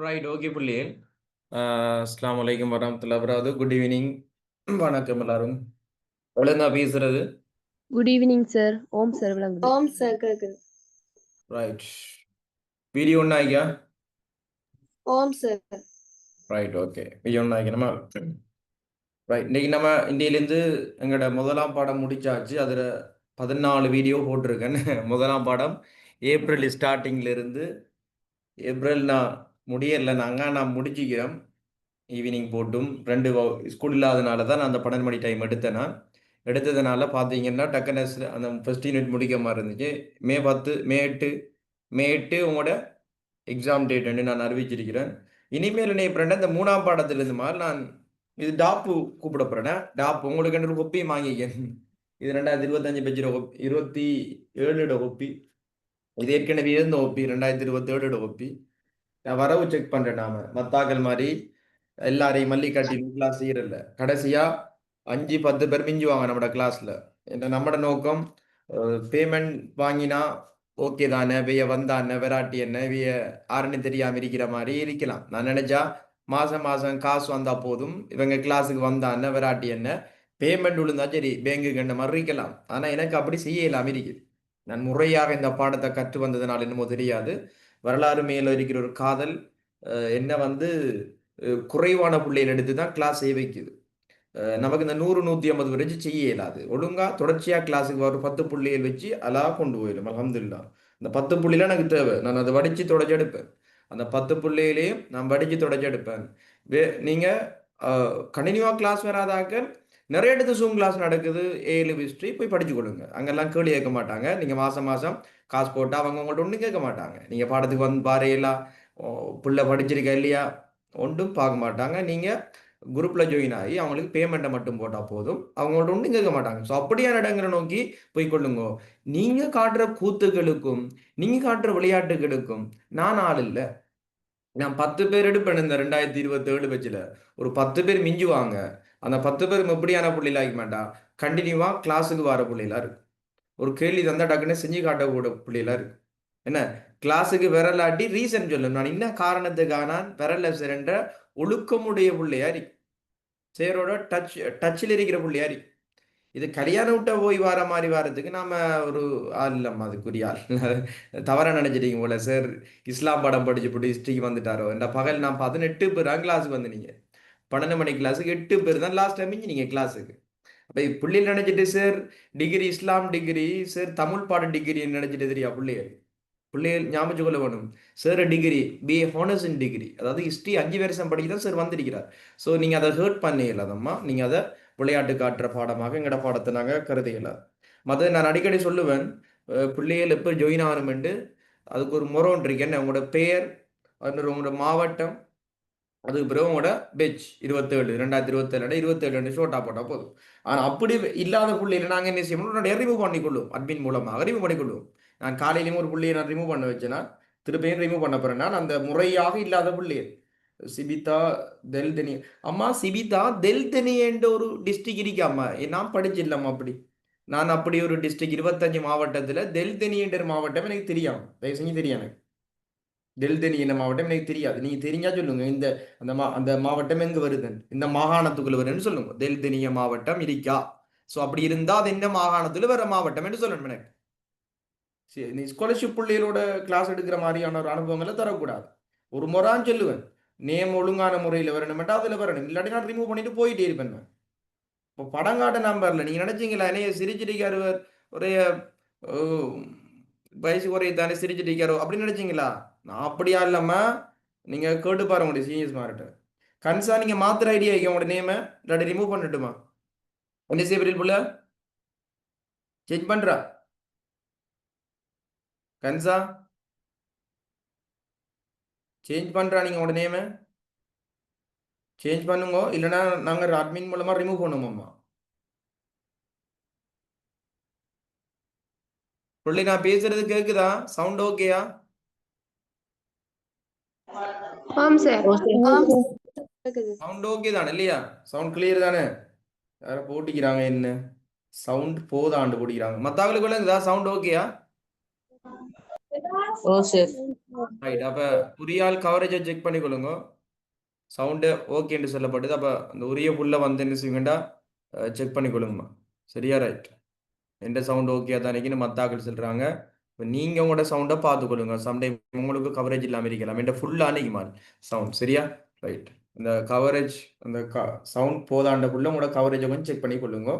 Right okay புள்ளி. அஸ்ஸலாமு அலைக்கும் வரஹ்மத்துல்லாஹி வபரகாத்துஹு. Good evening. வணக்கம் எல்லாரும். ஒழுங்கா பேசுறது. Good evening sir. ஓம் சார் விளங்குது. ஓம் சார் கேக்குது. ரைட். வீடியோ ஒன்று ஆகியா? ஓம் சார். Right okay. வீடியோ ஒன்று ஆகிக்கணுமா? ரைட். இன்னைக்கு நம்ம இந்தியிலேருந்து எங்களோட முதலாம் பாடம் முடிச்சாச்சு. அதில் 14 வீடியோ போட்டிருக்கேன். முதலாம் பாடம் ஏப்ரல் ஸ்டார்டிங்லேருந்து ஏப்ரல் நான் முடியலை. நான் முடிச்சிக்கிறேன். ஈவினிங் போட்டும் 2 ஸ்கூல் இல்லாதனால தான் நான் அந்த 12 மணி டைம் எடுத்ததுனால பார்த்தீங்கன்னா டக்குன்னு அந்த ஃபர்ஸ்ட் யூனிட் முடிக்க மாதிரி இருந்துச்சு. மே 10 மே 8 உங்களோட எக்ஸாம் டேட்னு நான் அறிவிச்சிருக்கிறேன். இனிமேல் என்ன பண்ணுறேன், இந்த 3ஆம் பாடத்திலிருந்து மாதிரி நான் இது டாப்பு கூப்பிட போகிறேன். டாப் உங்களுக்கு ஒரு கொப்பியும் வாங்கிக்கேன். இது 2025 பேஜோட 27 கொப்பி. இது ஏற்கனவே இருந்த ஒப்பி 2027 ஒப்பி. நான் வரவு செக் பண்ணுறேன். நாம மத்தாக்கள் மாதிரி எல்லாரையும் மல்லி காட்டி கிளாஸ் செய்யறதில்ல. கடைசியா 5-10 பேர் மிஞ்சுவாங்க நம்மட கிளாஸ்ல. நம்மட நோக்கம் பேமெண்ட் வாங்கினா ஓகே தானே, இவைய வந்தானே வெராட்டி என்ன இவைய யாருன்னு தெரியாம இருக்கிற மாதிரி இருக்கலாம். நான் நினைச்சா மாசம் மாசம் காசு வந்தா போதும், இவங்க கிளாஸுக்கு வந்தானே வெராட்டி என்ன பேமெண்ட் விழுந்தா சரி பேங்குக்கு என்ன மாதிரி இருக்கலாம். ஆனா எனக்கு அப்படி செய்யலாம் இருக்குது. நான் முறையாக இந்த பாடத்தை கற்று வந்ததுனால என்னமோ தெரியாது, வரலாறு மேல இருக்கிற ஒரு காதல் என்ன குறைவான பிள்ளைகள் எடுத்து தான் கிளாஸ் செய்ய வைக்குது. நமக்கு இந்த 100-150 வரைக்கும் செய்ய இயலாது. ஒழுங்கா தொடர்ச்சியா கிளாஸுக்கு ஒரு 10 புள்ளிகள் வச்சு அலா கொண்டு போயிடும். அல்ஹம்துலில்லாஹ். அந்த 10 புள்ளிலாம் எனக்கு தேவை. நான் அதை வடிச்சு தொடச்சி எடுப்பேன். அந்த 10 புள்ளிகளையும் நான் வடிச்சு தொடச்சி எடுப்பேன். நீங்க கண்டினியூவா கிளாஸ் வராதாக்க நிறைய இடத்து ஜூம் கிளாஸ் நடக்குது. ஏழு ஹிஸ்ட்ரி போய் படிச்சு கொடுங்க. அங்கெல்லாம் கேள்வி கேட்க மாட்டாங்க. நீங்க மாசம் மாசம் காசு போட்டு அவங்க உங்கள்ட்ட ஒன்றும் கேட்க மாட்டாங்க. நீங்க பாடத்துக்கு வந்து பாறையெல்லாம் புள்ள படிச்சிருக்க இல்லையா ஒன்றும் பார்க்க மாட்டாங்க. நீங்க குரூப்ல ஜாயின் ஆகி அவங்களுக்கு பேமெண்ட்டை மட்டும் போட்டால் போதும். அவங்கள்ட்ட ஒன்றும் கேட்க மாட்டாங்க. ஸோ அப்படியான இடங்களை நோக்கி போய் கொள்ளுங்க. நீங்க காட்டுற கூத்துக்களுக்கும் நீங்க காட்டுற விளையாட்டுகளுக்கும் நான் ஆள் இல்லை. நான் 10 பேர் எடுப்பேன். இந்த 2027 பேச்சில் ஒரு 10 பேர் மிஞ்சுவாங்க. அந்த 10 பேரும் எப்படியான புள்ளியில் ஆகிக்க மாட்டான், கண்டினியூவா கிளாஸுக்கு வர புள்ளிலாம் இருக்கு. ஒரு கேள்வி தந்தா டக்குன்னு செஞ்சு காட்டக்கூட புள்ளிலாம் இருக்கு. என்ன கிளாஸுக்கு விரலாட்டி ரீசன் சொல்லும், நான் என்ன காரணத்துக்காக நான் விரல சிறன்ற ஒழுக்கமுடைய பிள்ளையாரி சேரோட டச்சில் இருக்கிற பிள்ளையாரி. இது கல்யாணம் விட்ட போய் வர மாதிரி வரதுக்கு நாம ஒரு ஆள் இல்லம்மா, அதுக்குரிய ஆள். தவறா நினைச்சிட்டீங்க போல. சார் இஸ்லாம் படம் படிச்சு போட்டு ஹிஸ்ட்ரிக்கு வந்துட்டாரோ. இந்த பகல் நான் 18 பேர் தான் கிளாஸுக்கு வந்து நீங்க 12 மணி கிளாஸுக்கு 8 பேர் தான் லாஸ்ட் டைம் நீங்க கிளாஸுக்கு. அப்ப பிள்ளைகள் நினைச்சிட்டு sir degree Islam degree sir Tamil பாட டிகிரி நினைச்சிட்டு தெரியா பிள்ளைகள். பிள்ளைகள் ஞாபகம் கொள்ள வேணும். Sir degree BA honours in degree, அதாவது ஹிஸ்ட்ரி 5 வருஷம் படிக்க தான் சார் வந்திருக்கிறார். ஸோ நீங்கள் அதை ஹேர்ட் பண்ண இல்லாதம்மா. நீங்கள் அதை விளையாட்டு காட்டுற பாடமாக எங்களோட பாடத்தை நாங்கள் கருத இயலாது. மற்ற நான் அடிக்கடி சொல்லுவேன், பிள்ளைகள் எப்போ ஜாயின் ஆகணுமெண்டு அதுக்கு ஒரு முறை ஒன்று இருக்கு. என்ன உங்களோட பெயர், உங்களோட மாவட்டம், அதுக்கு பிறகு உங்களோட பெச் 27 2027 27 ஷோட்டா போட்டால் போதும். ஆனால் அப்படி இல்லாத பிள்ளைகளை நாங்கள் என்ன செய்யணும், ரிமூவ் பண்ணிக்கொள்ளும். அட்மின் மூலமாக ரிமூவ் பண்ணிக்கொள்ளும். நான் காலையிலேயும் ஒரு புள்ளியை நான் ரிமூவ் பண்ண வச்சேன்னா திருப்பியும் ரிமூவ் பண்ண போறேன். நான் அந்த முறையாக இல்லாத புள்ளியல் சிபிதா தெல்தனி அம்மா சிபிதா தெல்தனி என்ற ஒரு டிஸ்ட்ரிக்ட் இருக்கு அம்மா. நான் படிச்சிடலாமா அப்படி? நான் அப்படி ஒரு டிஸ்ட்ரிக்ட் 25 மாவட்டத்தில் தெல்தனி என்ற மாவட்டம் எனக்கு தெரியும். தயவு செஞ்சு தெரியும். எனக்கு தெல்தனி என்ன மாவட்டம் எனக்கு தெரியாது. நீங்க தெரிஞ்சா சொல்லுங்க. இந்த அந்த மாவட்டம் எங்க வருது, இந்த மாகாணத்துக்குள்ள வருதுன்னு சொல்லுங்க. தெல்தனிய மாவட்டம் இருக்கா? ஸோ அப்படி இருந்தா அது என்ன மாகாணத்துல வர மாவட்டம் என்று சொல்லணும் எனக்கு. சரி, நீ ஸ்காலர்ஷிப் பிள்ளைகளோட கிளாஸ் எடுக்கிற மாதிரியான ஒரு அனுபவங்களை தரக்கூடாது. ஒரு முறான்னு சொல்லுவேன், நேம் ஒழுங்கான முறையில் வரணுமெண்டா அதில் வரணும். இல்லாட்டி நான் ரிமூவ் பண்ணிட்டு போயிட்டே இருப்பேன். இப்போ படங்காட்ட நம்பர்ல நீங்க நினைச்சீங்களா என்னைய சிரிச்சிருக்காரு ஒரே வயசு குறைய தானே சிரிச்சிருக்காரோ அப்படின்னு நினைச்சீங்களா? நான் அப்படியா இல்லாம நீங்க கேட்டு பாருங்க உங்களுடைய சீனியர்ஸ் மார்ட்ட. கன்சா நீங்க மாத்திர ஐடியா வைக்க உங்களோட நேமை இல்லாட்டி ரிமூவ் பண்ணிட்டுமா? ஒன்னே சேவரில் புள்ள சேஞ்ச் பண்றா கன்சா சேஞ்ச் பண்றா. நீங்க உங்களோட நேமை சேஞ்ச் பண்ணுங்க, இல்லைன்னா நாங்க அட்மின் மூலமா ரிமூவ் பண்ணுவோம்மா. பிள்ளை நான் பேசுறது கேக்குதா? சவுண்ட் ஓகேயா? ஆம் சார். ஆம் கேக்குது. சவுண்ட் ஓகே தானே இல்லையா? சவுண்ட் கிளியர் தானே? யார போட்டிக்கிறாங்க என்ன சவுண்ட் போதாண்டு போட்டிக்கிறாங்க. மத்தவங்களுக்கு விளங்குதா? சவுண்ட் ஓகேயா? ஓ சார். ரைட். அப்ப உரியால் கவரேஜை செக் பண்ணிக்கொள்ளுங்க. சவுண்டு ஓகேன்னு சொல்லப்பட்டது. அப்ப அந்த உரிய புள்ள வந்து என்ன செய்யுங்கண்டா செக் பண்ணிக்கொள்ளுங்கம்மா. சரியா? ரைட். எந்த சவுண்ட் ஓகே தான் இருக்குன்னு மத்தாக்கள் சொல்றாங்க. இப்போ நீங்க உங்களோட சவுண்டை பார்த்துக்கொள்ளுங்க. சம்டைம் உங்களுக்கு கவரேஜ் இல்லாமல் இருக்கலாம். என்ற ஃபுல்லாக அன்னைக்குமா சவுண்ட். சரியா? ரைட். அந்த கவரேஜ் அந்த சவுண்ட் போதாண்டக்குள்ள உங்களோட கவரேஜை கொஞ்சம் செக் பண்ணி கொள்ளுங்க.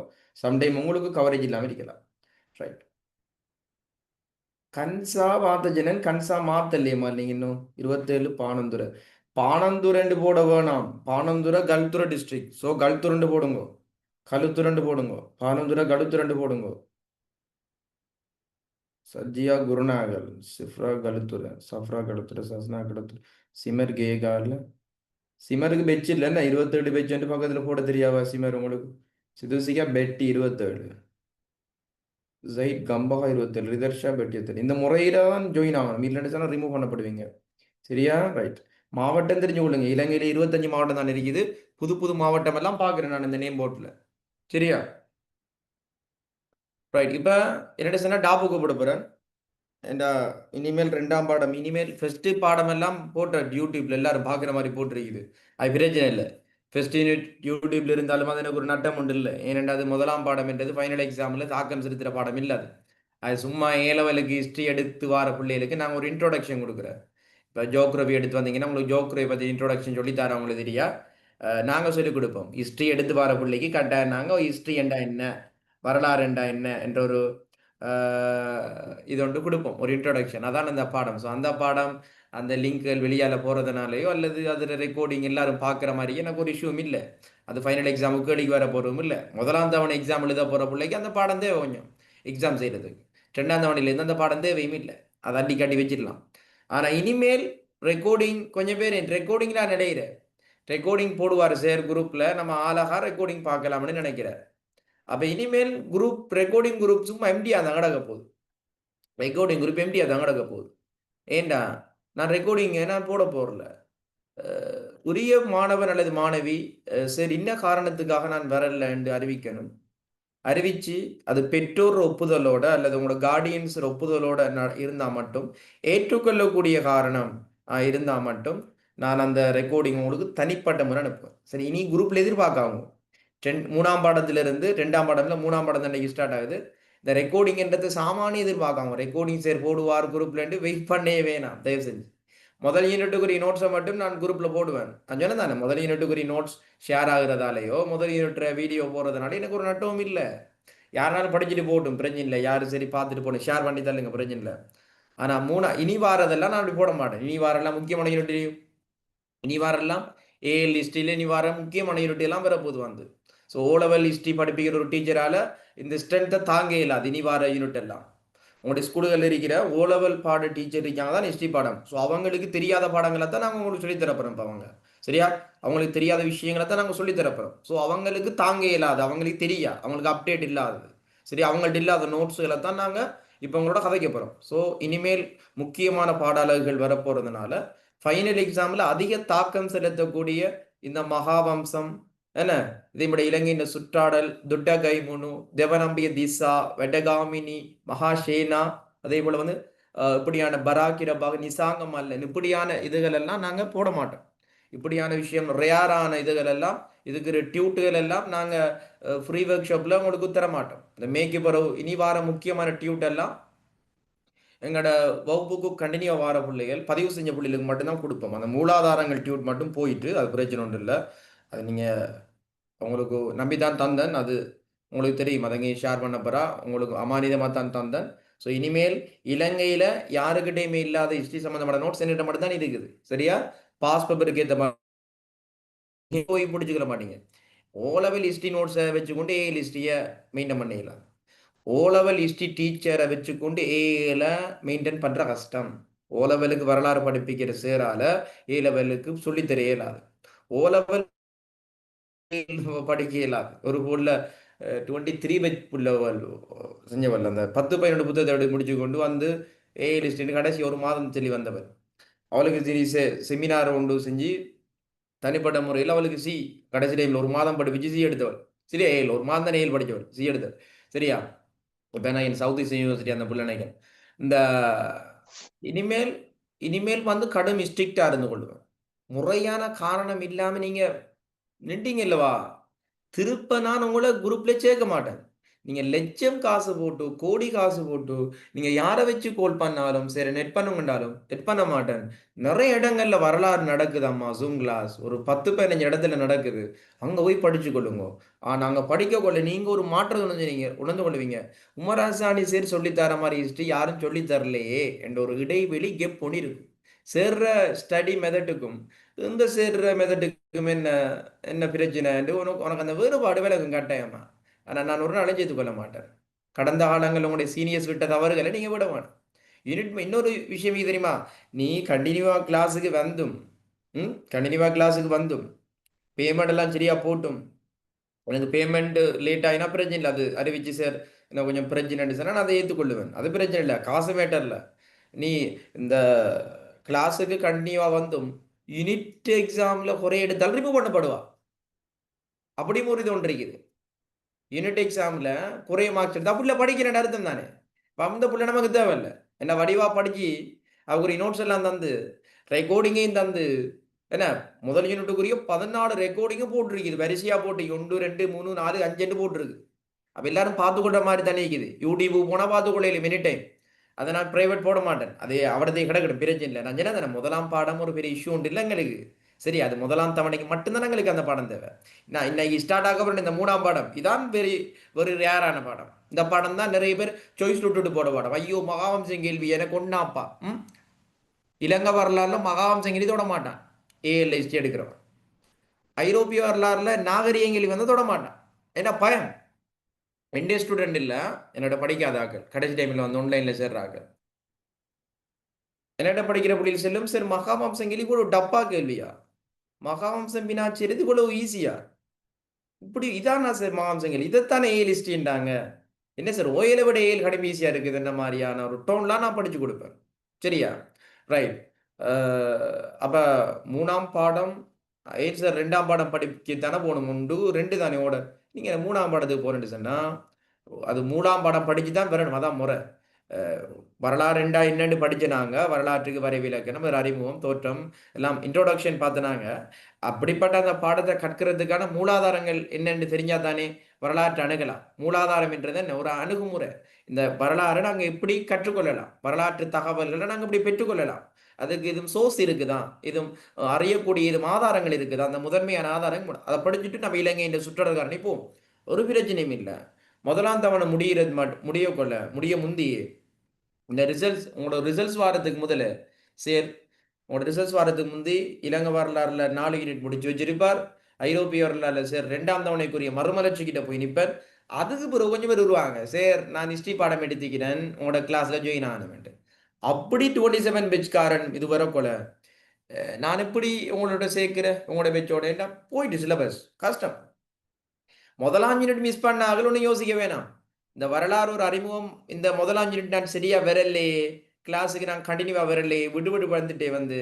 சம்டைம் உங்களுக்கு கவரேஜ் இல்லாமல் இருக்கலாம். ரைட். கன்சா வாத்தஜனன் கன்சா மாத்தல்லையம்மா நீங்க இன்னும் 27 பானந்துரை. பானந்துரண்டு போட வேணாம். பானந்துரை கல்துறை டிஸ்ட்ரிக்ட். ஸோ கல்துரண்டு போடுங்க. கழுத்துரண்டு போடுங்க. பானந்துரை கழுத்துரண்டு போடுங்க. சஜ்ஜியா குருநாகல் சிஃப்ரா கழுத்துறை சஃப்ரா கழுத்துறை சஸ்னா கழுத்துறை சிமர் கேகால சிமருக்கு பெச் இல்லைன்னா 27 பெச் பக்கத்தில் போட தெரியாவா சிமர் உங்களுக்கு? சிதுசிகா பெட்டி 27, ஜெயிட் கம்பகா 27, ரிதர்ஷா பெட்டி 27. இந்த முறையில தான் ஜாயின் ஆகணும். இல்லைன்னு ரிமூவ் பண்ணப்படுவீங்க. சரியா? ரைட். மாவட்டம் தெரிஞ்சு கொள்ளுங்க. இலங்கையில 25 மாவட்டம் தான் இருக்குது. புது புது மாவட்டம் எல்லாம் பார்க்குறேன் நான் இந்த நேம் போர்ட்ல. சரியா? ரைட். இப்போ என்னோட சொன்னா டாப்பு கூப்பிட போகிறேன். ஏண்டா இனிமேல் 2ஆம் பாடம் இனிமேல் ஃபர்ஸ்ட் பாடம் எல்லாம் போட்ட யூடியூப்ல எல்லாரும் பார்க்குற மாதிரி போட்டிருக்குது. அது பிரச்சனை இல்லை. ஃபர்ஸ்ட் யூனிட் யூடியூப்ல இருந்தாலும் அது எனக்கு ஒரு நட்டம் உண்டு இல்லை. ஏனென்றால் அது 1ஆம் பாடம் என்றது ஃபைனல் எக்ஸாமில் தாக்கம் செலுத்துகிற பாடம் இல்லை. அது சும்மா ஏலவலுக்கு ஹிஸ்ட்ரி எடுத்து வர பிள்ளைகளுக்கு நாங்கள் ஒரு இன்ட்ரோடக்ஷன் கொடுக்குறேன். இப்போ ஜோக்ரஃபி எடுத்து வந்தீங்கன்னா உங்களுக்கு ஜோக்ரஃபி பற்றி இன்ட்ரோடக்ஷன் சொல்லி தரோம். உங்களுக்கு தெரியா நாங்கள் சொல்லிக் கொடுப்போம். ஹிஸ்ட்ரி எடுத்து வர பிள்ளைக்கு கட்டாயம் நாங்கள் ஹிஸ்ட்ரி என்றா என்ன, வரலாறு என்றா என்ன என்ற ஒரு இது ஒன்று கொடுப்போம், ஒரு இன்ட்ரோடக்ஷன். அதான் அந்த பாடம். ஸோ அந்த பாடம் அந்த லிங்க்கள் வெளியால் போகிறதுனாலையோ அல்லது அதில் ரெக்கார்டிங் எல்லாரும் பார்க்குற மாதிரியே எனக்கு ஒரு இஷ்யூவும் இல்லை. அது ஃபைனல் எக்ஸாமுக்கு எழுதி வர போகிறதும் இல்லை. 1ஆம் தவணை எக்ஸாம் எழுத போகிற பிள்ளைக்கு அந்த பாடம் தேவை கொஞ்சம் எக்ஸாம் செய்கிறதுக்கு. 2ஆம் தவணையிலேருந்து அந்த பாடம் தேவையும் இல்லை. அதை அடி காட்டி வச்சிடலாம். ஆனால் இனிமேல் ரெக்கார்டிங் கொஞ்சம் பேர் ரெக்கார்டிங்லாம் நினைக்கிற ரெக்கார்டிங் போடுவார் சார் குரூப்பில், நம்ம ஆளாக ரெக்கார்டிங் பார்க்கலாம்னு நினைக்கிறேன். அப்போ இனிமேல் குரூப் ரெக்கார்டிங் குரூப் சும்மா எம்டியாக தான் கிடக்க போகுது. ரெக்கார்டிங் குரூப் எம்டியாக தான் கிடக்க போகுது. ஏண்டா நான் ரெக்கார்டிங்கை நான் போட போகிறல. உரிய மாணவன் அல்லது மாணவி சரி இன்ன காரணத்துக்காக நான் வரல என்று அறிவிக்கணும். அறிவிச்சு அது பெற்றோர் ஒப்புதலோட அல்லது உங்களோட கார்டியன்ஸ் ஒப்புதலோட இருந்தால் மட்டும், ஏற்றுக்கொள்ளக்கூடிய காரணம் இருந்தால் மட்டும் நான் அந்த ரெக்கார்டிங் உங்களுக்கு தனிப்பட்ட முறை அனுப்புவேன். சரி, இனி குரூப்ல எதிர்பார்க்காங்க 3ஆம் பாடத்திலிருந்து 2ஆம் பாடத்தில் 3ஆம் பாடம் தான் ஸ்டார்ட் ஆகுது. இந்த ரெக்கார்டிங்ன்றது சாமானிய எதிர்பார்க்காங்க. ரெக்கார்டிங் சார் போடுவார் குரூப்லேருந்து வெயிட் பண்ணே வேணாம் தயவு செஞ்சு. முதல் யூனிட்டுக்குரிய நோட்ஸை மட்டும் நான் குரூப்பில் போடுவேன். நான் சொன்னேன் தானே, முதல் யூனிட்டுக்குரிய நோட்ஸ் ஷேர் ஆகுறதாலேயோ முதல் யூனிட் வீடியோ போகிறதுனால எனக்கு ஒரு நட்டமும் இல்லை. யாருனாலும் படிச்சுட்டு போகட்டும், பிரச்சனை இல்லை. யாரும் சரி பார்த்துட்டு போகணும், ஷேர் பண்ணி தள்ளுங்க, பிரச்சனை இல்லை. ஆனால் இனி வாரதெல்லாம் நான் அப்படி போட மாட்டேன். இனி வாரெல்லாம் முக்கியமான யூனிட், இனி வாரெல்லாம் ஏஎல் ஹிஸ்ட்ரியில் இனி வார முக்கியமான யூனிட் எல்லாம் வரப்போது வந்து. ஸோ ஓலெவல் ஹிஸ்ட்ரி படிப்பிக்கிற ஒரு டீச்சரால் இந்த ஸ்ட்ரென்த்தை தாங்க இயலாது. இனி வார யூனிட் எல்லாம் உங்களுடைய ஸ்கூல்களில் இருக்கிற ஓலெவல் பாட டீச்சர் இருக்காங்க தான் ஹிஸ்ட்ரி பாடம். ஸோ அவங்களுக்கு தெரியாத பாடங்களை தான் நாங்கள் உங்களுக்கு சொல்லித்தரப்போகிறோம். இப்போ அவங்க சரியா அவங்களுக்கு தெரியாத விஷயங்களை தான் நாங்கள் சொல்லித்தரப்போகிறோம். ஸோ அவங்களுக்கு தாங்க இயலாது, அவங்களுக்கு தெரியா, அவங்களுக்கு அப்டேட் இல்லாதது, சரி அவங்கள்ட்ட இல்லாத நோட்ஸுகளை தான் நாங்கள் இப்போ உங்களோட கதைக்க போகிறோம். ஸோ இனிமேல் முக்கியமான பாடாளர்கள் வரப்போகிறதுனால ஃபைனல் எக்ஸாமில் அதிக தாக்கம் செலுத்தக்கூடிய இந்த மகாவம்சம் என்ன, இதே இலங்கையின் சுற்றாடல், துட்ட கைமுனு, தேவநம்பிய திசா, வெட்டகாமினி, மகாஷேனா, அதே போல வந்து இப்படியான பராக்கிரபாக, நிசாங்கம் அல்ல, இப்படியான இதுகள் எல்லாம் நாங்கள் போட மாட்டோம். இப்படியான விஷயம் ரேரான இதுகள் எல்லாம், இதுக்கு டியூட்டுகள் எல்லாம் நாங்கள் ஃப்ரீ ஒர்க் ஷாப்பில் உங்களுக்கு தர மாட்டோம். இந்த மேய்க்கு பிறகு இனி வார முக்கியமான டியூட் எல்லாம் எங்களோட வகுப்புக்கு கண்டினியூ வார பிள்ளைகள் பதிவு செஞ்ச பிள்ளைகளுக்கு மட்டும்தான் கொடுப்போம். அந்த மூலாதாரங்கள் டியூட் மட்டும் போயிட்டு அது பிரச்சனை ஒன்றும் இல்லை. அது நீங்கள் உங்களுக்கு நம்பித்தான் தந்தன், அது உங்களுக்கு தெரியும். அதங்க ஷேர் பண்ண போகிறா உங்களுக்கு அமானிதமாக தான் தந்தன். ஸோ இனிமேல் இலங்கையில் யாருக்கிட்டையுமே இல்லாத ஹிஸ்ட்ரி சம்மந்தமான நோட்ஸ் என்கிட்ட மட்டும் தான் இருக்குது. சரியா? பாஸ் பேப்பருக்கு ஏற்ற மாதிரி போய் பிடிச்சிக்கிற மாட்டீங்க. ஓலெவல் ஹிஸ்ட்ரி நோட்ஸை வச்சுக்கொண்டு ஏஎல் ஹிஸ்ட்ரியை மெயின்டைன் பண்ணிடலாம். ஓலெவல் ஹிஸ்ட்ரி டீச்சரை வச்சுக்கொண்டு ஏல மெயின்டைன் பண்ணுற கஷ்டம். ஓலெவலுக்கு வரலாறு படிப்பிக்கிற சேரால ஏ லெவலுக்கு சொல்லித்தர இயலாது. ஓலெவல் படிக்க இயலாது. ஒரு ஊரில் 23 புள்ள செஞ்சவள் அந்த 10-12 புத்தகத்தை முடிச்சு கொண்டு வந்து ஏஎல் ஹிஸ்ட்ரின்னு கடைசி ஒரு மாதம் சொல்லி வந்தவர். அவளுக்கு சரி செமினார் ஒன்று செஞ்சு தனிப்பட்ட முறையில் அவளுக்கு சி கடைசி டைமில் ஒரு மாதம் படிப்பிச்சு சி எடுத்தவள். சரியா? ஏழு ஒரு மாதம் தான் ஏழு படித்தவள், சி எடுத்தவள். சரியா? இப்போ நான் சவுத் ஈஸ்ட் யூனிவர்சிட்டி அந்த பிள்ளை நினைக்கிறேன். இந்த இனிமேல் இனிமேல் வந்து கடும் ஸ்ட்ரிக்டா இருந்து கொள்வேன். முறையான காரணம் இல்லாம நீங்க நின்றீங்க இல்லவா, திருப்ப நான் உங்களை குரூப்ல சேர்க்க மாட்டேன். நீங்க லட்சம் காசு போட்டு கோடி காசு போட்டு நீங்க யாரை வச்சு கோல் பண்ணாலும் சரி, நெட் பண்ணுங்கண்டாலும் நெட் பண்ண மாட்டேன். நிறைய இடங்கள்ல வரலாறு நடக்குது அம்மா, ஜூம் கிளாஸ் ஒரு 10-15 இடத்துல நடக்குது. அங்க போய் படிச்சு கொள்ளுங்க. அங்க படிக்க கொள்ள நீங்க ஒரு மாற்றம் உணர்ந்து கொள்வீங்க. உமராசானி சரி சொல்லித்தர மாதிரி ஹிஸ்டரி யாரும் சொல்லி தரலையே என்ற ஒரு இடைவெளி கெப் ஒன்று இருக்கு. சேர்ற ஸ்டடி மெத்தடுக்கும் இந்த சேர்ற மெத்தடுக்கும் என்ன என்ன பிரச்சனை உனக்கு உனக்கு அந்த வேறுபாடு விலகும் கட்டாயமா. ஆனா நான் ஒரு நாளும் செய்து கொள்ள மாட்டேன். கடந்த காலங்கள் உங்களுடைய சீனியர்ஸ் விட்ட தவறுகளை நீங்க விட வேணும். இன்னொரு விஷயம் இது தெரியுமா, நீ கண்டினியூவா கிளாஸுக்கு வந்தும் கண்டினியூவா கிளாஸுக்கு வந்தும் பேமெண்ட் எல்லாம் சரியா போட்டும் எனக்கு பேமெண்ட் லேட் ஆகினா பிரச்சனை இல்லை, அது அறிவிச்சு சார் எனக்கு கொஞ்சம் பிரச்சனை சார் நான் அதை ஏற்றுக்கொள்ளுவேன், அது பிரச்சனை இல்லை, காசு மேட்டர் இல்லை. நீ இந்த கிளாஸுக்கு கண்டினியூவா வந்தும் யூனிட் எக்ஸாம்ல குறை எடுத்தால் ரிமூவ் பண்ணப்படுவா. அப்படியும் ஒரு இது ஒன்று இருக்குது. யூனிட் எக்ஸாம்ல குறைய மார்க்ஸ் எடுத்தா புள்ள படிக்கிற அர்த்தம் தானே. அந்த புள்ள நமக்கு தேவையில்லை. என்ன வடிவா படிச்சு அவங்க நோட்ஸ் எல்லாம் தந்து ரெக்கார்டிங்கையும் தந்து என்ன முதல் யூனிட்டுக்குரிய 14 ரெக்கார்டிங்கும் போட்டிருக்குது. வரிசையா போட்டு 1 2 3 4 5 போட்டிருக்கு. அப்ப எல்லாரும் பார்த்துக்கொள்ற மாதிரி தானே இருக்குது. யூடியூப் போனா பார்த்துக்கொள்ள மினி டைம். அதை நான் பிரைவேட் போட மாட்டேன். அது அவரதே கிடக்கட்டும், பிரச்சனை இல்லை. நான் சொன்னேன் முதலாம் பாடம் ஒரு பெரிய இஷ்யூ உண்டு இல்லை எங்களுக்கு. சரி, அது முதலாம் தவணைக்கு மட்டும்தான் எங்களுக்கு அந்த பாடம் தேவை. நான் இன்னைக்கு ஸ்டார்ட் ஆக போற இந்த 3ஆம் பாடம் இதான் ஒரு ரேரான பாடம். இந்த பாடம் தான் நிறைய பேர் சாய்ஸ் விட்டுட்டு போட பாடம். ஐயோ மகாவம்சம் கேள்வி எனக்கு ஒன்னாப்பா. இலங்கை வரலாறுல மகாவம்சம் கேள்வி தொட மாட்டான். ஏஎல் ஹிஸ்டரி எடுக்கிறவன். ஐரோப்பிய வரலாறுல நாகரிகம் கேள்வி வந்து தொட மாட்டான். என்ன பயம்? ரெண்டே ஸ்டூடெண்ட் இல்லை என்னோட படிக்காத ஆக்கள், கடைசி டைமில் வந்து ஆன்லைன்ல சேர்ற ஆக்கள். என்னோட படிக்கிற புள்ளியில் செல்லும் சார் மகாவம்சம் கேள்வி கூட டப்பா கேள்வியா, மகாவம்சம் பினாச்சி எழுதி கூட ஈஸியா, இப்படி இதானா சார் மகாவம்சம் கேள்வி, இதைத்தானே ஏஎல் ஹிஸ்டரின்றாங்க. என்ன சார் ஓஏல விட ஏஎல் கடுமை ஈஸியா இருக்குது, இந்த மாதிரியான ஒரு டோன்லாம் நான் படிச்சு கொடுப்பேன். சரியா, ரைட். அப்ப 3ஆம் பாடம் ஏன் சார் 2ஆம் பாடம் படிக்கத்தானே போகணும் உண்டு 2 தானே ஓட. நீங்க 3ஆம் பாடத்துக்கு போறேன்னு சொன்னா அது 3ஆம் பாடம் படிச்சு தான் வரணும், அதான் முறை. வரலாறு என்னன்னு படிச்சுனாங்க, வரலாற்றுக்கு வரைவிலக்கணம், அறிமுகம், தோற்றம் எல்லாம் இன்ட்ரோடக்ஷன் பார்த்துனாங்க. அப்படிப்பட்ட அந்த பாடத்தை கற்கிறதுக்கான மூலாதாரங்கள் என்னென்னு தெரிஞ்சா தானே வரலாற்று அணுகலாம். மூலாதாரம் என்றது என்ன ஒரு அணுகுமுறை. இந்த வரலாறை நாங்கள் எப்படி கற்றுக்கொள்ளலாம், வரலாற்று தகவல்களை நாங்கள் இப்படி பெற்றுக்கொள்ளலாம். அதுக்கு இதுவும் சோர்ஸ் இருக்குதான், இதுவும் அறியக்கூடிய இதுவும் ஆதாரங்கள் இருக்குதா, அந்த முதன்மையான ஆதாரங்கள் அதை படிச்சுட்டு நம்ம இலங்கை இந்த சுற்றுலக்காரனை போவோம், ஒரு பிரச்சனையும் இல்லை. முதலாம் தவணை முடிய முந்தி இந்த ரிசல்ட்ஸ் உங்களோட ரிசல்ட்ஸ் வாரத்துக்கு முதல்ல சேர் உங்களோட ரிசல்ட்ஸ் வாரத்துக்கு முந்தி இலங்கை வரலாறுல 4 யூனிட் முடிச்சு வச்சிருப்பார். ஐரோப்பிய வரலாறுல சார் 2ஆம் தவணைக்குரிய மறுமலர்ச்சி கிட்ட போய் நிற்பார். அதுக்கு பிறகு கொஞ்சம் பேர் வருவாங்க, சார் நான் ஹிஸ்டரி பாடம் எடுத்துக்கிறேன் உங்களோட கிளாஸ்ல ஜாயின் ஆனவன்ட்டு. அப்படி 27 பெச்காரன் இது வரக்கொல நான் எப்படி உங்களோட சேர்க்கிறேன் உங்களோட பெச்சோட என்ன போயிட்டு சிலபஸ் கஷ்டம். முதலாம் யூனிட் மிஸ் பண்ண ஒன்றும் யோசிக்க வேணாம். இந்த வரலாறு ஒரு அறிமுகம் இந்த முதலாம் யூனிட் நான் சரியா வரலையே, கிளாஸுக்கு நான் கண்டினியூவா வரலையே, விடு வந்துட்டே வந்து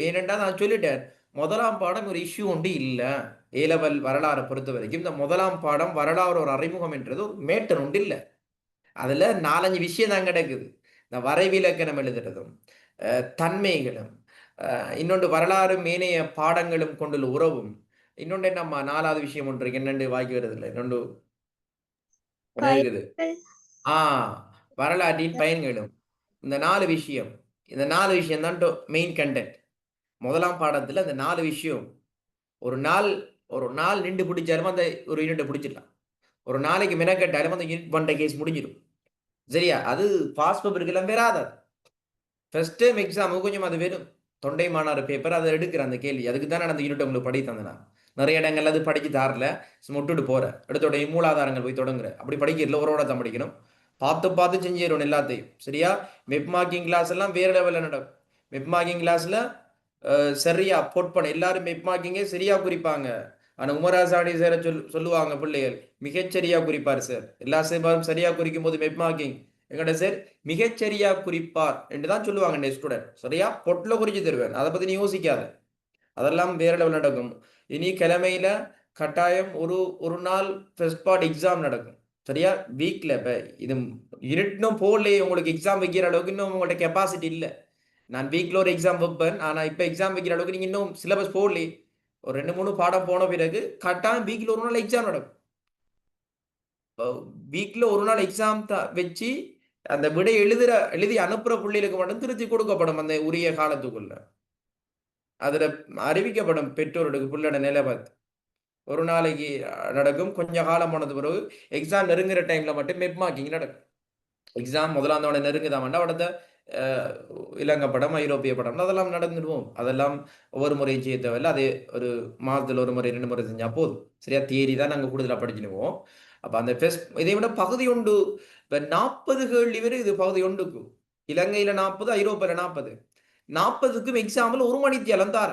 ஏனென்றா நான் சொல்லிட்டேன் முதலாம் பாடம் ஒரு இஷ்யூ ஒன்று இல்லை. ஏ லெவல் வரலாறை பொறுத்த வரைக்கும் இந்த முதலாம் பாடம் வரலாறு ஒரு அறிமுகம் என்றது ஒரு மேட்டர் உண்டு இல்லை. அதுல 4-5 விஷயம் தான் கிடக்குது. இந்த வரைவிலக்கணம் எழுதுறதும் தன்மைகளும் இன்னொன்று வரலாறு மேனைய பாடங்களும் கொண்டுள்ள உறவும், இன்னொன்று நம்ம 4வது விஷயம் ஒன்று இருக்கு என்னண்டு வாய்க்கு வருது இல்லை, இன்னொன்று இருக்குது வரலாற்றின் பயன்களும். இந்த 4 விஷயம் தான் மெயின் கண்டென்ட். முதலாம் பாடத்துல அந்த 4 விஷயம் ஒரு நாள் நின்று பிடிச்சாலும் அந்த ஒரு யூனிட்டை பிடிச்சிடலாம். ஒரு நாளைக்கு மெனக்கட்டாலும் அந்த யூனிட் 1 கேஸ் முடிஞ்சிடும். சரியா, அது பாஸ் பேப்பருக்கெல்லாம் வராது. ஃபர்ஸ்ட் டைம் எக்ஸாமுக்கு கொஞ்சம் அது வெறும் தொண்டை மாநாடு பேப்பர் அதை எடுக்கிற அந்த கேள்வி, அதுக்கு தான் நான் அந்த யூனிட் உங்களுக்கு படி தந்தேன். நிறைய இடங்கள்ல அது படிச்சு தாரல, முட்டுட்டு போற எடுத்தோட மூலாதாரங்கள் போய் தொடங்குற அப்படி படிக்கிறதுல ஒரோட தான் படிக்கணும். பார்த்து செஞ்சிடணும் எல்லாத்தையும். சரியா, வெப் மார்க்கிங் கிளாஸ் எல்லாம் வேற லெவலில் நடக்கும். வெப் மார்க்கிங் கிளாஸ்ல சரியா போட் பண்ண எல்லாரும் வெப் மார்க்கிங்கே சரியா குறிப்பாங்க. ஆனா உமராசாடி சார் சொல்லுவாங்க பிள்ளைகள் மிகச்சரியா குறிப்பார் சார், எல்லா சேரும் சரியா குறிக்கும் போது வெப் மார்க்கிங் எங்கட சார் மிகச்சரியா குறிப்பார் என்றுதான் சொல்லுவாங்க ஸ்டூடெண்ட். சரியா பொட்ல குறிச்சு தருவேன், அதை பத்தி நீ யோசிக்காத, அதெல்லாம் வேற லெவல் நடக்கும். இனி கிழமையில கட்டாயம் ஒரு நாள் ஃபர்ஸ்ட் பார்ட் எக்ஸாம் நடக்கும். சரியா? வீக்ல இப்ப இது இருட்டும் போடலையே உங்களுக்கு எக்ஸாம் வைக்கிற அளவுக்கு இன்னும் உங்கள்ட்ட கெப்பாசிட்டி இல்லை. நான் வீக்ல ஒரு எக்ஸாம் வைப்பேன். ஆனா இப்ப எக்ஸாம் வைக்கிற அளவுக்கு நீங்க இன்னும் சிலபஸ் போடலையே. ஒரு 2 3 பாடம் போன பிறகு கட்டாயம் வீக்ல ஒரு நாள் எக்ஸாம் நடக்கும். வீக்ல ஒரு நாள் எக்ஸாம் வச்சு அந்த விடை எழுதி அனுப்புற பிள்ளைகளுக்கு மட்டும் திருத்தி கொடுக்கப்படும் அந்த உரிய காலத்துக்குள்ள. அதுல அறிவிக்கப்படும் பெற்றோருக்கு புள்ளோட நிலை பார்த்து. ஒரு நாளைக்கு நடக்கும். கொஞ்ச காலம் போனது பிறகு எக்ஸாம் நெருங்குற டைம்ல மட்டும் மெப் மார்க்கிங் நடக்கும். எக்ஸாம் முதலாம் தவணை நெருங்குதாமண்டா அவடத்த இலங்கை படம், ஐரோப்பிய படம் அதெல்லாம் நடந்துடுவோம். அதெல்லாம் ஒவ்வொரு முறையும் செய்ய தேவையில்லை. அது ஒரு மாதத்தில் ஒரு முறை 2 முறை செஞ்சா போதும். சரியா? தியரி தான் நாங்கள் கூடுதலாக படிச்சுடுவோம். அப்போ அந்த ஃபெஸ்ட் இதை விட பகுதி ஒன்று இப்போ 40 கேள்வி வரை இது பகுதி ஒன்றுக்கு. இலங்கையில் 40, ஐரோப்பியில் 40. 40க்கும் எக்ஸாம்பிள் 1 மணித்தியாலம் தார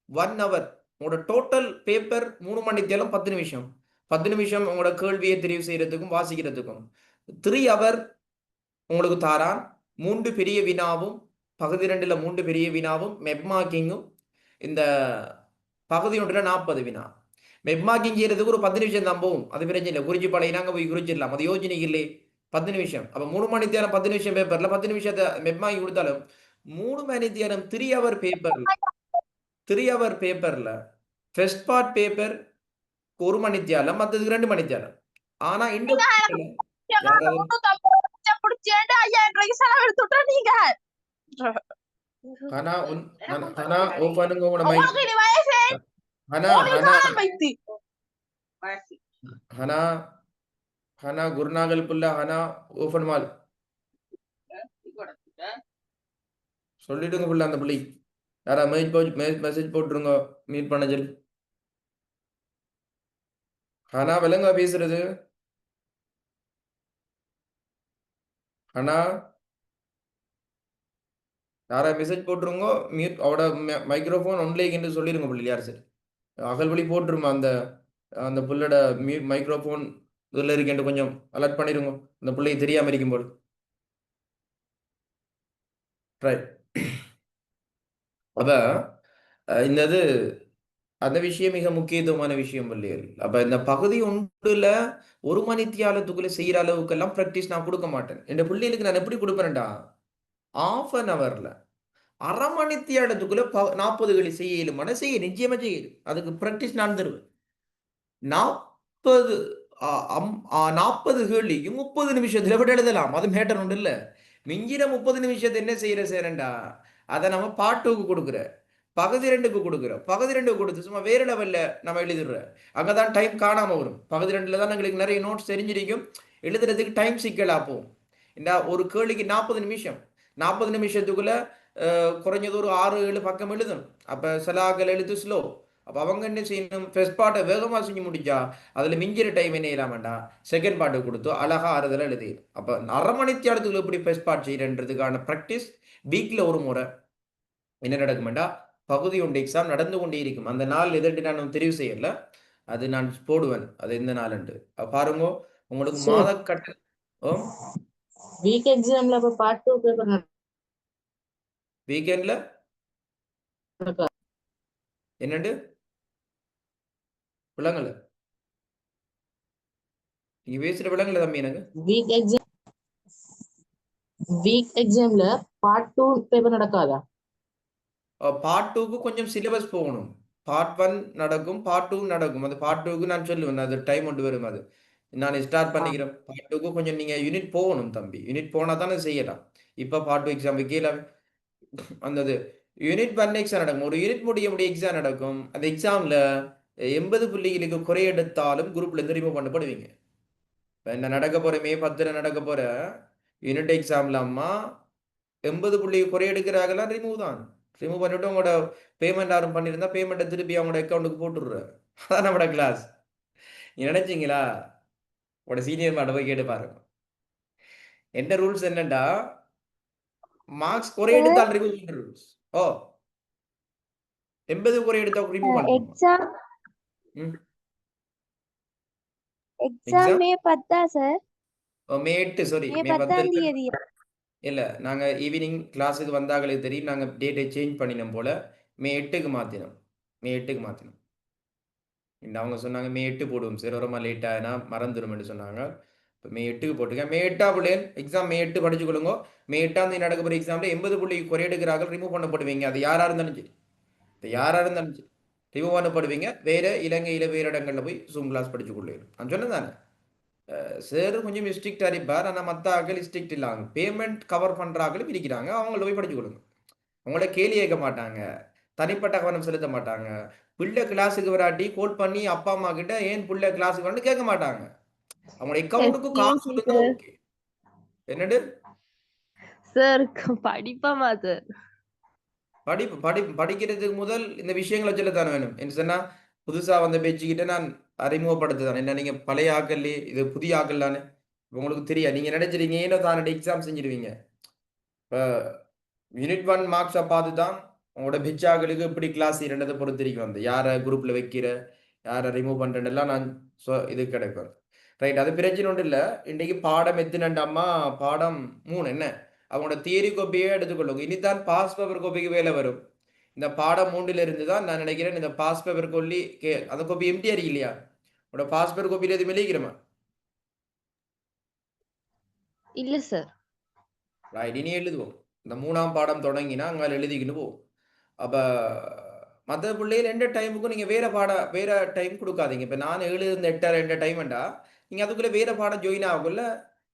1 hour. உங்களோட டோட்டல் பேப்பர் 3 மணித்தியாலம் 10 நிமிஷம். 10 நிமிஷம் உங்களோட கேள்வியை தெரிவு செய்யறதுக்கும் வாசிக்கிறதுக்கும். 3 hour உங்களுக்கு தாரான். 3 பெரிய வினாவும் பகுதி 2ல 3 பெரிய வினாவும் மெப் மார்க்கிங்கும் இந்த பகுதி 1ல 40 வினா. மெப் மார்க்கிங் செய்யறதுக்கு ஒரு 10 நிமிஷம் தான் போகும். அது பிரச்சனை இல்லை. குறிச்சி பழையினாங்க போய் குறிச்சிடலாம். அது யோஜனைக்கு இல்லை. 10 நிமிஷம். அப்போ 3 மணி நேரம் 10 நிமிஷம் பேப்பர்ல 10 நிமிஷத்தை மெப் மார்க்கிங் கொடுத்தாலும் 3 மணி நேரம் 3 hour பேப்பர்ல ஃபர்ஸ்ட் பார்ட் பேப்பர் 1 மணி நேரம் மற்றதுக்கு 2 மணி நேரம். ஆனா இந்த ஹனா ஓபனுங்க உங்களோட மைக். ஹனா குருநாகல் புல்ல ஹனா ஓபன் மால் சொல்லிடுங்க புள்ள அந்த புள்ளி. யாரா மெசேஜ் போட்டுருங்க மீட் பண்ண சொல்லி. ஹனா விலங்க பேசுறது. ஹனா யாரா மெசேஜ் போட்டுருங்க மியூட் அவட மைக்ரோஃபோன் ஒன்லேக்கு சொல்லிருங்க புள்ளி. யார் சரி அகல் வழி போட்டுருமா அந்த அந்த புள்ளோட மைக்ரோஃபோன் இதில் இருக்கேன் கொஞ்சம் அலர்ட் பண்ணிருங்க அந்த பிள்ளைக்கு தெரியாம இருக்கும் போது. ரைட். அப்ப இந்த இது அந்த விஷயம் மிக முக்கியத்துவமான விஷயம் பிள்ளைகள். அப்ப இந்த பகுதி 1ல 1 மணி தியாலத்துக்குள்ள செய்யற அளவுக்கு எல்லாம் பிராக்டிஸ் நான் கொடுக்க மாட்டேன். என் பிள்ளைகளுக்கு நான் எப்படி கொடுப்பேன்டா, 1/2 hourல 1/2 மணி தியாலத்துக்குள்ள 40 களி செய்யலுமான செய்ய நிச்சயமா செய்யலும். அதுக்கு பிராக்டிஸ் நான் தருவேன். 40 40 கேள்விக்கு 30 நிமிஷத்துல விட எழுதலாம். அது மேட்டர் ஒன்று இல்லை. மிஞ்சின 30 நிமிஷத்தை என்ன செய்யற சேரண்டா, அதை நம்ம பார்ட் 2க்கு கொடுக்குற, பகுதி 2க்கு கொடுக்குற, பகுதி 2க்கு கொடுத்து சும்மா வேற லெவல்ல நம்ம எழுதிடுற. அங்கதான் டைம் காணாம வரும். பகுதி 2ல தான் எங்களுக்கு நிறைய நோட்ஸ் தெரிஞ்சிருக்கும். எழுதுறதுக்கு டைம் சிக்கலா போகும். இந்த ஒரு கேள்விக்கு 40 நிமிஷம். 40 நிமிஷத்துக்குள்ள குறைஞ்சது ஒரு 6-7 பக்கம் எழுதணும். அப்ப சிலாக்கள் எழுத்து ஸ்லோ. அப்போ அவங்க என்ன செய்யணும், ஃபர்ஸ்ட் பார்ட்டை வேகமாக செஞ்சு முடிச்சா அதில் மிஞ்சிற டைம் என்ன இல்லாமண்டா செகண்ட் பார்ட்டு கொடுத்து அழகாக ஆறுதல் எழுதி. அப்போ 1/2 மணி நேரத்துக்குள்ள எப்படி ஃபர்ஸ்ட் பார்ட் செய்யறதுக்கான ப்ராக்டிஸ் வீக்ல ஒரு முறை என்ன நடக்குமெண்டா, பகுதி 1 எக்ஸாம் நடந்து கொண்டே இருக்கும். அந்த நாள் எதிர்த்து நான் தெரிவு செய்யல, அது நான் போடுவேன். அது எந்த நாள் என்று பாருங்க. உங்களுக்கு மாத கட்ட வீக் எக்ஸாம்ல அப்ப பார்ட் 2 பேப்பர் வீக்கெண்ட்ல என்னண்டு விளங்கல. நீங்க பேசுற விளங்கல தம்பி எனக்கு. வீக் எக்ஸாம்ல பார்ட் 2 பேப்பர் நடக்காதா? பார்ட் 2க்கு கொஞ்சம் சிலபஸ் போகணும். பார்ட் 1 நடக்கும், பார்ட் 2 நடக்கும். அது பார்ட் 2க்கு நான் சொல்லுவேன். அது டைம் ஒன்று வரும். அது நான் ஸ்டார்ட் பண்ணிக்கிறேன். பார்ட் 2க்கு கொஞ்சம் நீங்க யூனிட் போகணும் தம்பி. யூனிட் போனா தானே செய்யலாம். இப்ப பார்ட் 2 எக்ஸாம் கீழே அந்த யூனிட் 1 எக்ஸாம் நடக்கும். ஒரு யூனிட் முடிய எக்ஸாம் நடக்கும். அந்த எக்ஸாம்ல 80 புள்ளிகளுக்கு குறை எடுத்தாலும் குரூப்ல இருந்து ரிமூவ் பண்ணப்படுவீங்க. என்ன நடக்க போற மே 10 நடக்க போற யூனிட் எக்ஸாம்ல அம்மா 80 புள்ளி குறை எடுக்கிறாங்கலாம் ரிமூவ் தான். ரிமூவ் பண்ணிவிட்டு உங்களோட பேமெண்ட் யாரும் பண்ணியிருந்தா பேமெண்ட்டை திருப்பி அவங்களோட அக்கௌண்ட்டுக்கு போட்டுடுற. அதான் நம்மளோட கிளாஸ். நீ நினைச்சிங்களா? உங்களோட சீனியர் மாட்ட போய் கேட்டு பாருங்க. என்ன ரூல்ஸ் என்னண்டா, மார்க்ஸ் குறை எடுத்தால் ரிமூவ் பண்ற ரூல்ஸ். 80 குறை எடுத்தா ரிமூவ் பண்ணுங்க. Exam May 10 sir. May 8 sorry May 10 தேதி. இல்ல, நாங்க ஈவினிங் கிளாஸுக்கு வந்தாங்களே தெரியும். நாங்க டேட்டை சேஞ்ச் பண்ணினோம் போல. மே 8க்கு மாத்தினோம். மே 8க்கு மாத்தினோம். அவங்க சொன்னாங்க மே 8 போடுவோம் சார், ரொம்ப லேட் ஆயினா மறந்துடும் சொன்னாங்க. இப்போ மே 8க்கு போட்டுருக்கேன். மே 8 பிள்ளைகள் எக்ஸாம் மே 8 படிச்சு கொள்ளுங்க. மே 8ஆம் தேதி நடக்க போகிற எக்ஸாமில் 80 புள்ளி குறை எடுக்கிறார்கள் ரிமூவ் பண்ணப்படுவீங்க. அது யாராக இருந்தாலும் சரி, இப்போ யாராக இருந்தாலும் சரி ரிமூவ் பண்ணப்படுவீங்க. வேறு இலங்கையில் வேறு இடங்களில் போய் ஜூம் கிளாஸ் படிச்சு கொள்ளுங்க. நான் சொன்னது தானே, சார் கொஞ்சம் ஸ்ட்ரிக்டாக இருப்பார். ஆனால் மற்ற ஆக்கள் ஸ்ட்ரிக்ட் இல்லாங்க. பேமெண்ட் கவர் பண்ணுற ஆக்களும் இருக்கிறாங்க. அவங்கள போய் படிச்சு கொடுங்க. அவங்கள கேள்வி கேட்க மாட்டாங்க, தனிப்பட்ட கவனம் செலுத்த மாட்டாங்க. பிள்ளை கிளாஸுக்கு வராட்டி கோல் பண்ணி அப்பா அம்மா கிட்ட ஏன் பிள்ளை கிளாஸுக்கு வரணும்னு கேட்க மாட்டாங்க. அவங்களோட அக்கௌண்ட்டுக்கு காசு கொடுத்தா ஓகே. என்னடு சார் படிப்பாமா சார்? படிக்கிறதுக்கு முதல் இந்த விஷயங்களை சொல்லத்தானே வேணும். என்ன சொன்னா புதுசா வந்த பேச்சுக்கிட்ட நான் அறிமுகப்படுத்துதான். என்ன நீங்க பழைய ஆக்கல்லே இது புதிய ஆக்கல் தானே. உங்களுக்கு தெரியும், நீங்க நினைச்சிருங்க ஏனோ தானே எக்ஸாம் செஞ்சிருவீங்க. இப்போ யூனிட் 1 மார்க்ஸை பார்த்து தான் உங்களோட பிச்சாக்களுக்கு எப்படி கிளாஸ் இரண்டதை பொறுத்திருக்கு வந்து யாரை குரூப்பில் வைக்கிற, யாரை ரிமூவ் பண்ணுறேன்னெல்லாம் நான் இது கிடைப்பேன். ரைட், அது பிரச்சனை ஒன்றும் இல்லை. இன்றைக்கு பாடம் எத்தினண்டாமா, பாடம் 3 என்ன அவங்களோட தியரி கோப்பியே எடுத்துக்கொள்ளுங்க. இனிதான் பாஸ் பேப்பர் கோப்பிக்கு வேலை வரும். இந்த பாடம் 3ல் இருந்து தான் நான் நினைக்கிறேன் இந்த பாஸ் பேப்பர் கொல்லி அந்த கோப்பி எம்டி அறி இல்லையா, உங்களோட பாஸ் பேப்பர் கோப்பியில் எதுவும் எழுதிக்கிறோமா? இல்ல சார். ரைட், இனி எழுதுவோம். இந்த 3ஆம் பாடம் தொடங்கினா அங்கே எழுதிக்கிட்டு போவோம். அப்போ மற்ற பிள்ளைகள் எந்த டைமுக்கும் நீங்கள் வேற டைம் கொடுக்காதீங்க. இப்போ நான் 7 இந்த 8 எந்த டைம்ண்டா நீங்கள் அதுக்குள்ளே வேற பாடம் ஜாயின் ஆகக்குள்ள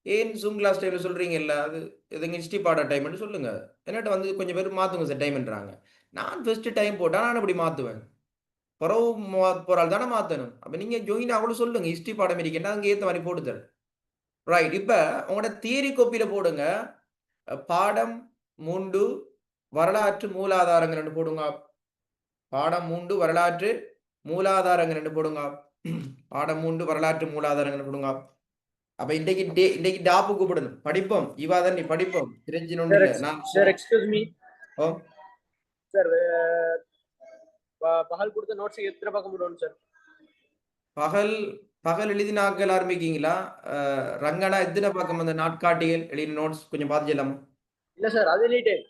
ஏன் ஜூம் கிளாஸ் டைமில் சொல்கிறீங்கல்ல, அது எதுங்க ஹிஸ்ட்ரி பாட டைம்னு சொல்லுங்கள். என்னட்ட வந்து கொஞ்சம் பேர் மாற்றுங்க சார் டைம்ன்றாங்க. நான் ஃபஸ்ட்டு டைம் போட்டால் நான் அப்படி மாற்றுவேன். பிறகு போகிறால் தானே மாற்றணும். அப்போ நீங்கள் ஜாயின் ஆகணும் சொல்லுங்கள். ஹிஸ்ட்ரி பாடம் இருக்கேன்னா அங்கே ஏற்ற மாதிரி போட்டு தரேன். ரைட், இப்போ உங்களோட தியரி கோப்பியில் போடுங்க பாடம் 3 வரலாற்று மூலாதாரங்கள் போடுங்க. பாடம் 3 வரலாற்று மூலாதாரங்கள் போடுங்க. பாடம் 3 வரலாற்று மூலாதாரங்கள் போடுங்க. அப்ப இன்னைக்கு டாப்பு கூப்பிடணும். படிப்போம் இவாதான் நீ படிப்போம் தெரிஞ்சினொன்னு இல்ல. நான் சார் எக்ஸ்கியூஸ் மீ ஓ சார், பகல் கொடுத்த நோட்ஸ் எத்தனை பக்கம் போடணும் சார்? பகல் எழுதினாக்கள் ஆரம்பிக்கீங்களா? ரங்கனா எத்தனை பக்கம் அந்த நாட்காட்டிகள் எழுதின நோட்ஸ் கொஞ்சம் பார்த்துலாமா? இல்ல சார், அது எழுதிட்டேன்.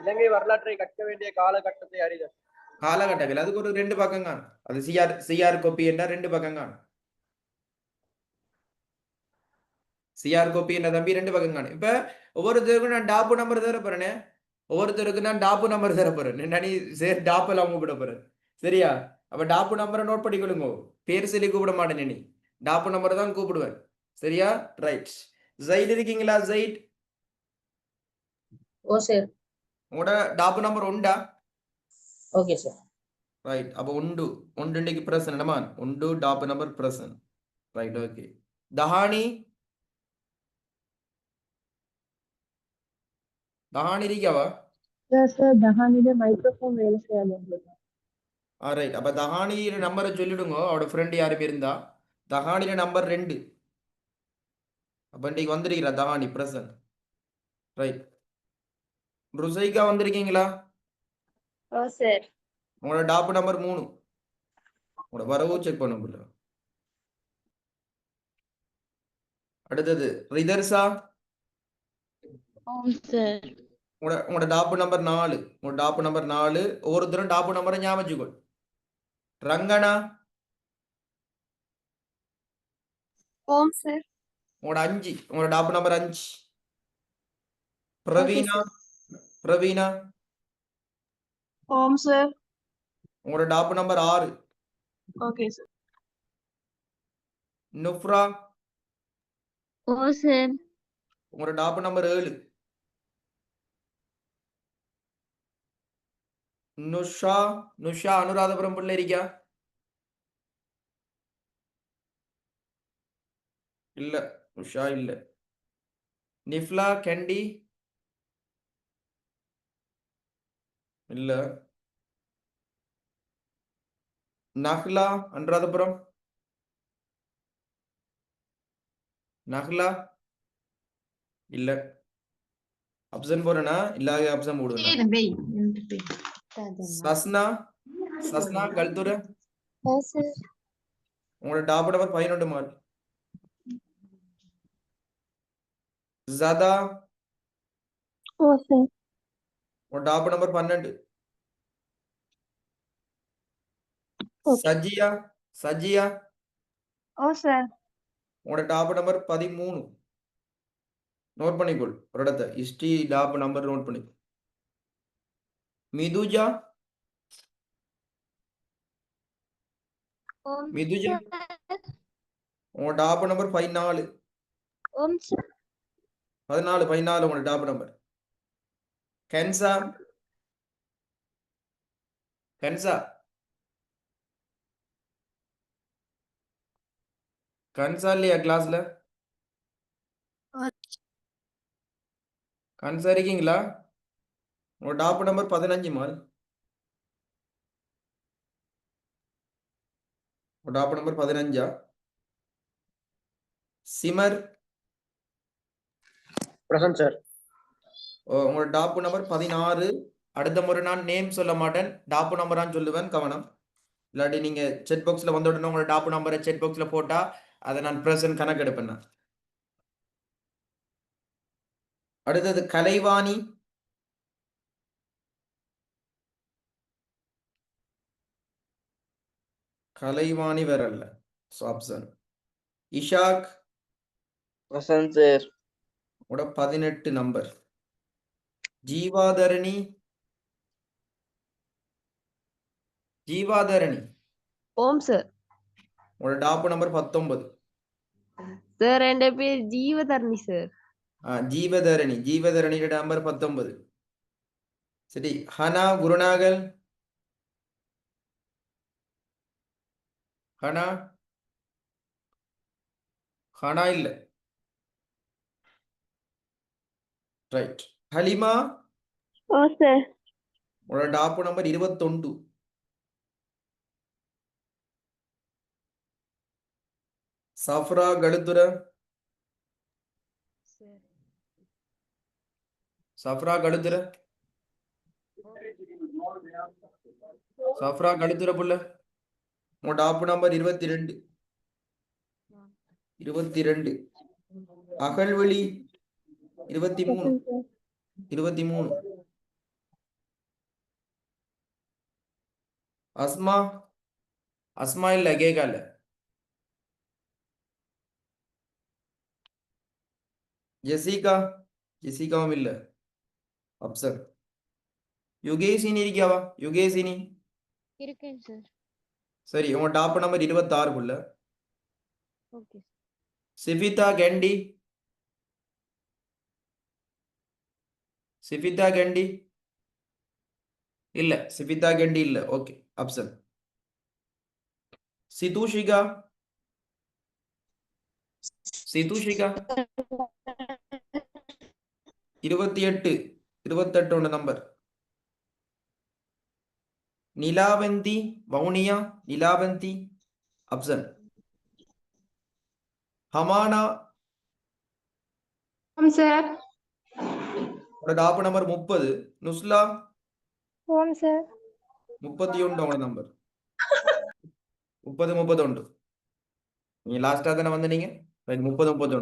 இலங்கை வரலாற்றை கற்க வேண்டிய காலகட்டத்தை அறிதல். காலகட்டங்கள் அதுக்கு ஒரு 2 பக்கம் காணும். அது சிஆர் கோப்பி என்ற 2 பக்கம் காணும். சிஆர் கோப்பி என்ற தம்பி 2 பக்கம் காணும். இப்ப ஒவ்வொருத்தருக்கும் நான் டாப்பு நம்பர் தர போறேனே, ஒவ்வொருத்தருக்கு நான் டாப்பு நம்பர் தர போறேன். நீ சரி டாப்பு எல்லாம் கூப்பிட போறேன், சரியா? அப்ப டாப்பு நம்பரை நோட் பண்ணிக்கொள்ளுங்க. பேர் சொல்லி கூப்பிட மாட்டேன், நீ டாப்பு நம்பர் தான் கூப்பிடுவேன், சரியா? ரைட், ஜெயிட் இருக்கீங்களா? ஜெயிட் ஓ சார். உங்களோட டாப்பு நம்பர் உண்டா? Okay sir. ரைட், அப்ப உண்டு இன்னைக்கு பிரசன் என்னமா உண்டு top number present. Right, okay. Tahani இருக்காவா? சார் தஹானில மைக்ரோஃபோன் வேலை செய்யாது. ரைட், அப்ப தஹானியில நம்பரை சொல்லிடுங்க. அவரோட ஃப்ரெண்ட் யாரும் இருந்தா தஹானியில நம்பர் 2. அப்ப இன்னைக்கு வந்திருக்கிறா தஹானி பிரசன். ரைட், ருசைகா வந்திருக்கீங்களா? ஓ சார். உங்களோட டாப்பு நம்பர் 3. உங்களோட வரவு செக் பண்ண முடியல. அடுத்தது ரிதர்சா. ஓம் சார். உங்களோட டாப்பு நம்பர் 4. உங்களோட டாப்பு நம்பர் 4. ஒவ்வொருத்தரும் டாப்பு நம்பரை ஞாபகம் வச்சுக்கோ. ரங்கனா ஓம் சார். உங்களோட 5. உங்களோட டாப்பு நம்பர் 5. பிரவீனா ஓம் சார். உங்களோட top number 6. Okay sir. Nufra ஓ சார். உங்களோட டாப்பு நம்பர் 7. நுஷா அனுராதபுரம் பிள்ளை இருக்கா? இல்ல, நுஷா இல்ல. நிஃப்லா கேண்டி இல்ல. நஹ்லா அனுராதபுரம் நஹ்லா இல்ல. அப்சன் போறேனா இல்லாத அப்சன் போடுவேன். சஸ்னா கல்துர ஓ சார். உங்களோட டாப்பு நம்பர் 11 மார்க். ஜதா ஓ சார். உங்களோட டாப்பு நம்பர் 12. சஜியா ஓ சார். உங்களோட டாப் நம்பர் 13 நோட் பண்ணிக்கொள் ஒரு இடத்த ஹிஸ்டரி டாப் நம்பர் நோட் பண்ணி மிதுஜா Om மிதுஜா sir. உங்களோட டாப் நம்பர் 14 Om sir. 14 உங்களோட டாப் நம்பர் கென்சா கென்சா கன்சா இல்லையா கிளாஸ்ல கன்சா இருக்கீங்களா உங்களோட டாப் நம்பர் 15 மால் உங்களோட டாப் நம்பர் 15 சிமர் Present, sir. உங்களோட டாப் நம்பர் 16 அடுத்த முறை நான் நேம் சொல்ல மாட்டேன் டாப் நம்பரான்னு சொல்லுவேன் கவனம் இல்லாட்டி நீங்க செட் பாக்ஸ்ல வந்த உடனே உங்களோட டாப் நம்பரை செட் பாக்ஸ்ல போட்டா அதை நான் பிரசன்ட் கணக்கு எடுப்பேன் நான். அடுத்தது கலைவாணி கலைவாணி வரல ஆப்ஷன் இஷாக் Present, sir. உட 18 நம்பர் ஜீவாதரணி ஜீவாதரணி ஓம் சார். உட டாப் நம்பர் 19 சார் என் பேர் ஜீவதர்ணி சார். ஜீவதரணியோட நம்பர் 19 சரி ஹனா குருநாகல் ஹனா ஹனா இல்ல ரைட் ஹலிமா Oh sir. உட டாப் நம்பர் 21 சஃப்ரா கழுத்துர சஃப்ரா கழுத்துர சஃப்ரா கழுத்துர புள்ள உங்க டாப் நம்பர் 22 அகல்வெளி 23 Present sir. 23 அஸ்மா அஸ்மா இல்ல கேட்கல ஜெசிகாவும் இல்ல அப்சர் யுகேசினி இருக்கியாவா யுகேசினி இருக்கேன் சார். சரி உங்க டாப் நம்பர் 26 புள்ள ஓகே. சிபிதா கெண்டி சிபிதா கெண்டி இல்ல சிபிதா கெண்டி இல்ல ஓகே அப்சன் சிதூஷிகா சிதூஷிகா 28 நம்பர் நிலாவந்தி வவுனியா நிலாவந்தி அப்சன் ஹமானா ஓம் சார். டாப் நம்பர் 30 நுஸ்லா ஓம் சார். 31 நம்பர் 30 நீங்க லாஸ்டா தானே வந்தீங்க ரைட் 30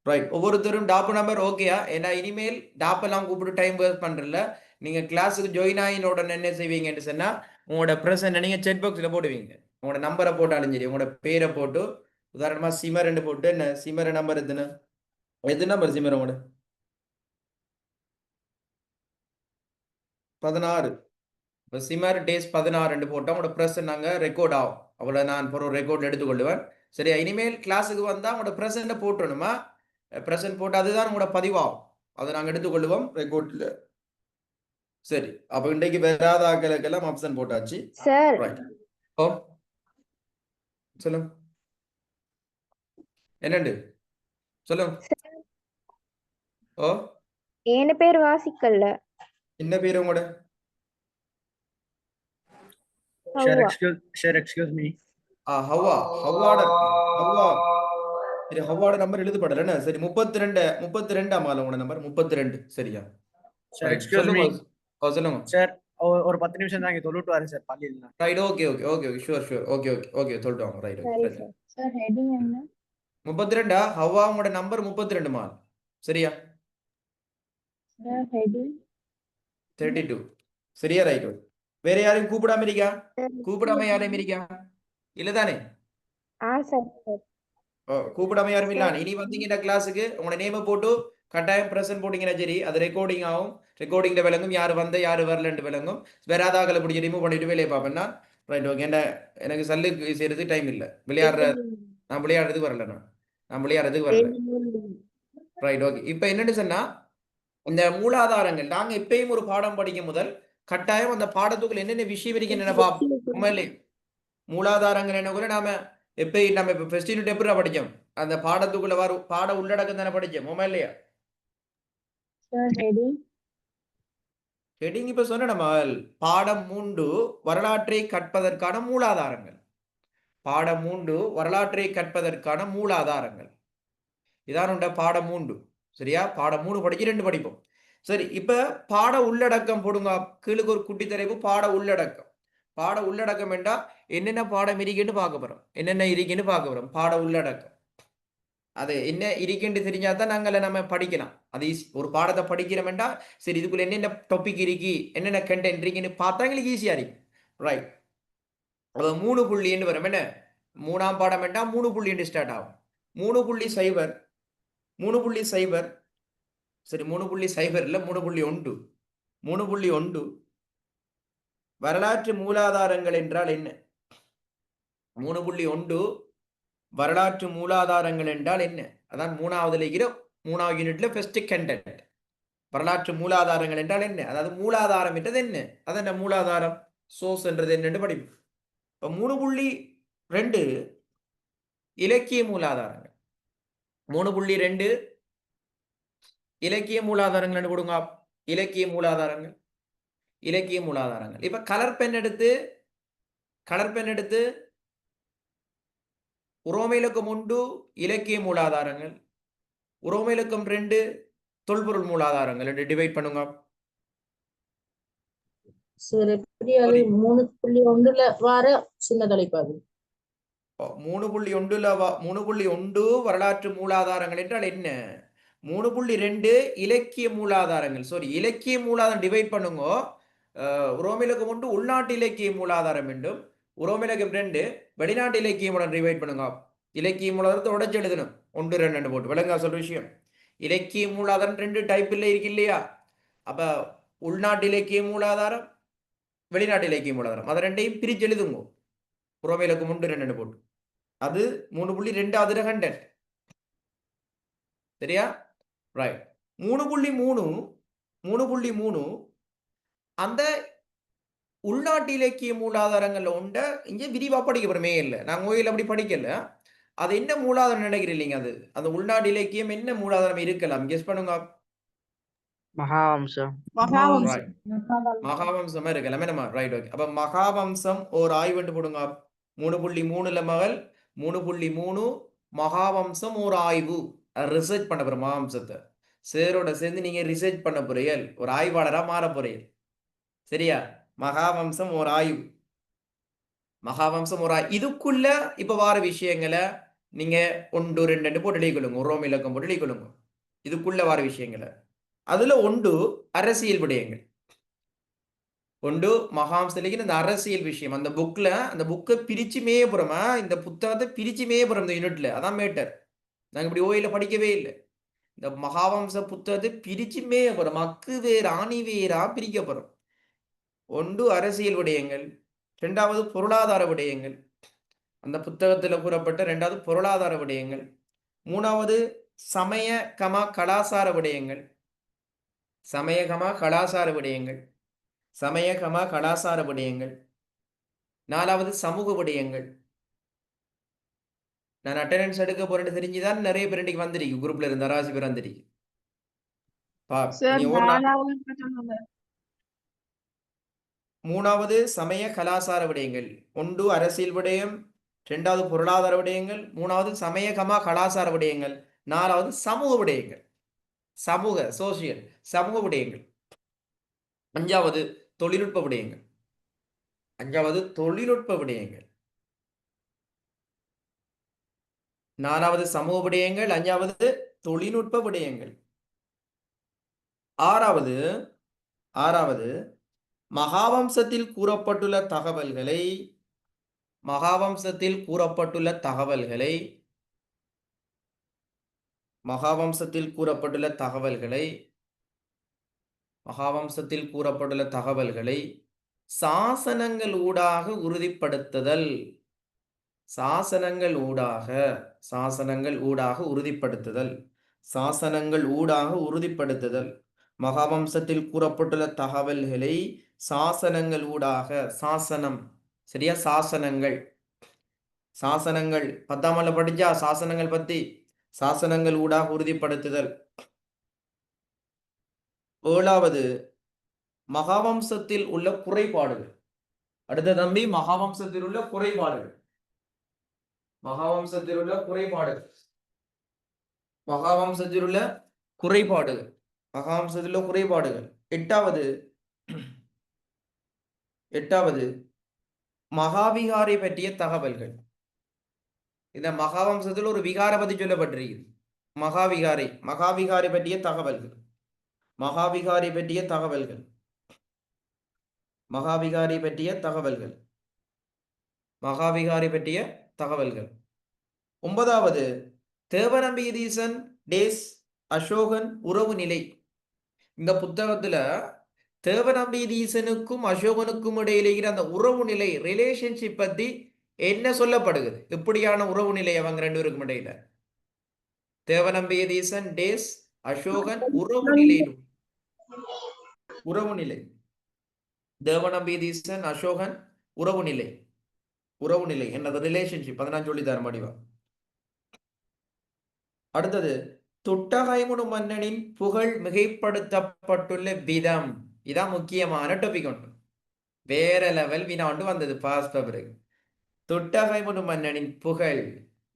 ரைட் ஒவ்வொருத்தரும் டாப் நம்பர் ஓகேயா ஏன்னா இனிமேல் டாப் எல்லாம் கூப்பிட்டு டைம் வேஸ்ட் பண்றல நீங்க கிளாஸுக்கு ஜாயின் ஆகினோட என்ன செய்வீங்கன்னு சொன்னா உங்களோட பிரசன்ட் நீங்க செட் பாக்ஸ்ல போடுவீங்க உங்களோட நம்பரை போட்டாலும் சரி உங்களோட பேரை போட்டு உதாரணமா சிமர் போட்டு என்ன சிமர நம்பர் எத்தனை நம்பர் சிமர் உங்களோட 16 இப்போ சிமர் டேஸ் 16 போட்டால் உங்களோட ப்ரெசன்ட் நாங்கள் ரெக்கார்ட் ஆகும் அவ்வளோ நான் ஒரு ரெக்கார்ட் எடுத்துக்கொள்ளுவேன் சரியா இனிமேல் கிளாஸுக்கு வந்தால் உங்களோட ப்ரெசண்ட்டை போட்டணுமா ப்ரெசன்ட் போட்டு அதுதான் உங்களோட பதிவாகும் அதை நாங்கள் எடுத்துக்கொள்ளுவோம் ரெக்கார்டில் சரி அப்போ இன்றைக்கு வராத ஆக்களுக்கெல்லாம் ஆப்ஷன் போட்டாச்சு சார். ரைட் ஓ சொல்லுங்க என்னண்டு சொல்லுங்க ஓ என் பேர் வாசிக்கல்ல. என்ன பேர் உங்களோட Sir, excuse me. ஹவ்வாட சரி ஹவ்வாட நம்பர் எழுதப்படல சரி 32 ஆமால உங்களோட நம்பர் 32 சரியா Sir, Right. excuse சொல்லுங்க me. சொல்லுங்க Sir, ஒரு 10 நிமிஷம் தான் இங்க தொழுட்டு வரேன் சார் பள்ளியில. ரைட் ஓகே ஷூர் ஓகே சொல்லிட்டு வாங்க ரைட் சரி சார். சார் ஹெட்டிங் என்ன? 32 ஹவ்வா உங்களோட நம்பர் 32 மா சரியா சார் ஹெட்டிங் 32 சரியா ரைட் வேற யாரையும் கூப்பிடாம இருக்கா கூப்பிடாம யாரையும் இருக்கா இல்ல தானே சார் சார். கூப்பிடாம யாரும் இல்ல இனி வந்தீங்க கிளாஸுக்கு உங்களோட நேம போட்டு கட்டாயம் பிரசன்ட் போட்டீங்கன்னா சரி அது ரெக்கார்டிங் ஆகும் ரெக்கார்டிங்ல விளங்கும் யாரு வந்த யாரு வரலன்னு விளங்கும் வேறாதாக்களை பிடிச்சி ரிமூவ் பண்ணிட்டு வேலையை பார்ப்பேன்னா ரைட் ஓகே எனக்கு சல்லு செய்யறது டைம் இல்லை நான் விளையாடுறதுக்கு வரல நான் விளையாடுறதுக்கு வரல ரைட் ஓகே இப்போ என்னன்னு சொன்னா இந்த மூலாதாரங்கள் நாங்க எப்பயும் ஒரு பாடம் படிக்கும் முதல் கட்டாயம் அந்த பாடத்துக்குள்ள என்னென்ன விஷயம் இருக்கு என்ன பார்ப்போம் உண்மையிலே மூலாதாரங்கள் என்ன கூட நாம எப்பயும் நம்ம இப்ப ஃபர்ஸ்ட் யூனிட் எப்படி படிச்சோம் அந்த பாடத்துக்குள்ள வரும் பாட உள்ளடக்கம் தானே படிச்சோம் உண்மையிலையா Sir, heading. ஹெடிங் இப்ப சொன்ன நம்ம பாடம் 3 வரலாற்றை கற்பதற்கான மூலாதாரங்கள் பாடம் 3 வரலாற்றை கற்பதற்கான மூலாதாரங்கள் இதான் உண்ட பாடம் 3 சரியா பாடம் 3 படிச்சு 2 படிப்போம் சரி இப்ப பாட உள்ளடக்கம் போடுங்க கீழுக்கு ஒரு குட்டி தலைப்பு பாட உள்ளடக்கம் என்றா என்னென்ன பாடம் இருக்குன்னு பார்க்க போறோம் என்னென்ன இருக்குன்னு பார்க்க போறோம் பாட உள்ளடக்கம் அது என்ன இருக்குன்னு தெரிஞ்சாதான் நாங்கள் நம்ம படிக்கலாம் அது ஒரு பாடத்தை படிக்கிறோம்டா சரி இதுக்குள்ள என்னென்ன டாபிக் இருக்கு என்னென்ன கண்டென்ட் இருக்குன்னு பார்த்தா எங்களுக்கு ஈஸியா இருக்கு ரைட் அது 3 புள்ளின்னு வரும் என்ன 3ஆம் பாடம் என்றா 3 புள்ளி ஸ்டார்ட் ஆகும் 3.0 3.0 சரி 3.0 இல்ல 3.1 3.1 வரலாற்று மூலாதாரங்கள் என்றால் என்ன 3.1 வரலாற்று மூலாதாரங்கள் என்றால் என்ன அதான் 3வது யூனிட்ல ஃபர்ஸ்ட் கண்டென்ட் வரலாற்று மூலாதாரங்கள் என்றால் என்ன அதாவது மூலாதாரம் என்றது என்ன அது என்ன மூலாதாரம் சோர்ஸ் என்றது என்னன்னு படிப்போம் இப்ப 3.2 இலக்கிய மூலாதாரங்கள் 3.2 இலக்கிய மூலாதாரங்கள் கொடுங்க இலக்கிய மூலாதாரங்கள் இப்ப கலர் பென் எடுத்து உரோமையிலக்கம் 1 இலக்கிய மூலாதாரங்கள் உரோமையிலக்கம் 2 தொல்பொருள் மூலாதாரங்கள் என்று டிவைட் பண்ணுங்க சார் எப்படி அது 3.1 வார சின்ன தலைப்பாது 3.1 வரலாற்று மூலாதாரங்கள் என்றால் என்ன 3.2 இலக்கிய மூலாதாரங்கள் இலக்கிய மூலாதாரம் டிவைட் பண்ணுங்க உரோமையிலக்கம் 1 உள்நாட்டு இலக்கிய மூலாதாரம் என்றும் உரோமையிலக்கம் 2 வெளிநாட்டு இலக்கியமுடன் டிவைட் பண்ணுங்க இலக்கிய மூலாதாரத்தை உடைச்சு எழுதணும் 1 2 போட்டு விளங்கா சொல்ற விஷயம் இலக்கிய மூலாதாரம் 2 டைப்ல இருக்கு இல்லையா அப்ப உள்நாட்டு இலக்கிய மூலாதாரம் வெளிநாட்டு இலக்கிய மூலாதாரம் அதை ரெண்டையும் பிரிச்சு எழுதுங்க உரோமையிலக்கம் 1 2 போட்டு அது 3.2 அதுல கண்டென்ட் சரியா ரைட் 3.3 அந்த உள்நாட்டு இலக்கிய மூலாதாரங்கள்ல உண்ட இங்க விரிவா படிக்க போறமே இல்லை நாங்க ஓயில அப்படி படிக்கல அது என்ன மூலாதாரம் நினைக்கிறீங்க இல்லைங்க அது அந்த உள்நாட்டு இலக்கியம் என்ன மூலாதாரம் இருக்கலாம் கெஸ் பண்ணுங்க மகாவம்சம் மகாவம்சமா இருக்கலாம் என்னமா ரைட் ஓகே அப்ப மகாவம்சம் ஒரு ஆய்வு போடுங்க 3.3 மகள் 3.3 மகாவம்சம் ஒரு ஆய்வு ரிசர்ச் பண்ண போற மகாவம்சத்தை சேரோட சேர்ந்து நீங்க ரிசர்ச் பண்ண போறீர்கள் ஒரு ஆய்வாளரா மாற போறீர்கள் சரியா மகாவம்சம் ஒரு ஆய்வு இதுக்குள்ள இப்ப வார விஷயங்களை நீங்க 1 2 போட்டு எழுதிக்கொள்ளுங்க உரோம இலக்கம் போட்டு எழுதிக்கொள்ளுங்க இதுக்குள்ள வார விஷயங்களை அதுல 1 அரசியல் விடயங்கள் 1 மகாவம்சம் இந்த அரசியல் விஷயம் அந்த புக்கை பிரிச்சு மேயபுறமா இந்த புத்தகத்தை பிரிச்சு மேயபுறம் இந்த யூனிட்ல அதான் மேட்டர் நாங்க இப்படி ஓயில படிக்கவே இல்லை இந்த மகாவம்ச புத்தகத்தை பிரிச்சு மேயபுறம் மக்கு வேற ஆணி வேறா பிரிக்க போறோம் 1 அரசியல் விடயங்கள் 2வது பொருளாதார விடயங்கள் அந்த புத்தகத்துல கூறப்பட்ட 2வது பொருளாதார விடயங்கள் 3வது சமய கலாசார விடயங்கள் 4வது சமூக விடயங்கள் நான் அட்டெண்டன்ஸ் எடுக்க போறேன்னு தெரிஞ்சுதான் நிறைய பேர் இன்னைக்கு வந்திருக்கு குரூப்ல இருந்து அராசி பேர் வந்திருக்கு சார் நீ ஒரு நாள் 4வது 3வது சமய கலாசார விடயங்கள் 1 அரசியல் விடயம் 2வது பொருளாதார விடயங்கள் 3வது சமய கலாசார விடயங்கள் 4வது சமூக விடயங்கள் சமூக விடயங்கள் 5வது தொழில்நுட்ப விடயங்கள் 4வது சமூக விடயங்கள் 5வது தொழில்நுட்ப விடயங்கள் 6வது மகாவம்சத்தில் கூறப்பட்டுள்ள தகவல்களை மகாவம்சத்தில் கூறப்பட்டுள்ள தகவல்களை சாசனங்கள் ஊடாக உறுதிப்படுத்துதல். சாசனங்கள் ஊடாக உறுதிப்படுத்துதல். மகாவம்சத்தில் கூறப்பட்டுள்ள தகவல்களை சாசனங்கள் ஊடாக, சாசனம் சரியா, சாசனங்கள் 10ஆம் படிச்சா சாசனங்கள் பத்தி, சாசனங்கள் ஊடாக உறுதிப்படுத்துதல். 7வது மகாவம்சத்தில் உள்ள குறைபாடுகள். அடுத்த தம்பி மகாவம்சத்தில் உள்ள குறைபாடுகள். மகாவம்சத்தில் உள்ள குறைபாடுகள். 8வது மகாவிகாரை பற்றிய தகவல்கள். இந்த மகாவம்சத்தில் ஒரு விகார பத்தி சொல்லப்பட்டிருக்கிறது. மகாவிகாரை பற்றிய தகவல்கள். தகவல்கள். 9வது தேவநம்பியதீசன் டேஸ் அசோகன் உறவு நிலை. இந்த புத்தகத்துல தேவநம்பியதீசனுக்கும் அசோகனுக்கும் இடையில அந்த உறவு நிலை, ரிலேஷன்ஷிப் பத்தி என்ன சொல்லப்படுகிறது? எப்படியான உறவு நிலை அவங்க 2 பேருக்கும் இடையில? தேவநம்பியதீசன் டேஸ் அசோகன் உறவு நிலை. தேவநம்பியதீசன் அசோகன் உறவு நிலை என்னது? ரிலேஷன்ஷிப். அதை நான் சொல்லி தர முடியும். அடுத்தது துட்டகைமுனு மன்னனின் புகழ் மிகைப்படுத்தப்பட்டுள்ள விதம். இதான் முக்கியமான டாபிக். ஒன்று வேற லெவல் வினாண்டு வந்தது பாஸ் பேப்பருக்கு. துட்டகைமுனு மன்னனின் புகழ்.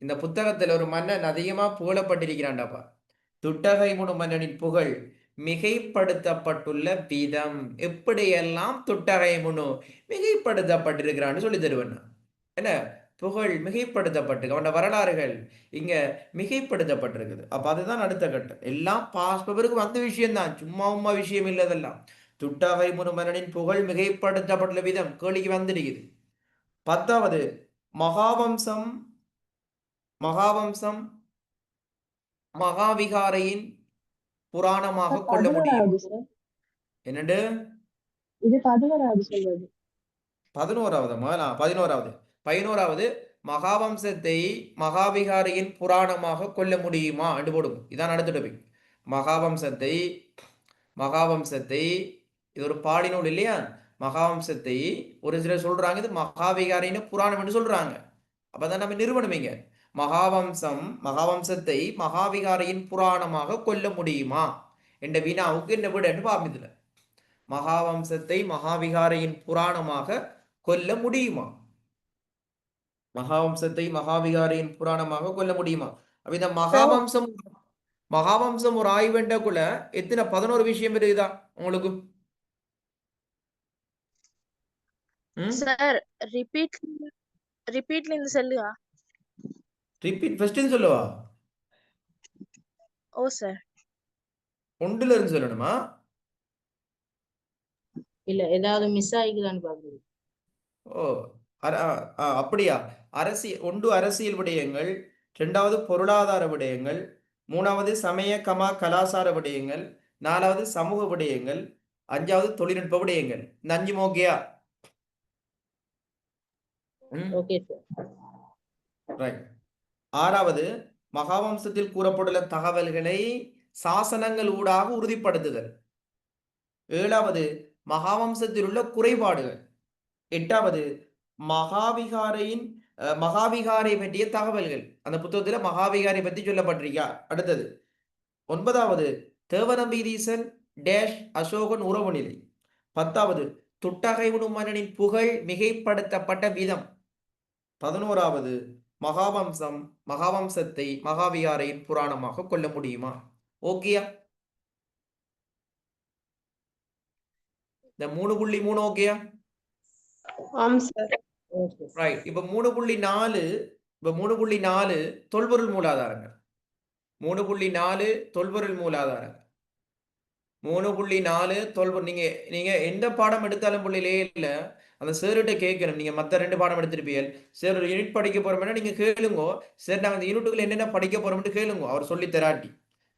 இந்த புத்தகத்துல ஒரு மன்னன் அதிகமா புகழப்பட்டிருக்கிறான்டாப்பா. துட்டகைமுனு மன்னனின் புகழ் மிகைப்படுத்தப்பட்டுள்ள விதம். எப்படியெல்லாம் துட்டகைமுனு மிகைப்படுத்தப்பட்டிருக்கிறான்னு சொல்லி தருவேன். என்ன புகழ் மிகைப்படுத்தப்பட்டு, அவனோட வரலாறுகள் இங்க மிகைப்படுத்தப்பட்டிருக்குது. அப்ப அதுதான் அடுத்த கட்டம். எல்லாம் பாஸ் பேப்பருக்கு வந்த விஷயம்தான், சும்மா விஷயம் இல்லதெல்லாம். துட்டகைமுனு மன்னனின் புகழ் மிகைப்படுத்தப்பட்டுள்ள விதம் கேள்விக்கு வந்திருக்குது. 10வது மகாவம்சம் மகாவிகாரையின் புராணமாக கொள்ள முடியும். என்னண்டு இது 11வது சொல்வது. 11வது மகாவம்சத்தை மகாவிகாரையின் புராணமாக கொள்ள முடியுமா என்று போடும். இதான் அடுத்த டாபிக். மகாவம்சத்தை இது ஒரு பாடினூல் இல்லையா? மகாவம்சத்தை ஒரு சிலர் சொல்றாங்க இது மகாவிகாரின்னு புராணம் என்று சொல்றாங்க. அப்பதான் நம்ம நிறுவனமீங்க. மகாவம்சத்தை மகாவிகாரையின் புராணமாக கொள்ள முடியுமா என்ற வினாவுக்கு என்ன விட என்று பாமிதுல. மகாவம்சத்தை மகாவிகாரையின் புராணமாக கொள்ள முடியுமா? அப்ப இந்த மகாவம்சம் ஒரு ஆய்வுண்டக்குள்ள எத்தனை 11 விஷயம் இருக்குதா உங்களுக்கு? சார் ரிப்பீட்ல இந்த சொல்லுவா. ரிப்பீட் ஃபர்ஸ்ட் சொல்லுவா? ஓ சார். 1ல இருந்து சொல்லணுமா? இல்ல ஏதாவது மிஸ் ஆகிக்குதான்னு பாக்குறது. ஓ அப்படியா? அரசியல் விடயங்கள், 2வது பொருளாதார விடயங்கள், 3வது சமய கலாசார விடயங்கள், 4வது சமூக விடயங்கள், 5வது தொழில்நுட்ப விடயங்கள். இந்த 5 ஓகேயா? Okay sir. ரைட். 6வது மகாவம்சத்தில் கூறப்பட்டுள்ள தகவல்களை சாசனங்கள் ஊடாக உறுதிப்படுத்துதல். 7வது மகாவம்சத்தில் உள்ள குறைபாடுகள். 8வது மகாவிகாரை பற்றிய தகவல்கள். அந்த புத்தகத்துல மகாவிகாரை பற்றி சொல்லப்பட்டிருக்கா? அடுத்தது 9வது தேவநம்பியதீசன் டேஷ் அசோகன் உறவு நிலை. 10வது துட்டகைமுனு மன்னனின் புகழ் மிகைப்படுத்தப்பட்ட விதம். 11வது மகாவம்சத்தை மகாவிகாரையின் புராணமாக கொள்ள முடியுமா? ஓகேயா? இந்த 3.3 ஓகேயா? ஆம் சார். ரைட். இப்ப 3.4 தொல்பொருள் மூலாதாரங்கள். 3.4 தொல்பொருள் மூலாதாரங்கள். 3.4 நீங்க எந்த பாடம் எடுத்தாலும் பிள்ளையிலே இல்ல அந்த சார்கிட்ட கேட்கணும். நீங்கள் மற்ற 2 பாடம் எடுத்திருப்பீர்கள். சார் ஒரு யூனிட் படிக்க போகிறோம்னா நீங்கள் கேளுங்கோ. சார் நாங்கள் இந்த யூனிட்டுக்குள்ள என்னென்ன படிக்க போகிறோம்னு கேளுங்க. அவர் சொல்லி தராட்டி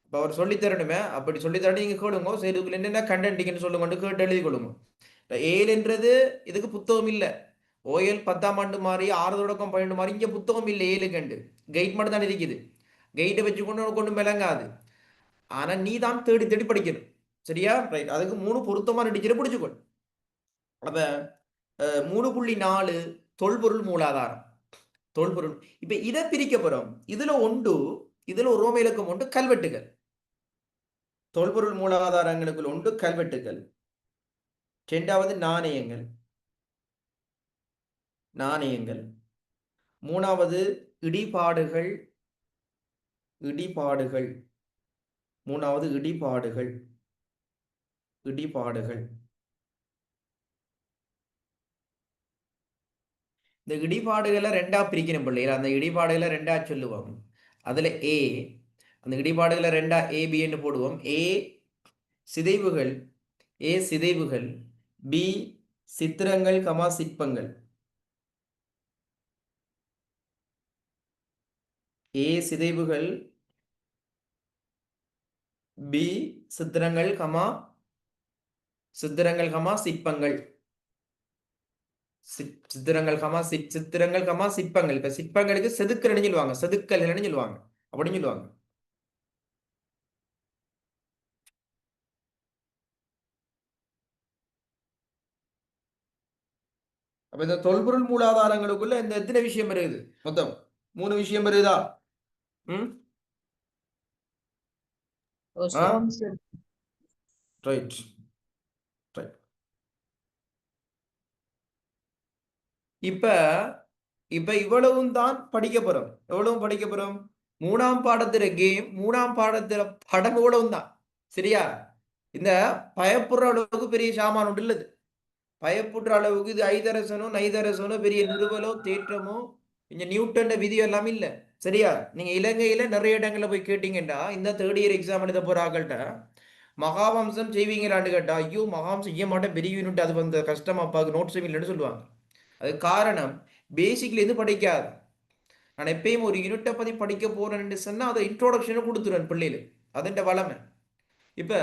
இப்போ அவர் சொல்லி தரணுமே, அப்படி சொல்லி தராட்டி நீங்கள் கேளுங்க. சரி இதுக்குள்ள என்னென்ன கண்டென்ட்டிங்கன்னு சொல்லுங்கன்னு கேட்டு எழுதி கொள்ளுங்க. இப்போ ஏழுன்றது இதுக்கு புத்தகம் இல்லை. ஓஎல் 10ஆம் ஆண்டு மாதிரி 6 தொடக்கம் 12 மாதிரி இங்கே புத்தகம் இல்லை. 7 கண்டு கைட் மட்டும் தான் இருக்குது. கைட்டை வச்சு கொண்டு விளங்காது. ஆனால் நீ தான் தேடி தேடி படிக்கணும். சரியா? ரைட். அதுக்கு 3 பொருத்தமான டீச்சரை பிடிச்சிக்கொள். அப்போ 3.4 தொல்பொருள் மூலாதாரம். தொல்பொருள் இப்போ இதை பிரிக்க போகிறோம். இதில் ஒன்று, இதில் ஒரு ரோம இலக்கம் ஒன்று கல்வெட்டுகள். தொல்பொருள் மூலாதாரங்களுக்குள் ஒன்று கல்வெட்டுகள். 2வது நாணயங்கள். 3வது இடிபாடுகள். 3வது இடிபாடுகள். இந்த இடிபாடுகளை 2ஆ பிரிக்கணும் பிள்ளைகள். அந்த இடிபாடுகளை 2ஆ சொல்லுவோம். அதில் ஏ, அந்த இடிபாடுகளை 2ஆ ஏபின்னு போடுவோம். ஏ சிதைவுகள். பி சித்திரங்கள் கமா சிற்பங்கள். ஏ சிதைவுகள், பி சித்திரங்கள் கமா சிற்பங்கள். சித்திரங்கள் கமா சிற்பங்கள். இப்ப சிற்பங்களுக்கு செதுக்கல்னு சொல்லுவாங்க, செதுக்கல்னு சொல்லுவாங்க, அப்படின்னு சொல்லுவாங்க. அப்ப இந்த தொல்பொருள் மூலாதாரங்களுக்குள்ள இந்த எத்தனை விஷயம் வருது? மொத்தம் 3 விஷயம் வருதா? ஆம் சார். ரைட். இப்ப இவ்வளவும் தான் படிக்க போறோம். எவ்வளவும் படிக்க போறோம்? 3ஆம் பாடத்துல கேம், 3ஆம் பாடத்துல படம் எவ்வளவும் தான். சரியா? இந்த பயப்படுற அளவுக்கு பெரிய சாமான் ஒன்று இல்லது. பயப்படுற அளவுக்கு இது ஐதரசனோ நைதரசனோ பெரிய நிறுவலோ தேற்றமோ இங்க நியூட்டன் விதி எல்லாம் இல்லை. சரியா? நீங்க இலங்கையில நிறைய இடங்கள்ல போய் கேட்டீங்கன்னா, இந்த 3rd இயர் எக்ஸாம் எழுத போற ஆக்கள்கிட்ட மகாவம்சம் செய்வீங்களான்னு கேட்டா, ஐயோ மகாவம்சம் செய்ய மாட்டேன், பெரிய யூனிட், அது வந்து கஷ்டமாப்பாக்கு நோட்ஸ் இல்லைன்னு சொல்லுவாங்க. அது காரணம் பேசிக்ல இருந்து படிக்காது. நான் எப்பயும் ஒரு யூனிட்டை பத்தி படிக்க போறேன்னு சொன்னா அதை இன்ட்ரோடக்ஷனை கொடுத்துருவேன் பிள்ளைகளுக்கு. அதுன்ற வளமை. இப்ப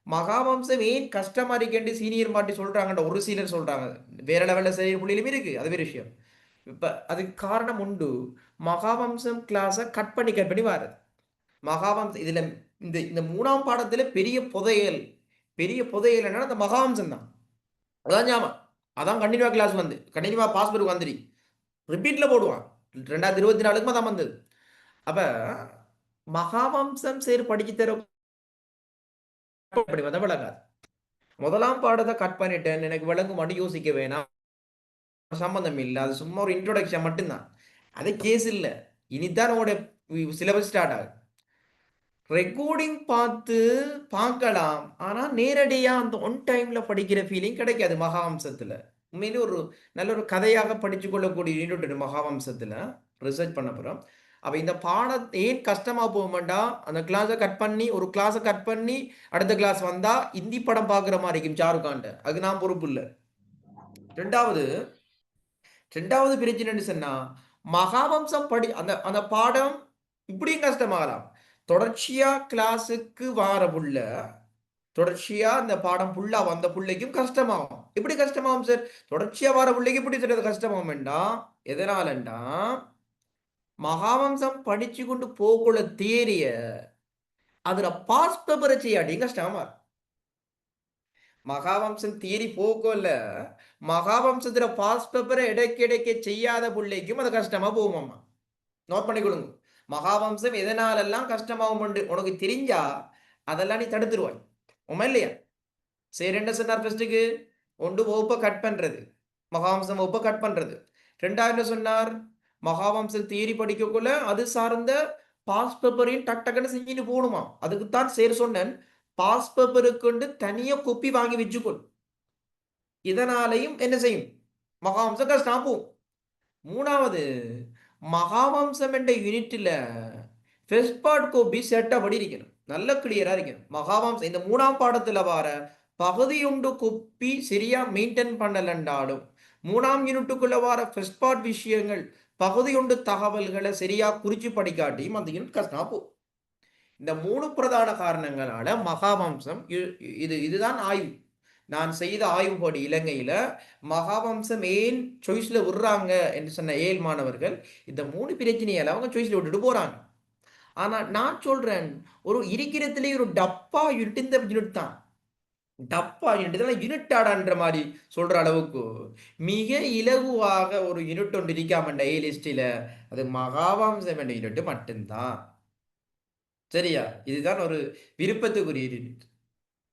மகாவம்சம் ஏன் கஷ்டமா இருக்கேன்னு சீனியர் மாட்டி சொல்றாங்கன்ற ஒரு சிலர் சொல்றாங்க. வேற லெவல்ல செய்யற பிள்ளைகளும் இருக்கு, அது வேற விஷயம். இப்ப அதுக்கு காரணம் உண்டு. மகாவம்சம் கிளாஸை கட் பண்ணி வாருது. மகாவம்சம் இதுல இந்த 3ஆம் பாடத்துல பெரிய புதையல் என்னன்னா அந்த மகாவம்சம் தான். அதான் ஞாபகம். அதான் கண்டினியூவா கிளாஸ் வந்து கண்டினியூவா பாஸ்புக் வந்துடி ரிப்பீட்ல போடுவான். 2024 தான் வந்தது. அப்ப மகாவம்சம் சரி படிச்சு தர விளங்காது. 1ஆம் பாடத்தை கட் பண்ணிட்டேன், எனக்கு விளங்கும் மட்டும் யோசிக்க வேணாம், சம்பந்தம் இல்லை, அது சும்மா ஒரு இன்ட்ரோடக்ஷன் மட்டும்தான். அது கேஸ் இல்லை. இனிதான் உங்களோட சிலபஸ் ஸ்டார்ட் ஆகுது. ரெக்கார்டிங் பார்க்கலாம், ஆனா நேரடியா அந்த ஒன் டைம்ல படிக்கிற ஃபீலிங் கிடைக்காது மகாவம்சத்துல. உண்மையிலே ஒரு நல்ல ஒரு கதையாக படிச்சு கொள்ளக்கூடிய யூனிட் மகாவம்சத்துல ரிசர்ச் பண்ண போறோம். அப்ப இந்த பாடத்தை ஏன் கஷ்டமா போகும்டா, அந்த கிளாஸை கட் பண்ணி ஒரு கிளாஸை கட் பண்ணி அடுத்த கிளாஸ் வந்தா இந்தி படம் பாக்குற மாதிரி இருக்கும் ஷாருக்கான்ட்ட. அதுக்கு நான் பொறுப்பு இல்லை. ரெண்டாவது பிரச்சனை சொன்னா, மகாவம்சம் அந்த பாடம் இப்படியும் கஷ்டமாகலாம். தொடர்ச்சியா கிளாஸுக்கு வார புள்ள, தொடர்ச்சியா அந்த பாடம் புள்ளா வந்த புள்ளைக்கும் கஷ்டமாகும். எப்படி கஷ்டமாகும் சார்? தொடர்ச்சியா வார புள்ளைக்கு எப்படி சார் கஷ்டமாகும் வேண்டாம்? எதனாலண்டா மகாவம்சம் படிச்சு கொண்டு போக்குள்ள தியரிய அதுல பாஸ் பேப்பரை செய்யாடி கஷ்டமா. மகாவம்சம் தியரி போக்கோல்ல, மகாவம்சத்துல பாஸ் பேப்பரை இடைக்க செய்யாத பிள்ளைக்கும் அது கஷ்டமா போகுமாம்மா. நோட் பண்ணி கொடுங்க. மகாவம்சம் எதனாலெல்லாம் கஷ்டமாகும் உனக்கு தெரிஞ்சா அதெல்லாம் நீ தடுத்துருவாய். உண்மை இல்லையா? சரி, என்ன சொன்னார்? ஃபர்ஸ்ட்டுக்கு ஒன்று வகுப்பை கட் பண்றது, மகாவம்சம் வகுப்பை கட் பண்றது. 2வது என்ன சொன்னார்? மகாவம்சம் தியரி படிக்கக்குள்ள அது சார்ந்த பாஸ் பேப்பரையும் டக்குன்னு செஞ்சுட்டு போகணுமா. அதுக்குத்தான் சரி சொன்னேன், பாஸ் பேப்பருக்கு தனியா கொப்பி வாங்கி வச்சுக்கொள். இதனாலையும் என்ன செய்யும்? மகாவம்சம் கஷ்டம் போகும். 3வது மகாவம்சம் என்ற யூனிட்ல ஃபர்ஸ்ட் பார்ட் கோப்பி செட்டா படி இருக்கணும், நல்ல கிளியரா இருக்கணும். மகாவம்சம் இந்த 3ஆம் பாடத்துல வர பகுதியுண்டு கொப்பி சரியா மெயின்டைன் பண்ணலண்டாலும் 3ஆம் யூனிட்டுக்குள்ள வர ஃபர்ஸ்ட் பார்ட் விஷயங்கள் பகுதியுண்டு தகவல்களை சரியா குறிச்சு படிக்காட்டியும் அந்த யூனிட் கஷ்டமா போகும். இந்த 3 பிரதான காரணங்களால மகாவம்சம் இதுதான் ஆய்வு. நான் செய்த ஆய்வுபடி இலங்கையில மகாவம்சம் ஏன் சாய்ஸ்ல விடுறாங்க என்று சொன்ன ஏழு மாணவர்கள் இந்த 3 பிரச்சனையால அவங்க சாய்ஸ்ல விட்டுட்டு போறாங்க. ஆனா நான் சொல்றேன், ஒரு இருக்கிறதுலே ஒரு டப்பா யூனிட் இந்த யூனிட் தான். டப்பா யூனிட் யூனிட் ஆடான்ற மாதிரி சொல்ற அளவுக்கு மிக இலகுவாக ஒரு யூனிட் ஒன்று இருக்காம ஏ லிஸ்டில அது மகாவம்சம் என்ற யூனிட் மட்டும்தான். சரியா? இதுதான் ஒரு விருப்பத்துக்குரிய யூனிட்.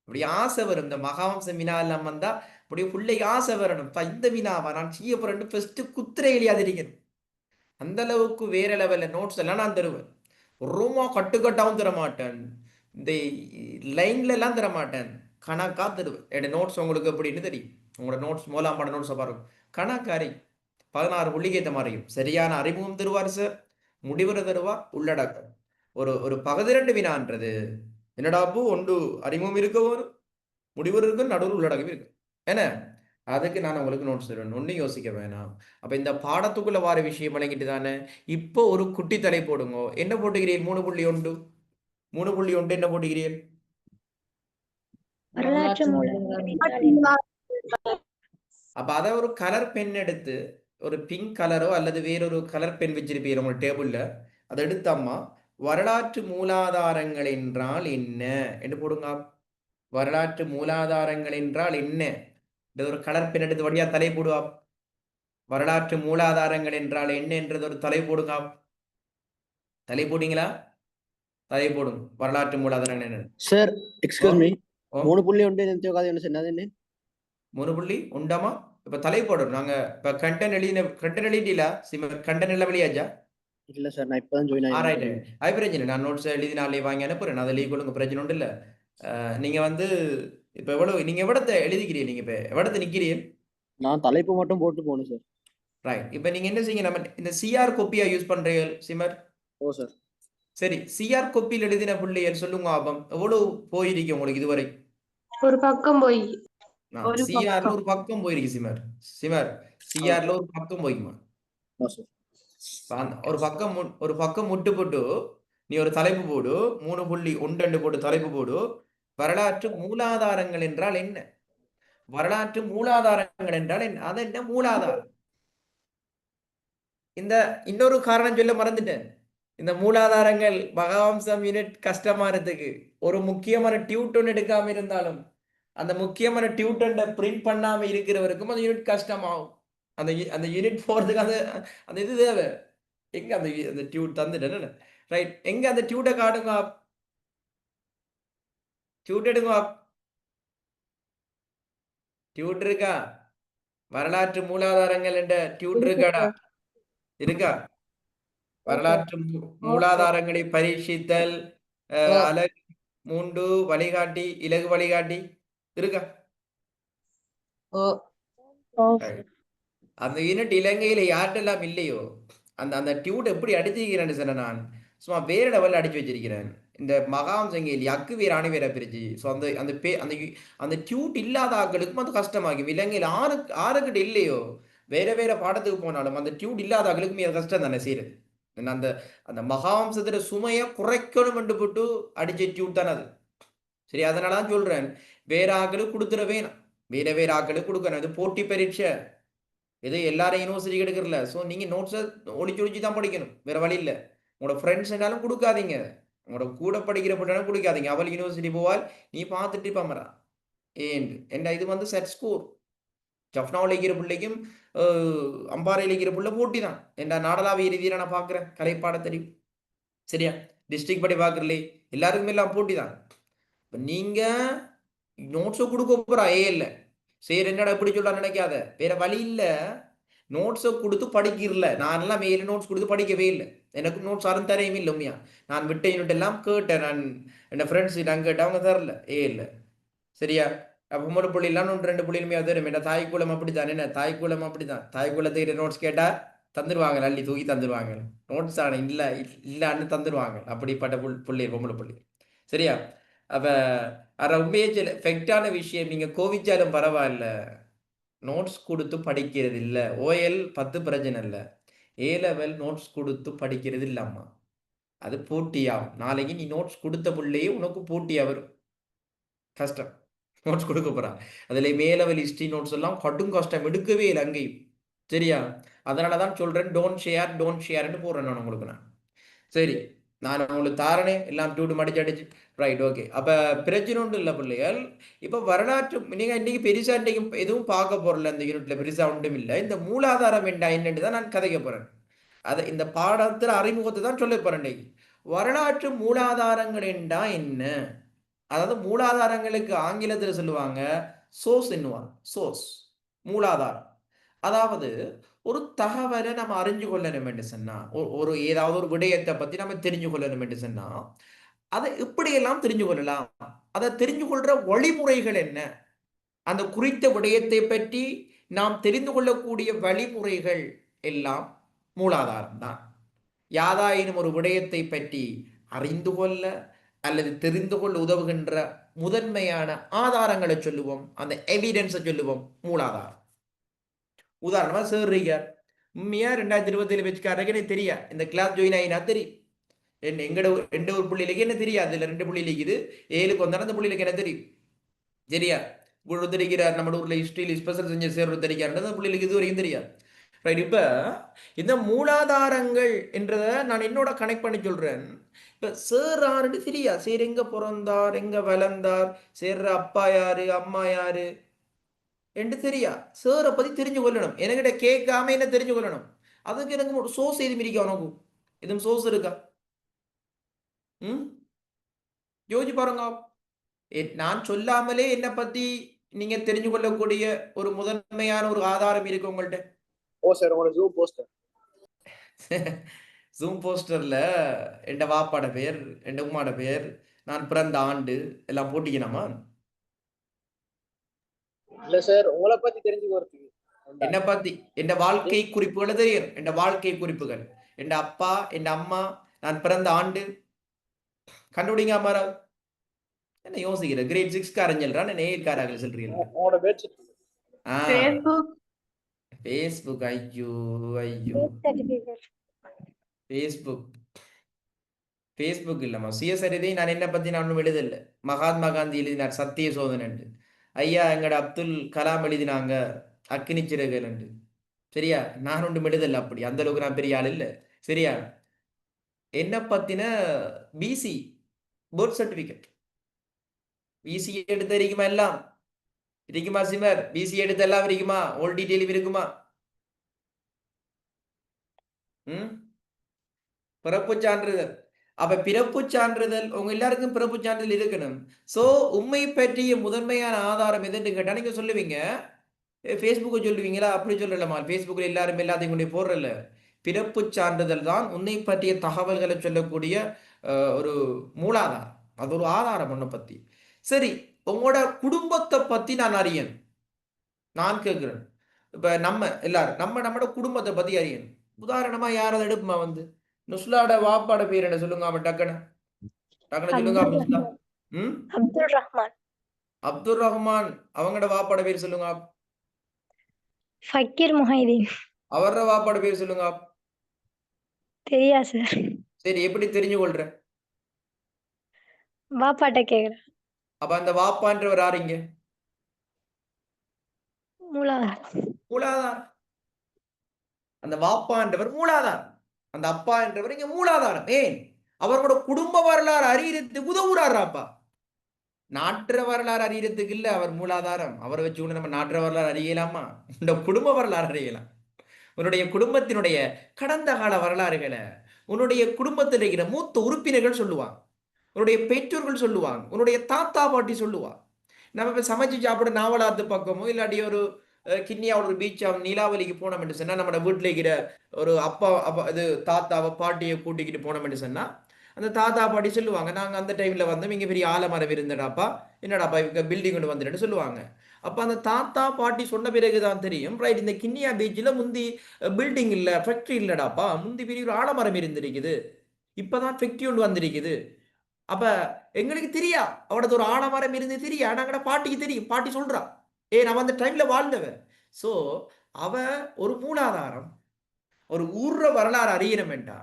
அப்படி ஆசை வரும். இந்த மகாவம்சம் வினா எல்லாம் வந்தா அப்படியே பிள்ளைக்கு ஆசை வரணும். இந்த வினாவா நான் செய்ய போறேன் ஃபர்ஸ்ட் குத்திரை எழுதியாதிரிக்கணும். அந்த அளவுக்கு வேற லெவல்ல நோட்ஸ் எல்லாம் நான் தருவேன். ரூமா கட்டுக்கட்டாவும் தர மாட்டேன், இந்த லைன்ல எல்லாம் தர மாட்டேன், கணக்கா தருவேன். என்னோட நோட்ஸ் உங்களுக்கு எப்படின்னு தெரியும். உங்களோட நோட்ஸ் மூலாம் பட நோட்ஸை பாருங்க, கணக்காரி 16 புள்ளிக்கு ஏற்ற மாதிரியும் சரியான அறிமுகம் தருவார் சார், முடிவுரை தருவார், உள்ளடக்கம். ஒரு பகுதி 2 வினான்றது என்னடாப்பு ஒன்று அறிமுகம் இருக்க வரும், முடிவுரை இருக்கும், நடுவில் உள்ளடக்கம் இருக்கு. ஏன்னா அதுக்கு நான் உங்களுக்கு நோட்ஸ் தருவேன், ஒன்றும் யோசிக்க வேணாம். அப்போ இந்த பாடத்துக்குள்ள வார விஷயம் வழங்கிட்டு தானே. இப்போ ஒரு குட்டி தலை போடுங்க. என்ன போட்டுக்கிறீர்கள்? 3.1 3.1 என்ன போட்டுக்கிறீர்கள்? வரலாற்று மூலம் அப்ப அதை ஒரு கலர் பென் எடுத்து, ஒரு பிங்க் கலரோ அல்லது வேறொரு கலர் பென் வச்சிருப்பீங்க உங்க டேபிள்ல, அதை எடுத்தம்மா வரலாற்று மூலாதாரங்கள் என்றால் என்ன என்று போடுங்க. வரலாற்று மூலாதாரங்கள் என்றால் என்ன? ஒரு கலர் பென் எடுத்து வழியா தலை போடுவா. வரலாற்று மூலாதாரங்கள் என்றால் என்ன என்றது ஒரு தலை போடுங்க. தலை போட்டீங்களா? தலை போடுங்க. வரலாற்று மூலாதாரங்கள் என்ன? சார் எக்ஸ்கியூஸ் மீ, 3.1 என்ன சொன்னது? 3.1 இப்ப தலை போடணும். நாங்க இப்ப கண்டென்ட் எழுதிட்டீங்களா? கண்டென்ட் எல்லாம் வெளியாச்சா? இல்ல சார், நான் இப்பதான் ஜாயின் ஆயிட்டேன். அது பிரச்சனை. நான் நோட்ஸ் எழுதி நாளே வாங்கி அனுப்புறேன். அதை லீவ் கொடுங்க, பிரச்சனை ஒன்றும் இல்லை. நீங்க வந்து இப்ப எவ்வளவு நீங்க எவ்வளத்தை எழுதிக்கிறீங்க? நீங்க இப்ப எவ்வளத்தை நிக்கிறீங்க? நான் தலைப்பு மட்டும் போட்டு போகணும் சார். ரைட். இப்ப நீங்க என்ன செய்யுங்க, நம்ம இந்த சிஆர் கோப்பியா யூஸ் பண்றீங்க சிமர்? ஓ சார். சரி, சிஆர் கோப்பியில் எழுதின பிள்ளைகள் சொல்லுங்க ஆபம், எவ்வளவு போயிருக்கு உங்களுக்கு இதுவரை? ஒரு பக்கம் போய் சிஆர்ல ஒரு பக்கம் போயிருக்கு சிமர். சிஆர்ல ஒரு பக்கம் போய்க்குமா? ஒரு பக்கம் முட்டு போட்டு நீ ஒரு தலைப்பு போடு, 3.1 போட்டு தலைப்பு போடு. வரலாற்று மூலாதாரங்கள் என்றால் என்ன? வரலாற்று மூலாதாரங்கள் என்றால் என்ன? அது என்ன மூலாதாரம்? இந்த இன்னொரு காரணம் சொல்ல மறந்துட்டேன். இந்த மூலாதாரங்கள் மகாவம்சம் யூனிட் கஷ்டமானதுக்கு ஒரு முக்கியமான டியூட்டன் எடுக்காம இருந்தாலும் அந்த முக்கியமான டியூட்டன்ட பிரிண்ட் பண்ணாம இருக்கிறவருக்கும் அந்த யூனிட் கஷ்டமாகும். அந்த யூனிட் போறதுக்கு அந்த இது தேவை. எங்க அந்த டியூட் தந்துட்டேன். ரைட், எங்க அந்த டியூட்டை காட்டுங்க. டியூட் எடுங்க. டியூட் இருக்கா? வரலாற்று மூலாதாரங்கள் என்ற டியூட் இருக்காடா? இருக்கா? வரலாற்று மூலாதாரங்களை பரீட்சித்தல், அலகு 3 வழிகாட்டி, இலகு வழிகாட்டி இருக்கா? அந்த யூனிட் இலங்கையில யார்ட்டெல்லாம் இல்லையோ அந்த டியூட் எப்படி அடிச்சிருக்கிறேன்னு சொன்ன நான் சும்மா வேற லெவல்ல அடிச்சு வச்சிருக்கிறேன். இந்த மகாவம்சங்கேலி அக்கு வேற அணு வேற பிரிச்சு. ஸோ அந்த டியூட் இல்லாத ஆக்களுக்கும் அது கஷ்டமாகும். இலங்கையில் ஆறுக்கிட்ட இல்லையோ வேற பாடத்துக்கு போனாலும் அந்த டியூட் இல்லாத ஆக்களுக்கும் அது கஷ்டம் தானே செய்யறது. அந்த அந்த மகாவம்சத்துல சுமையை குறைக்கணும் என்று போட்டு அடிச்ச டியூட் தானே அது. சரி, அதனாலதான் சொல்றேன், வேற ஆக்களுக்கு கொடுத்துட வேணாம், வேற ஆக்களுக்கு கொடுக்கணும். அது போட்டி பரீட்சை, இது எல்லாரும் யூனிவர்சிட்டி எடுக்கிறல. ஸோ நீங்க நோட்ஸை ஒழிச்சு தான் படிக்கணும், வேற வழி இல்லை. உங்களோட ஃப்ரெண்ட்ஸ் என்னாலும் கொடுக்காதீங்க, உங்களோட கூட படிக்கிற பிள்ளைனாலும் கொடுக்காதீங்க. அவள் யூனிவர்சிட்டி போவால், நீ பார்த்துட்டு பாமரா ஏன் இது வந்து செட் ஸ்கோர். ஜப்னாவில் இருக்கிற பிள்ளைக்கும் அம்பாறையில் இருக்கிற பிள்ளை போட்டி தான். என்ற நாடலாவிய ரீதியில் நான் பார்க்குறேன், கலைப்பாட தெரியும். சரியா? டிஸ்ட்ரிக்ட் படி பார்க்குறலே எல்லாருக்குமே எல்லாம் போட்டி தான். இப்போ நீங்க நோட்ஸை கொடுக்க போறா இல்லை சரி, என்னடா எப்படி சொல்ல நினைக்காத, வேற வழி இல்லை. நோட்ஸை கொடுத்து படிக்கிறல. நான் எல்லாம் மேல நோட்ஸ் கொடுத்து படிக்கவே இல்லை. எனக்கு நோட்ஸ் யாரும் தரையும் இல்லை. உண்மையா நான் விட்ட யூனிட் எல்லாம் கேட்டேன். நான் என் ஃப்ரெண்ட்ஸ் நான் கேட்டேன், அவங்க தரல இல்லை. சரியா? அப்போ 3 புள்ளிலாம் 2 புள்ளிலுமே தரும். என்ன தாய்க்குளம் அப்படித்தான், என்ன தாய்க்குளம் அப்படித்தான். தாய்க்குளத்துக்கு நோட்ஸ் கேட்டா தந்துடுவாங்க, அள்ளி தூக்கி தந்துடுவாங்க. நோட்ஸ் ஆன இல்லான்னு தந்துடுவாங்க. அப்படிப்பட்ட புள்ளி பொம்பளை புள்ளி. சரியா? அப்ப அட உண்மையே சொல்ல ஃபெக்டான விஷயம். நீங்க கோவிச்சாலும் பரவாயில்ல, நோட்ஸ் கொடுத்து படிக்கிறது இல்ல. ஓஎல் 10 பிரச்சனை இல்ல, ஏ லெவல் நோட்ஸ் கொடுத்து படிக்கிறது இல்லம்மா. அது போட்டியாகும். நாளைக்கு நீ நோட்ஸ் கொடுத்த பிள்ளையே உனக்கு போட்டியா வரும். கஷ்டம் நோட்ஸ் கொடுக்க போறான். அதுல மே லெவல் ஹிஸ்டரி நோட்ஸ் எல்லாம் கடும் கஷ்டம், எடுக்கவே இல்லை அங்கேயும். சரியா? அதனால தான் சொல்றேன், டோன்ட் ஷேர்னு போடுறேன் நான் உங்களுக்கு. நான் சரி, நான் உங்களுக்கு தாரணே எல்லாம் டூடு மடிச்சு அடிச்சு. Right, okay. அப்ப பிரச்சனை ஒன்றும் இல்லை பிள்ளைகள். இப்ப வரலாற்று நீங்க இன்னைக்கு பெருசா இன்னைக்கு எதுவும் பார்க்க போறல, இந்த யூனிட்ல பெருசா ஒன்றும் இல்லை. இந்த மூலாதாரம் என்னன்னு தான் நான் கதைக்க போறேன். அதை இந்த பாடத்துல அறிமுகத்தை தான் சொல்ல போறேன் இன்னைக்கு. வரலாற்று மூலாதாரங்கள் என்றா என்ன? அதாவது மூலாதாரங்களுக்கு ஆங்கிலத்தில் சொல்லுவாங்க சோர்ஸ் என்னுவாங்க. சோர்ஸ், மூலாதாரம். அதாவது ஒரு தகவலை நம்ம அறிஞ்சு கொள்ளணும் என்று சொன்னா, ஒரு ஏதாவது ஒரு விடயத்தை பத்தி நம்ம தெரிஞ்சு கொள்ளணும் என்று சொன்னா, அதை இப்படியெல்லாம் தெரிஞ்சு கொள்ளலாம். அதை தெரிஞ்சு கொள்ற வழிமுறைகள் என்ன? அந்த குறித்த விடயத்தை பற்றி நாம் தெரிந்து கொள்ளக்கூடிய வழிமுறைகள் எல்லாம் மூலாதாரம் தான். யாதாயினும் ஒரு விடயத்தை பற்றி அறிந்து கொள்ள அல்லது தெரிந்து கொள்ள உதவுகின்ற முதன்மையான ஆதாரங்களை சொல்லுவோம், அந்த எவிடன்ஸை சொல்லுவோம் மூலாதாரம். உதாரணமா சேர்றீங்க உண்மையா 2027 வச்சுக்காரங்க எனக்கு தெரியா, இந்த கிளாஸ் ஜாயின் ஆகினா தெரியும். எங்கட ரெண்டு ஒரு புள்ளியிலேக்கு என்ன தெரியாது, இல்லை 2 புள்ளி இருக்குது, 7க்கு வந்தாலும் அந்த புள்ளியிலேக்கு என்ன தெரியும். சரியா? தெரிகிறார் நம்ம ஊர்ல ஹிஸ்டரியில் ஸ்பெஷல் செஞ்ச சேர்வு தெரியாருன்றது அந்த புள்ளியிலேக்கு இது வரைக்கும் தெரியாது. ரைட். இப்ப இந்த மூலாதாரங்கள் என்றதை நான் என்னோட கனெக்ட் பண்ணி சொல்றேன். இப்ப சேர் ஆறுன்னு தெரியா, சேர் எங்க பிறந்தார், எங்க வளர்ந்தார், சேர்ற அப்பா யாரு, அம்மா யாரு என்று தெரியா. சேரை பத்தி தெரிஞ்சு கொள்ளணும். என்கிட்ட கேட்காம என்ன தெரிஞ்சு கொள்ளணும். அதுக்கு எனக்கு ஒரு சோர்ஸ் எதுவும் இருக்கா? உனக்கு எதுவும் சோர்ஸ் இருக்கா? யோசிச்சு பாருங்க. நான் சொல்லாமலே என்னை பத்தி நீங்க தெரிஞ்சு கொள்ளக்கூடிய ஒரு முதன்மையான ஒரு ஆதாரம் இருக்கு உங்கள்ட்ட. ஓ சார், உங்களோட ஜூம் போஸ்டர். ஜூம் போஸ்டர்ல என் வாப்பாட பேர், என் உம்மாட பேர், நான் பிறந்த ஆண்டு எல்லாம் போட்டிக்கணுமா? இல்ல சார், உங்களை பத்தி தெரிஞ்சுக்கிறதுக்கு. என்னை பத்தி என் வாழ்க்கை குறிப்புகளை தெரியும். என் வாழ்க்கை குறிப்புகள், என் அப்பா, என் அம்மா, நான் பிறந்த ஆண்டு கண்டுபிடிங்க. அம்மாரா என்ன யோசிக்கிற? கிரேட் 6 காரஞ்சல்றான், என்ன 8 காராக சொல்றீங்க? உங்களோட பேச்சு ஃபேஸ்புக். ஐயோ ஐயோ, ஃபேஸ்புக் இல்லம்மா, சுயசரிதை. நான் என்ன பத்தி நான் ஒன்றும் எழுதல. மகாத்மா காந்தி எழுதினார் சத்திய சோதனை. ஐயா எங்கட அப்துல் கலாம் எழுதினாங்க அக்னி சிறகுகள். சரியா? நான் ஒன்றும் எழுதல அப்படி, அந்த அளவுக்கு நான் பெரிய ஆள் இல்லை. சரியா? என்ன பத்தின பிசி பர்த் சர்டிபிகேட், பிசி எடுத்த இருக்குமா? எல்லாம் இருக்குமா? சிமர் பிசி எடுத்த எல்லாம் இருக்குமா? ஓல் டீட்டெயில் இருக்குமா? பிறப்பு சான்றிதழ். அப்ப பிறப்பு சான்றிதழ் உங்க எல்லாருக்கும் பிறப்பு சான்றிதழ் இருக்கணும். சோ உண்மை பற்றிய முதன்மையான ஆதாரம் எதுன்னு கேட்டா நீங்க சொல்லுவீங்க ஃபேஸ்புக்கை சொல்லுவீங்களா? அப்படி சொல்லலாமா? ஃபேஸ்புக்கில் எல்லாரும் எல்லாத்தையும் கொண்டு போடுறல. பிறப்பு சான்றிதழ் தான் உன்னை பற்றிய தகவல்களை சொல்லக்கூடிய ஒரு மூலாதாரம். அது ஒரு ஆதாரம் உன்னை பத்தி. சரி, உங்களோட குடும்பத்தை பத்தி நான் அறியணும். நான் கேட்கிறேன், இப்ப நம்ம எல்லாரும் நம்மளோட குடும்பத்தை பத்தி அறியணும். உதாரணமா யாராவது எடுப்புமா வந்து நுஸ்லாட வாப்பாட பேர் என்ன சொல்லுங்க? அவன் டக்குன்னு சொல்லுங்க. அப்துல் ரஹ்மான். அப்துல் ரஹ்மான். அவங்களோட வாப்பாட பேர் சொல்லுங்க. ஃபக்கீர் முஹைதீன். அவரோட வாப்பாட பேர் சொல்லுங்க. தெரியா சார். சரி, எப்படி தெரிஞ்சு கொள்ற? வாப்பாட்ட கேக்குறேன். அப்ப அந்த வாப்பான்றவர் யாருங்க? மூலாதாரம். அந்த வாப்பான்றவர் மூலாதாரம், அந்த அப்பா என்றவர் இங்க மூலாதாரம். ஏன்? அவரோட குடும்ப வரலாறு அறியறதுக்கு உதவுறாராப்பா. நாட்டுற வரலாறு அறியறதுக்கு இல்ல அவர் மூலாதாரம். அவரை வச்சு கொண்டு நம்ம நாட்டுற வரலாறு அறியலாமா? இந்த குடும்ப வரலாறு அறியலாம். உன்னுடைய குடும்பத்தினுடைய கடந்த கால வரலாறுகளை உன்னுடைய குடும்பத்தில் இருக்கிற மூத்த உறுப்பினர்கள் சொல்லுவாங்க, உன்னுடைய பெற்றோர்கள் சொல்லுவாங்க, உன்னுடைய தாத்தா பாட்டி சொல்லுவாங்க. நம்ம இப்ப சமைச்சு சாப்பிட நாவலாத்து பக்கமோ இல்லாட்டி ஒரு கிண்ணியாவோட ஒரு பீச் நீலாவலிக்கு போனோம் என்று சொன்னா, நம்ம வீட்டில் இருக்கிற ஒரு அப்பா இது தாத்தாவை பாட்டியை கூட்டிக்கிட்டு போனோம் என்று சொன்னா அந்த தாத்தா பாட்டி சொல்லுவாங்க, நாங்கள் அந்த டைம்ல வந்தோம், இங்கே பெரிய ஆலமரம் இருந்தடாப்பா, என்னடாப்பா இவங்க பில்டிங் கொண்டு வந்துட்டு சொல்லுவாங்க. அப்போ அந்த தாத்தா பாட்டி சொன்ன பிறகுதான் தெரியும், ரைட், இந்த கிண்ணியா பீச்சில் முந்தி பில்டிங் இல்லை, ஃபேக்ட்ரி இல்லடாப்பா, முந்தி பெரிய ஒரு ஆலமரம் இருந்திருக்குது, இப்போதான் ஃபேக்ட்ரி ஒன்று வந்திருக்குது. அப்ப எங்களுக்கு தெரியா அவனது ஒரு ஆலமரம் இருந்து தெரியா, நாங்கட பாட்டிக்கு தெரியும், பாட்டி சொல்றா, அவன் அந்த டைம்ல வாழ்ந்தவன். சோ அவ ஒரு மூலாதாரம், ஒரு ஊர்ற வரலாறு அறியணுமெண்டா.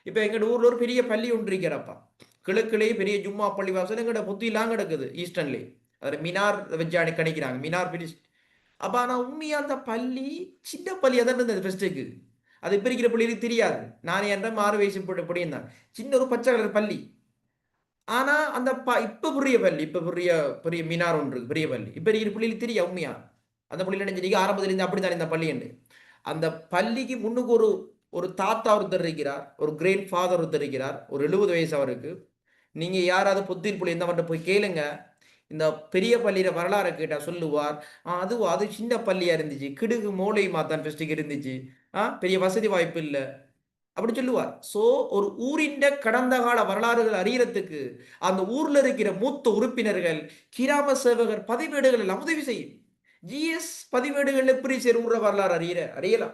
இப்ப எங்கட ஊர்ல ஒரு பெரிய பள்ளி ஒன்று இருக்கிறப்பா, கிழக்குலேயே பெரிய ஜும்மா பள்ளி வாசல் எங்கட புத்திலாம் கிடக்குது ஈஸ்டர்ன்லே. அதுல மினார் வச்சு கணிக்கிறாங்க, மினார் பிரிஸ்ட். அப்ப ஆனா உண்மையா அந்த பள்ளி சின்ன பள்ளியா தான் இருந்தது ஃபர்ஸ்ட்டுக்கு. அது இப்ப இருக்கிற பள்ளிக்கு தெரியாது. நான் என்ற மாறு வயசு படியும் தான், சின்ன ஒரு பச்சை கலர் பள்ளி. ஆனா அந்த இப்ப பெரிய பள்ளி, இப்ப பெரிய பெரிய மினார் ஒன்று இருக்கு, பெரிய பள்ளி. இப்ப இருக்கிற பள்ளிக்கு தெரியும் உண்மையா அந்த பள்ளியில் நினைச்சிருக்க ஆரம்பத்துல இருந்து அப்படித்தான் இந்த பள்ளி என்று. அந்த பள்ளிக்கு முன்னுக்கு ஒரு ஒரு தாத்தா ஒருத்தர் இருக்கிறார், ஒரு கிரேட் ஃபாதர் ஒருத்தர் இருக்கிறார், ஒரு 70 வயசு அவருக்கு. நீங்க யாராவது புத்திர் புள்ளி இந்த போய் கேளுங்க, இந்த பெரிய பள்ளியில வரலாறு கேட்டா சொல்லுவார், அது சின்ன பள்ளியா இருந்துச்சு, கிடுகு மூளை மாத்தான் ஃபெஸ்டிக் இருந்துச்சு, பெரிய வசதி வாய்ப்பு இல்லை அப்படி சொல்லுவார். சோ ஒரு ஊரின் கடந்த கால வரலாறுகள் அறியறதுக்கு அந்த ஊர்ல இருக்கிற மூத்த உறுப்பினர்கள் கிராம சேவகர் பதிவேடுகள் எல்லாம் உதவி செய்யும். ஜிஎஸ் பதிவேடுகள் எப்படி சரி ஊர்ற வரலாறு அறியலாம்.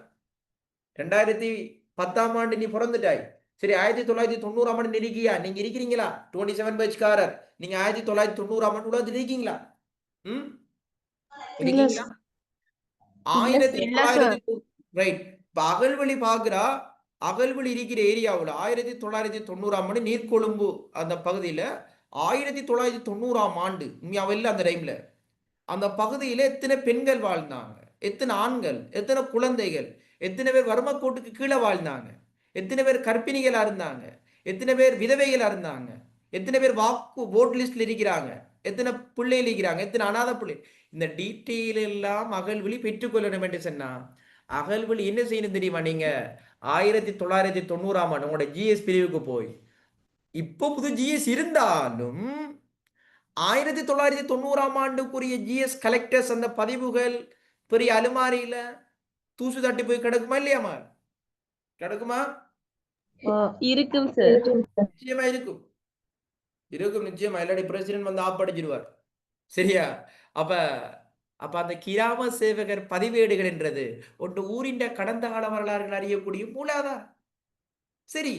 2010 நீ பிறந்துட்டாய், சரி 1990 இருக்கியா, நீங்க இருக்கிறீங்களா? 27 பேஜ்காரர், நீங்க 1990 உலகத்தில் இருக்கீங்களா? இருக்கீங்களா? 1900 ரைட். அகழ்வழி பாக்குறா, அகழ்வழி இருக்கிற ஏரியாவில் 1990 நீர்கொழும்பு அந்த பகுதியில 1990 உண்மையாவில் அந்த டைம்ல அந்த பகுதியில எத்தனை பெண்கள் வாழ்ந்தாங்க, எத்தனை ஆண்கள், எத்தனை குழந்தைகள், எத்தனை பேர் வறுமக்கோட்டுக்கு கீழே வாழ்ந்தாங்க, எத்தனை பேர் கர்ப்பிணிகளா இருந்தாங்க, எத்தனை பேர் விதவைகளா இருந்தாங்க, எத்தனை பேர் ஓட் லிஸ்ட்ல இருக்கிறாங்க, எத்தனை பிள்ளைகள் இருக்கிறாங்க, எத்தனை அநாத பிள்ளை, இந்த டீட்டெயில் எல்லாம் அகழ்வழி பெற்றுக்கொள்ளணும் என்று சொன்னா அகழ்வழி என்ன செய்யணும் தெரியுமா? நீங்க 1990 உங்களோட ஜிஎஸ் பிரிவுக்கு போய், இப்போ புது ஜிஎஸ் இருந்தாலும் 1990 ஜிஎஸ் கலெக்டர்ஸ் அந்த பதிவுகள் பெரிய அலுமாரியில தூசு தட்டி போய் கிடக்குமா இல்லையாமா? கிடக்குமா? இருக்கும் சார். நிச்சயமா இருக்கும், இருக்கும் நிச்சயமா. இல்லாட்டி பிரசிடென்ட் வந்து ஆப்படிச்சிடுவார். சரியா? அப்ப அப்ப அந்த கிராம சேவகர் பதிவேடுகள் என்றது ஒன்று ஊரின் கடந்த கால வரலாறுகள் அறியக்கூடிய மூலாதாரம். சரி,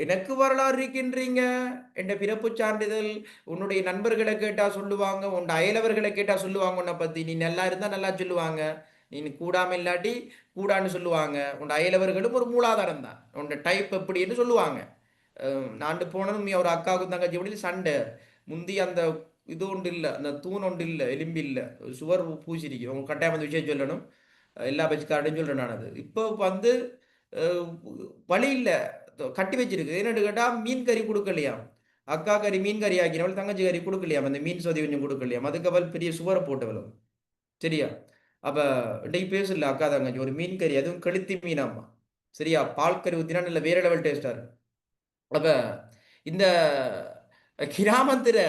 எனக்கு வரலாறு இருக்கின்றீங்க, என் பிறப்பு சான்றிதழ் உன்னுடைய நண்பர்களை கேட்டா சொல்லுவாங்க, உன் அயலவர்களை கேட்டா சொல்லுவாங்க, உன்னை பத்தி நீ நல்லா இருந்தா நல்லா சொல்லுவாங்க, நீ கூடாம இல்லாட்டி கூடான்னு சொல்லுவாங்க. உன் அயலவர்களும் ஒரு மூலாதாரம் தான், உன் டைப் எப்படின்னு சொல்லுவாங்க. நாண்டு போனதும் ஒரு அக்காவுக்கும் தங்கச்சி எப்படி சண்டை, முந்தி அந்த இது ஒன்று இல்லை, அந்த தூண் ஒன்று இல்லை, எலும்பு இல்லை, சுவர் பூசிருக்கு. அவங்க கட்டாயம் அந்த விஷயம் சொல்லணும், எல்லா பட்சக்காரடையும் சொல்றேன் நான். அது இப்போ வந்து வழி இல்லை, கட்டி வச்சிருக்கு. என்னன்னு கேட்டா மீன் கறி கொடுக்கலையாம், அக்கா கறி மீன் கறி ஆக்கினவள், தங்கச்சி கறி கொடுக்கலையாம், அந்த மீன் சொதி கொஞ்சம் கொடுக்கலையாம், அதுக்கு அவள் பெரிய சுவரை போட்டவளும். சரியா? அப்ப இன்னைக்கு பேசல அக்கா தங்கச்சி ஒரு மீன் கறி, அதுவும் கழுத்தி மீனாம்மா. சரியா? பால் கறி ஊத்தினா நல்ல வேற லெவல் டேஸ்டா இருக்கும். அப்ப இந்த கிராமத்துல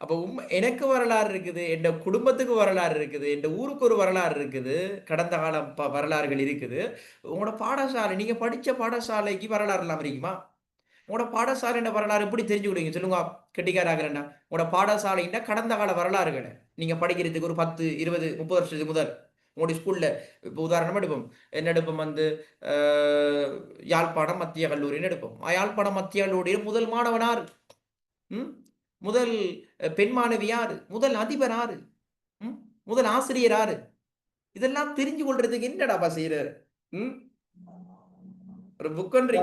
அப்ப எனக்கு வரலாறு இருக்குது, என் குடும்பத்துக்கு வரலாறு இருக்குது, என் ஊருக்கு ஒரு வரலாறு இருக்குது, கடந்த கால வரலாறுகள் இருக்குது. உங்களோட பாடசாலை, நீங்க படிச்ச பாடசாலைக்கு வரலாறு இல்லாம இருக்குமா? உங்களோட பாடசாலை வரலாறு எப்படி தெரிஞ்சுக்கிடுவீங்க சொல்லுங்க, கெட்டிக்காராகிறேன்னா. உங்களோட பாடசாலைன்னா கடந்த கால வரலாறுகளை நீங்க படிக்கிறதுக்கு ஒரு 10, 20, 30 வருஷத்துக்கு முதல் உங்களுடைய ஸ்கூல்ல, இப்போ உதாரணமா எடுப்போம், என்ன எடுப்போம் வந்து யாழ்ப்பாணம் மத்திய கல்லூரின்னு எடுப்போம். யாழ்ப்பாணம் மத்திய கல்லூரியில் முதல் மாணவன் யாரு? முதல் பெண் மாணவி யாரு? முதல் அதிபர் யாரு? முதல் ஆசிரியர் யாரு? இதெல்லாம் தெரிஞ்சு கொள்றதுக்கு என்னடாப்பா செய்யற? ஒரு புக் ஒன்று,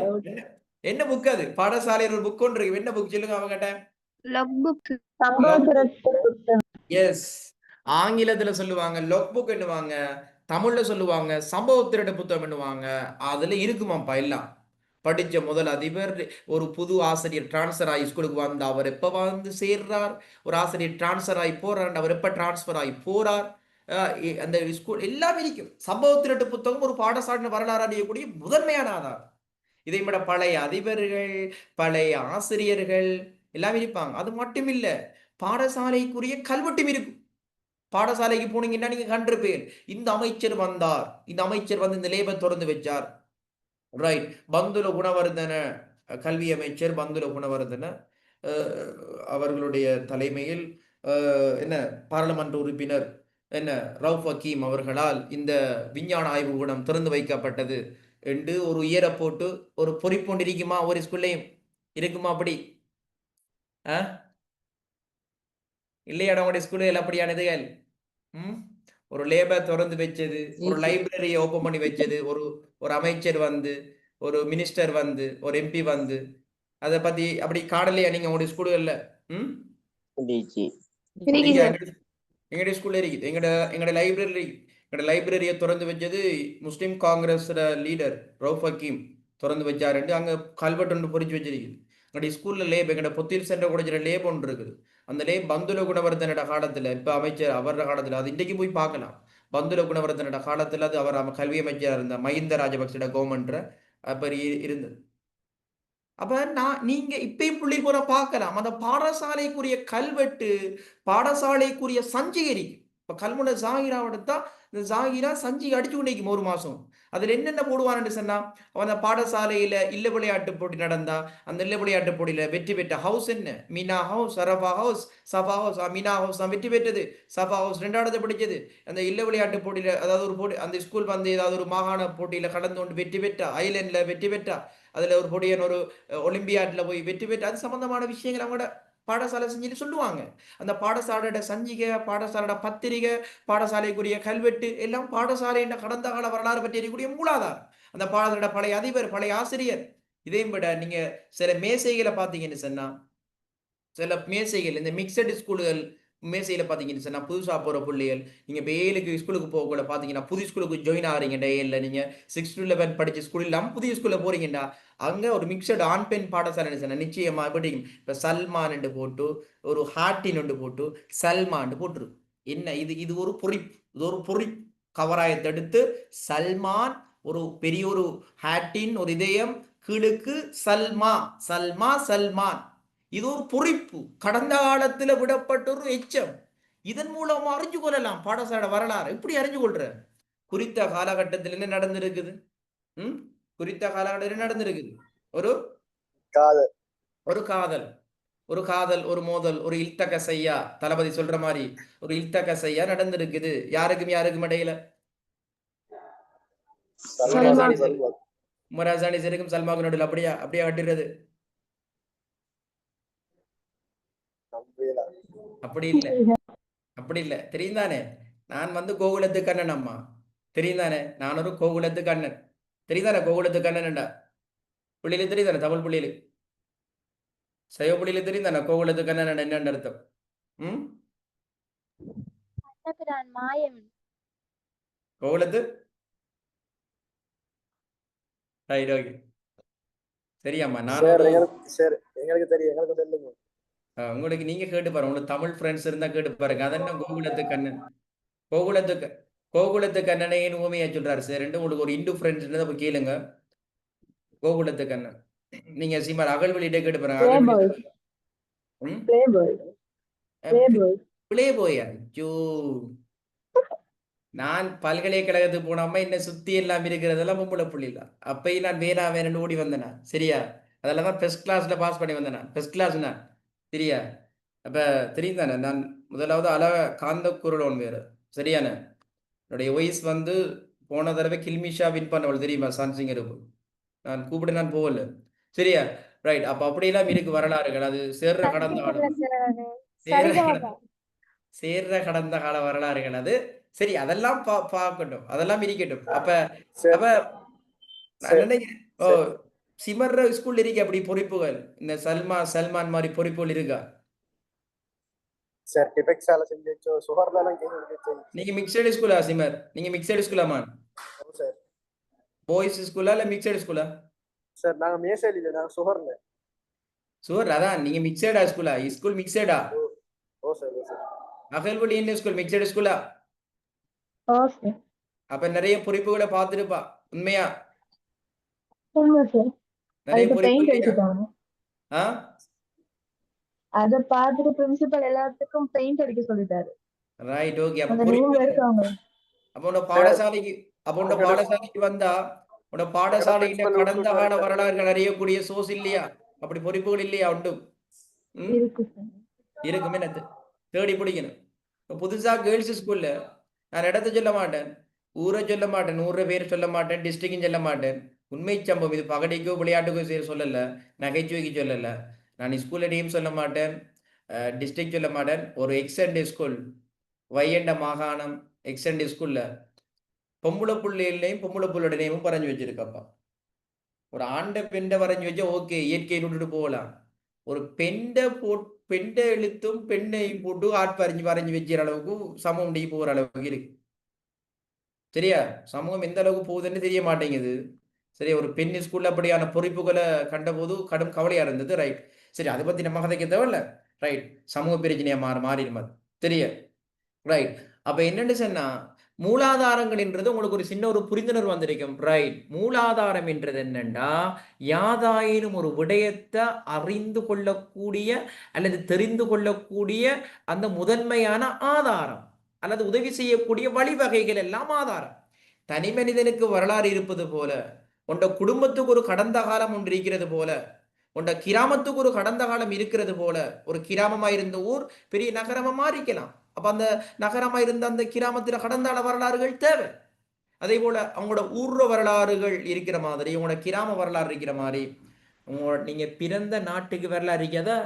என்ன புக் அது? பாடசாலையில் ஒரு புக் ஒன்று, என்ன புக் சொல்லுங்க அவங்ககிட்ட? எஸ், ஆங்கிலத்துல சொல்லுவாங்க லாக் புக் என்னுவாங்க, தமிழ்ல சொல்லுவாங்க சம்பவ திரட்ட புத்தகம் என்னுவாங்க. அதுல இருக்குமாப்பா எல்லாம். படிச்ச முதல் அதிபர், ஒரு புது ஆசிரியர் டிரான்ஸ்பர் ஆகி ஸ்கூலுக்கு வந்து அவர் எப்ப வந்து சேர்றார், ஒரு ஆசிரியர் டிரான்ஸ்பர் ஆகி போறார், அவர் எப்ப டிரான்ஸ்பர் ஆகி போறார், அந்த ஸ்கூல் எல்லாம் இருக்கும். சம்பவ திரட்டு புத்தகம் ஒரு பாடசாலை வரலாறு அறியக்கூடிய முதன்மையான ஆதாரம். இதை விட பழைய அதிபர்கள், பழைய ஆசிரியர்கள் எல்லாம் இருப்பாங்க. அது மட்டும் இல்ல, பாடசாலைக்குரிய கல்வெட்டும் இருக்கும். பாடசாலைக்கு போனீங்கன்னா நீங்க கண்டிருப்பீங்க, இந்த அமைச்சர் வந்தார், இந்த அமைச்சர் வந்து இந்த லேபர் திறந்து வச்சார். ரைட், பந்துல குணவர்தன கல்வி அமைச்சர் பந்துல குணவர்தன அவர்களுடைய தலைமையில் என்ன பாராளுமன்ற உறுப்பினர் என்ன ரவுஃப் ஹக்கீம் அவர்களால் இந்த விஞ்ஞான ஆய்வு கூடம் திறந்து வைக்கப்பட்டது என்று ஒரு உயர போட்டு ஒரு பொறிப்பொண்டு இருக்குமா? ஒரு ஸ்கூல்லையும் இருக்குமா? அப்படி ஆ இல்லையாடா உங்களுடைய ஸ்கூலில் அப்படியானதுகள்? ஒரு லேபர் திறந்து வச்சது, ஒரு லைப்ரரியை ஓபன் பண்ணி வச்சது, ஒரு அமைச்சர் வந்து, ஒரு மினிஸ்டர் வந்து, ஒரு எம்பி வந்து, அதை பத்தி அப்படி காணலையா நீங்க உங்களுடைய ஸ்கூல்கள்ல? ம் எங்களுடைய ஸ்கூல்ல இருக்குது. எங்கட லைப்ரரியை திறந்து வச்சது முஸ்லிம் காங்கிரஸ் லீடர் ரவுஃப் ஹக்கீம் திறந்து வச்சாருண்டு. அங்க கல்வெட்டு ஒன்று பொறிச்சு வச்சிருக்கு. எங்களுடைய ஸ்கூல்ல லேப், எங்கட பொத்தியில் சென்டர் கூட லேப் ஒன்று இருக்குது. அந்த லேப் பந்துல குணவர்தனோட காலத்துல, இப்ப அமைச்சர் அவரோட காலத்துல, அது இன்றைக்கு போய் பார்க்கலாம். பந்துல குணவர்தனோட காலத்துல அது அவர் கல்வி அமைச்சர் இருந்த மஹிந்த ராஜபக்சோட கவர்மெண்ட்ல அப்ப இருந்தது. அப்ப நீங்க இப்பயும் புள்ளி போல பார்க்கலாம். அந்த பாடசாலைக்குரிய கல்வெட்டு, பாடசாலைக்குரிய சஞ்சிகை. இப்ப கல்முனை ஜாகிராவெடுத்தா இந்த ஜாகிரா சஞ்சிகை அடிச்சு கொண்டிருக்கும் ஒரு மாசம். அதுல என்னென்ன போடுவான்னு சொன்னா, அந்த பாடசாலையில இல்ல விளையாட்டு போட்டி நடந்தா அந்த இல்ல விளையாட்டு போட்டியில வெற்றி பெற்ற ஹவுஸ் என்ன, மீனா ஹவுஸ், சரபா ஹவுஸ், சபா ஹவுஸ். மீனா ஹவுஸ் தான் வெற்றி பெற்றது, சபா ஹவுஸ் 2வது பிடிச்சது. அந்த இல்ல விளையாட்டு போட்டியில, அதாவது ஒரு போட்டி, அந்த ஸ்கூல் வந்து ஏதாவது ஒரு மாகாண போட்டியில கடந்து கொண்டு வெற்றி பெற்றா, ஐலண்ட்ல வெற்றி பெற்றா, அதுல ஒரு பொடியன் ஒரு ஒலிம்பியாட்ல போய் வெற்றி பெற்று, அது சம்பந்தமான விஷயங்கள் அவங்களோட பாடசாலை செஞ்சுட்டு சொல்லுவாங்க. அந்த பாடசாலையோட சஞ்சிகை, பாடசாலையோட பத்திரிகை, பாடசாலைக்குரிய கல்வெட்டு எல்லாம் பாடசாலையின் கடந்த கால வரலாறு பற்றி அறியக்கூடிய மூலாதாரம். அந்த பாடசாலையோட பழைய அதிபர், பழைய ஆசிரியர். இதையும் விட நீங்க சில மேசைகளை பார்த்தீங்கன்னு சொன்னா, சில மேசைகள் இந்த மிக்சடு ஸ்கூல்கள் மேசையில பாத்தீங்கன்னு சொன்னா, புதுசா போற பிள்ளைகள், நீங்க இப்போ ஸ்கூலுக்கு போகக்குள்ள பாத்தீங்கன்னா, புது ஸ்கூலுக்கு ஜாயின் ஆகிறீங்க டேல, நீங்க 6 to 11 படிச்ச ஸ்கூல் இல்லாம புதிய ஸ்கூல்ல போறீங்கடா, அங்க ஒரு மிக்சடு ஆண் பெண் பாடசாலை சொன்னா நிச்சயமா எப்படி இப்ப சல்மான் என்று போட்டு, ஒரு ஹாட்டின் ஒன்று போட்டு சல்மான் போட்டுரு. என்ன இது ஒரு பொறிப்பு, இது ஒரு பொறிப்பு. கவராயத்தை எடுத்து சல்மான், ஒரு பெரிய ஒரு ஹாட்டின், ஒரு இதயம், கீழுக்கு சல்மா, சல்மான். இது ஒரு பொறிப்பு, கடந்த காலத்துல விடப்பட்ட ஒரு எச்சம். இதன் மூலம் அறிஞ்சு கொள்ளலாம் பாடசாலை வரலாறு. எப்படி அறிஞ்சு கொள்ற? குறித்த காலகட்டத்தில் என்ன நடந்திருக்குது? குறித்த காலகட்டத்தில் நடந்திருக்குது ஒரு காதல், ஒரு மோதல், ஒரு இல்தகசையா, தளபதி சொல்ற மாதிரி ஒரு இல்தகசையா நடந்திருக்குது. யாருக்கும் இடையில? முராசானி சரிக்கும் சல்மாக்கு நடுவில். அப்படியா கட்டுறது? அப்படி இல்ல. தெரியும் தானே, நான் வந்து கோகுலத்து கண்ணன் அம்மா. தெரியும் தானே, நான் ஒரு கோகுலத்து கண்ணன். தெரியும் தானே கோகுலத்து கண்ணன்டா? புள்ளியில தெரியும் தானே, தமிழ் புள்ளியில, சைவ புள்ளியில தெரியும் தானே கோகுலத்து கண்ணன் என்னன்னு அர்த்தம்? கோகுலத்து சரியாம்மா. நான் எங்களுக்கு தெரியும். உங்களுக்கு நீங்க கேட்டு பாருங்க, உங்களுக்கு தமிழ் ஃப்ரெண்ட்ஸ் இருந்தா கேட்டு பாருங்க. அதென்ன கோகுலத்து கண்ணன், கோகுலத்து கண்ணனை ஊமையா சொல்றாரு சார். உங்களுக்கு ஒரு இந்து ஃப்ரெண்ட்ஸ் இருந்தா போய் கேளுங்க, கோகுலத்து கண்ணன். நீங்க சீமார் அகழ்வெளியிட்ட கேட்டு பாருங்க. பிளே போயா? நான் பல்கலைக்கழகத்துக்கு போனாம என்ன சுத்தி எல்லாம் இருக்கிறதெல்லாம் பொம்பளை புள்ளில. அப்பயும் நான் வேணும்னு ஓடி வந்தேனா, சரியா? அதெல்லாம் ஃபர்ஸ்ட் கிளாஸ்ல பாஸ் பண்ணி வந்தேன். ஃபர்ஸ்ட் கிளாஸ் நான், சரியா? அப்ப தெரியும் தானே, நான் முதலாவது அழக காந்த குரல் ஒன்று வேறு, சரியான? என்னுடைய வயசு வந்து போன தடவை கில்மிஷா வின் பண்ணவள் தெரியுமா, சான்சிங்கருக்கு. நான் கூப்பிட்டு நான் போகல, சரியா? ரைட். அப்ப அப்படியெல்லாம் இருக்கு வரலாறுகள். அது சேர்ற கடந்த கால வரலாறுகள் அது. சரி, அதெல்லாம் பார்க்கட்டும், அதெல்லாம் இருக்கட்டும். அப்ப நான் நினைக்கிறேன், சிமர் ஸ்கூல்ல இருக்கு அப்படி பொறிப்புகள், இந்த சல்மான் மாதிரி பொறிப்புகள் இருக்கா? நீங்க மிக்சடு ஸ்கூலா சிமர்? நீங்க மிக்சடு ஸ்கூலாமா? பாய்ஸ் ஸ்கூலா இல்ல மிக்சடு ஸ்கூலா? சார் நாங்க மேசேல் இல்ல, நாங்க சுகர்ல. சுகர் அதான், நீங்க மிக்சடா ஸ்கூலா? ஸ்கூல் மிக்சடா? ஓ சார். அகல்வடி என்ன ஸ்கூல், மிக்சடு ஸ்கூலா? அப்ப நிறைய பொறிப்புகளை பார்த்துருப்பா, உண்மையா? நிறைய பொறிப்பு. அத பார்த்துட்டு பிரின்சிபல் எல்லாத்துக்கும் பெயிண்ட் அடிக்க சொல்லிட்டாரு. Right, okay. அப்ப உங்க பாடசாலைக்கு வந்தா, உங்க பாடசாலையில கடந்த கால வரலாறுகள் அறியக்கூடிய சோர்ஸ் இல்லையா? அப்படி பொறிப்புகள் இல்லையா? உண்டு, இருக்குமே. தேடி பிடிக்கணும். புதுசா கேர்ள்ஸ் ஸ்கூல்ல நான் இடத்த சொல்ல மாட்டேன், ஊரை சொல்ல மாட்டேன், ஊரை பேர் சொல்ல மாட்டேன், டிஸ்ட்ரிக்டும் சொல்ல மாட்டேன். உண்மை சம்பவம் இது. பகடிக்கோ விளையாட்டுக்கோ சொல்லல, நகைச்சுவைக்கு சொல்லல. நான் ஸ்கூல்ல நேம் சொல்ல மாட்டேன், டிஸ்ட்ரிக்ட் சொல்ல மாட்டேன். ஒரு எக்ஸென்ட் ஸ்கூல் வையண்ட மாகாணம் எக்ஸென்ட் ஸ்கூல்ல பொம்பளை புள்ளையிலையும் பொம்பளை புள்ளோட நேமும் வரைஞ்சி வச்சிருக்கப்பா. ஒரு ஆண்ட பெண்டை வரைஞ்சி வச்சா ஓகே, இயற்கையை விட்டுட்டு போகலாம். ஒரு பெண்டை எழுத்தும் பெண்ணையும் போட்டு வரைஞ்சி வச்சுற அளவுக்கு சமூகம் டீ போகிற அளவுக்கு இருக்கு. சரியா? சமூகம் எந்த அளவுக்கு போகுதுன்னு தெரிய மாட்டேங்குது. சரி, ஒரு பெண் ஸ்கூல்ல அப்படியான பொறிப்புகளை கண்டபோது கடும் கவலையா இருந்தது. ரைட், சரி, அதை பத்தி நம்ம கதைக்க தேவையில்ல. ரைட், சமூக பிரச்சனையா மாறிடும் அது. தெரிய ரைட். அப்ப என்னன்னு சொன்னா, மூலாதாரங்கள் என்றது உங்களுக்கு ஒரு சின்ன ஒரு புரிந்துணர்வு வந்திருக்கும். ரைட், மூலாதாரம் என்றது என்னன்னா, யாதாயினும் ஒரு விடயத்தை அறிந்து கொள்ளக்கூடிய அல்லது தெரிந்து கொள்ளக்கூடிய அந்த முதன்மையான ஆதாரம் அல்லது உதவி செய்யக்கூடிய வழிவகைகள் எல்லாம் ஆதாரம். தனி மனிதனுக்கு வரலாறு இருப்பது போல, உண்ட குடும்பத்துக்கு ஒரு கடந்த காலம் ஒன்று இருக்கிறது போல, உண்ட கிராமத்துக்கு ஒரு கடந்த காலம் இருக்கிறது போல, ஒரு கிராமமா இருந்த ஊர் பெரிய நகரமா மாறிக்கலாம். அப்ப அந்த நகரமா இருந்த அந்த கிராமத்துல கடந்தால வரலாறுகள் தேவை. அதே போல அவங்களோட ஊர்ற வரலாறுகள் இருக்கிற மாதிரி, உங்களோட கிராம வரலாறு இருக்கிற மாதிரி, நீங்க பிறந்த நாட்டுக்கு வரலாறு இருக்காதா?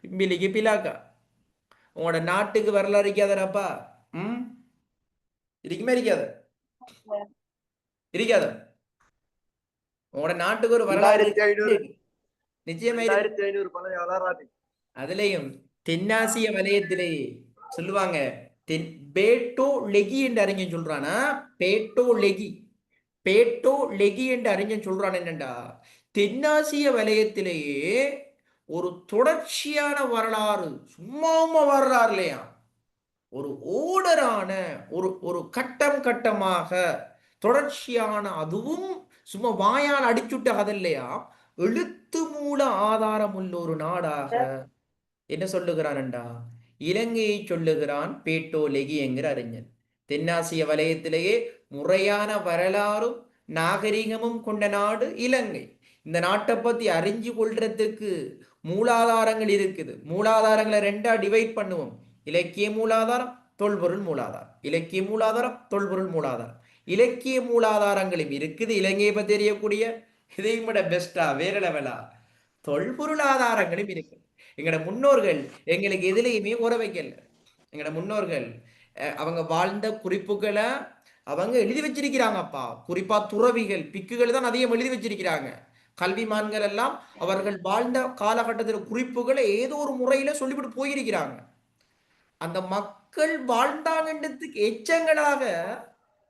பிம்பிலிக்கு பிலாக்கா உங்களோட நாட்டுக்கு வரலாறு இருக்காதப்பா? இருக்குமே இருக்காத? இருக்காத? உங்களோட நாட்டுக்கு ஒரு வரலாறு 2500 நிச்சயமா 2500 பழைய வரலாறு. அதுலயும் தென்னாசிய வலயத்திலேயே சொல்லுவாங்க, பேட்டோ லெகி என்று அறிஞன் சொல்றானா, பேட்டோ லெகி என்று அறிஞன் சொல்றான். என்னண்டா, தென்னாசிய வலயத்திலேயே ஒரு தொடர்ச்சியான வரலாறு, சும்மா வரலாறு இல்லையா, ஒரு ஓடரான ஒரு கட்டம் கட்டமாக தொடர்ச்சியான, அதுவும் சும்மா வாயால் அடிச்சுட்ட கதை இல்லையா, எழுத்து மூல ஆதாரம் உள்ள ஒரு நாடாக என்ன சொல்லுகிறான்டா, இலங்கையை சொல்லுகிறான் பேட்டோ லெகி என்கிற அறிஞன். தென்னாசிய வலயத்திலேயே முறையான வரலாறும் நாகரிகமும் கொண்ட நாடு இலங்கை. இந்த நாட்டை பத்தி அறிஞ்சு கொள்றதுக்கு மூலாதாரங்கள் இருக்குது. மூலாதாரங்களை ரெண்டா டிவைட் பண்ணுவோம். இலக்கிய மூலாதாரம், தொல்பொருள் மூலாதாரம். இலக்கிய மூலாதாரம், தொல்பொருள் மூலாதாரம். இலக்கிய மூலாதாரங்களும் இருக்குது. இலங்கையை பத்தி தெரியக்கூடிய இதையும் விட பெஸ்டா வேற லெவலா தொல்பொருள் ஆதாரங்களும் இருக்கு. எங்கட முன்னோர்கள் எங்களுக்கு எதுலையுமே உற வைக்கல. எங்கட முன்னோர்கள் அவங்க வாழ்ந்த குறிப்புகளை அவங்க எழுதி வச்சிருக்கிறாங்கப்பா. குறிப்பா துறவிகள், பிக்குகள் தான் அதிகம் எழுதி வச்சிருக்கிறாங்க. கல்விமான்கள் எல்லாம் அவர்கள் வாழ்ந்த காலகட்டத்தில் குறிப்புகளை ஏதோ ஒரு முறையில சொல்லிவிட்டு போயிருக்கிறாங்க. அந்த மக்கள் வாழ்ந்தாங்கன்றதுக்கு எச்சங்களாக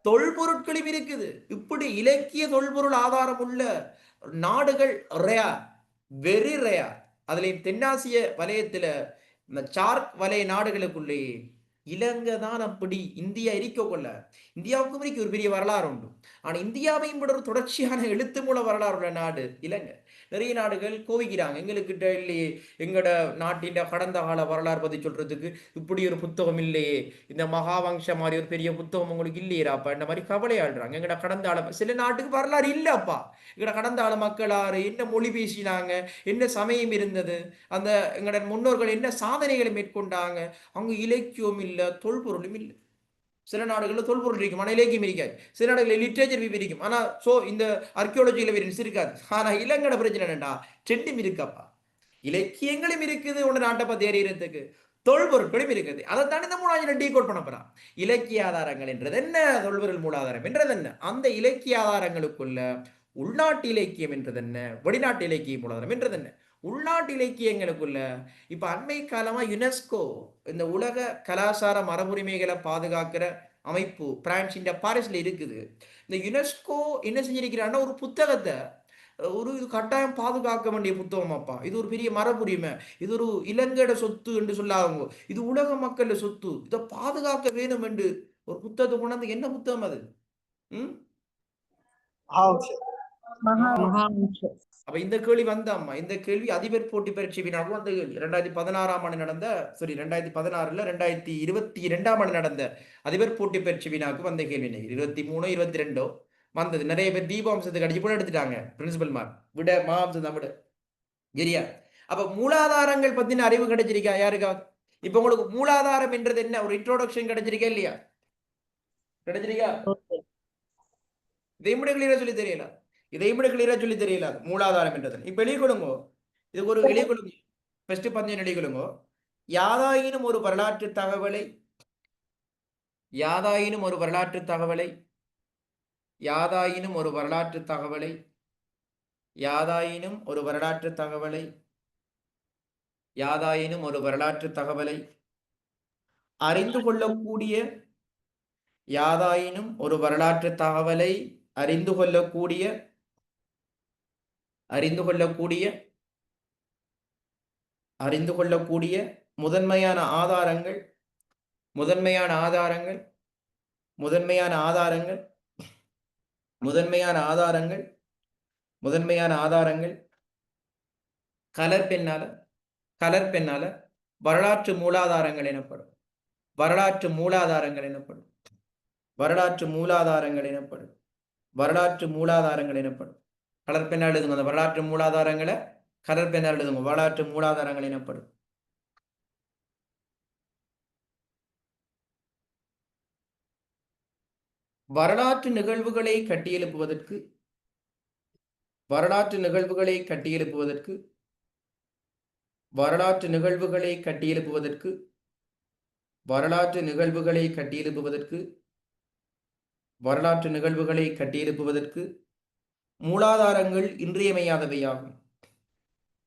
தொல்பொருட்களும் இருக்குது. இப்படி இலக்கிய தொல்பொருள் ஆதாரம் உள்ள நாடுகள் ரேர், வெரி ரேர். அதுலயும் தென்னாசிய வலயத்துல இந்த சார்க் வலய நாடுகளுக்குள்ளே இலங்கை தான் அப்படி. இந்தியா இருக்க கொள்ள இந்தியாவுக்கு ஒரு பெரிய வரலாறு உண்டு. ஆனா இந்தியாவையும் விட ஒரு தொடர்ச்சியான எழுத்து மூல வரலாறு உள்ள நாடு இலங்கை. நிறைய நாடுகள் கோவிக்கிறாங்க, எங்களுக்கிட்ட இல்லையே, எங்கட நாட்டின் கடந்த கால வரலாறு பத்தி சொல்றதுக்கு இப்படி ஒரு புத்தகம் இல்லையே, இந்த மகாவம்சம் மாதிரி ஒரு பெரிய புத்தகம் உங்களுக்கு இல்லையாப்பா, இந்த மாதிரி கவலையாடுறாங்க. எங்கட கடந்த ஆள சில நாட்டுக்கு வரலாறு இல்லப்பா. எங்கட கடந்த ஆள மக்களாரு என்ன மொழி பேசினாங்க, என்ன சமயம் இருந்தது, அந்த எங்கட முன்னோர்கள் என்ன சாதனைகளை மேற்கொண்டாங்க, அங்க இலக்கியம் இல்ல, தொல்பொருளும் இல்லை. சில நாடுகளில் தொல்பொருள் இருக்கும், ஆனால் இலக்கியம் இருக்காது. சில நாடுகளில் லிட்ரேச்சர் இருக்கும், ஆனால் இந்த ஆர்கியோலஜியில் எவிடன்ஸ் இருக்காது. ஆனால் இலங்கட பிரச்சனை என்னண்டா, ரெண்டும் இருக்கப்பா. இலக்கியங்களும் இருக்குது உன்ன நாட்டை பத்தி அறியறதுக்கு, தொல்பொருட்களும் இருக்குது. அதைத்தான் இந்த மூணாவது டீகோட் பண்ண போறான். இலக்கிய ஆதாரங்கள் என்றது என்ன, தொல்பொருள் மூலாதாரம் என்றது என்ன, அந்த இலக்கிய ஆதாரங்களுக்குள்ள உள்நாட்டு இலக்கியம் என்றது என்ன, வெளிநாட்டு இலக்கிய மூலாதாரம் என்றது என்ன. உள்நாட்டு இலக்கியங்களுக்குள்ள இப்ப அண்மை காலமா யுனெஸ்கோ, இந்த உலக கலாச்சார மரபுரிமைகளை பாதுகாக்கிற அமைப்பு பிரான்சின் பாரிஸ்ல இருக்குது. இந்த யுனெஸ்கோ என்ன செஞ்சிருக்கிறான்னா, ஒரு புத்தகத்தை இது கட்டாயம் பாதுகாக்க வேண்டிய புத்தகம் அப்பா, இது ஒரு பெரிய மரபுரிமை, இது ஒரு இலங்கையோட சொத்து என்று சொல்லாங்க, இது உலக மக்களோட சொத்து, இதை பாதுகாக்க வேணும் என்று ஒரு புத்தகத்தை கொண்டாந்து. என்ன புத்தகம் அது? அப்ப இந்த கேள்வி வந்தாம்மா, இந்த கேள்வி அதிபர் போட்டி பரீட்சை வினாவும் அந்த கேள்வி 2016ஆம் ஆண்டு நடந்த, 2016 2022ஆம் ஆண்டு நடந்த அதிபர் போட்டி பரீட்சை வினாவுக்கு வந்த கேள்வி. 23 22 வந்தது. நிறைய பேர் தீபாம்சத்துக்கு அடிச்சு போட எடுத்துட்டாங்க. பிரின்சிபல் மார்க் விட மாம்சம் தான் விட. சரியா? அப்ப மூலாதாரங்கள் பத்தின அறிவு கிடைச்சிருக்கா யாருக்கா? இப்ப உங்களுக்கு மூலாதாரம் என்றது என்ன, ஒரு இன்ட்ரோடக்ஷன் கிடைச்சிருக்கா இல்லையா? கிடைச்சிருக்கா? இதை விட கிளியரா சொல்லி தெரியல, இதை விட கிளியரா சொல்லி தெரியல மூலாதாரம் என்றது. இப்ப எழுதி கொடுங்க, இதுக்கு ஒரு இடைக்குழுங்க ஃபர்ஸ்ட் பஞ்சம் இடைக்குழுங்க. யாதாயினும் ஒரு வரலாற்று தகவலை யாதாயினும் ஒரு வரலாற்று தகவலை யாதாயினும் ஒரு வரலாற்று தகவலை யாதாயினும் ஒரு வரலாற்று தகவலை யாதாயினும் ஒரு வரலாற்று தகவலை அறிந்து கொள்ளக்கூடிய யாதாயினும் ஒரு வரலாற்று தகவலை அறிந்து கொள்ளக்கூடிய அறிந்து கொள்ளக்கூடிய அறிந்து கொள்ளக்கூடிய முதன்மையான ஆதாரங்கள் முதன்மையான ஆதாரங்கள் முதன்மையான ஆதாரங்கள் முதன்மையான ஆதாரங்கள் முதன்மையான ஆதாரங்கள் கலர் பெண்ணால வரலாற்று மூலாதாரங்கள் எனப்படும். வரலாற்று மூலாதாரங்கள் எனப்படும். வரலாற்று மூலாதாரங்கள் எனப்படும். வரலாற்று மூலாதாரங்கள் எனப்படும். கலர் பெண்ணால் எழுதுங்க. அந்த வரலாற்று மூலாதாரங்களை கலர் பெண்ணால் எழுதுங்க. வரலாற்று மூலாதாரங்கள் எனப்படும். வரலாற்று நிகழ்வுகளை கட்டியெழுப்புவதற்கு வரலாற்று நிகழ்வுகளை கட்டியெழுப்புவதற்கு வரலாற்று நிகழ்வுகளை கட்டியெழுப்புவதற்கு வரலாற்று நிகழ்வுகளை கட்டியெழுப்புவதற்கு வரலாற்று நிகழ்வுகளை கட்டியெழுப்புவதற்கு மூலாதாரங்கள் இன்றியமையாதவையாகும்.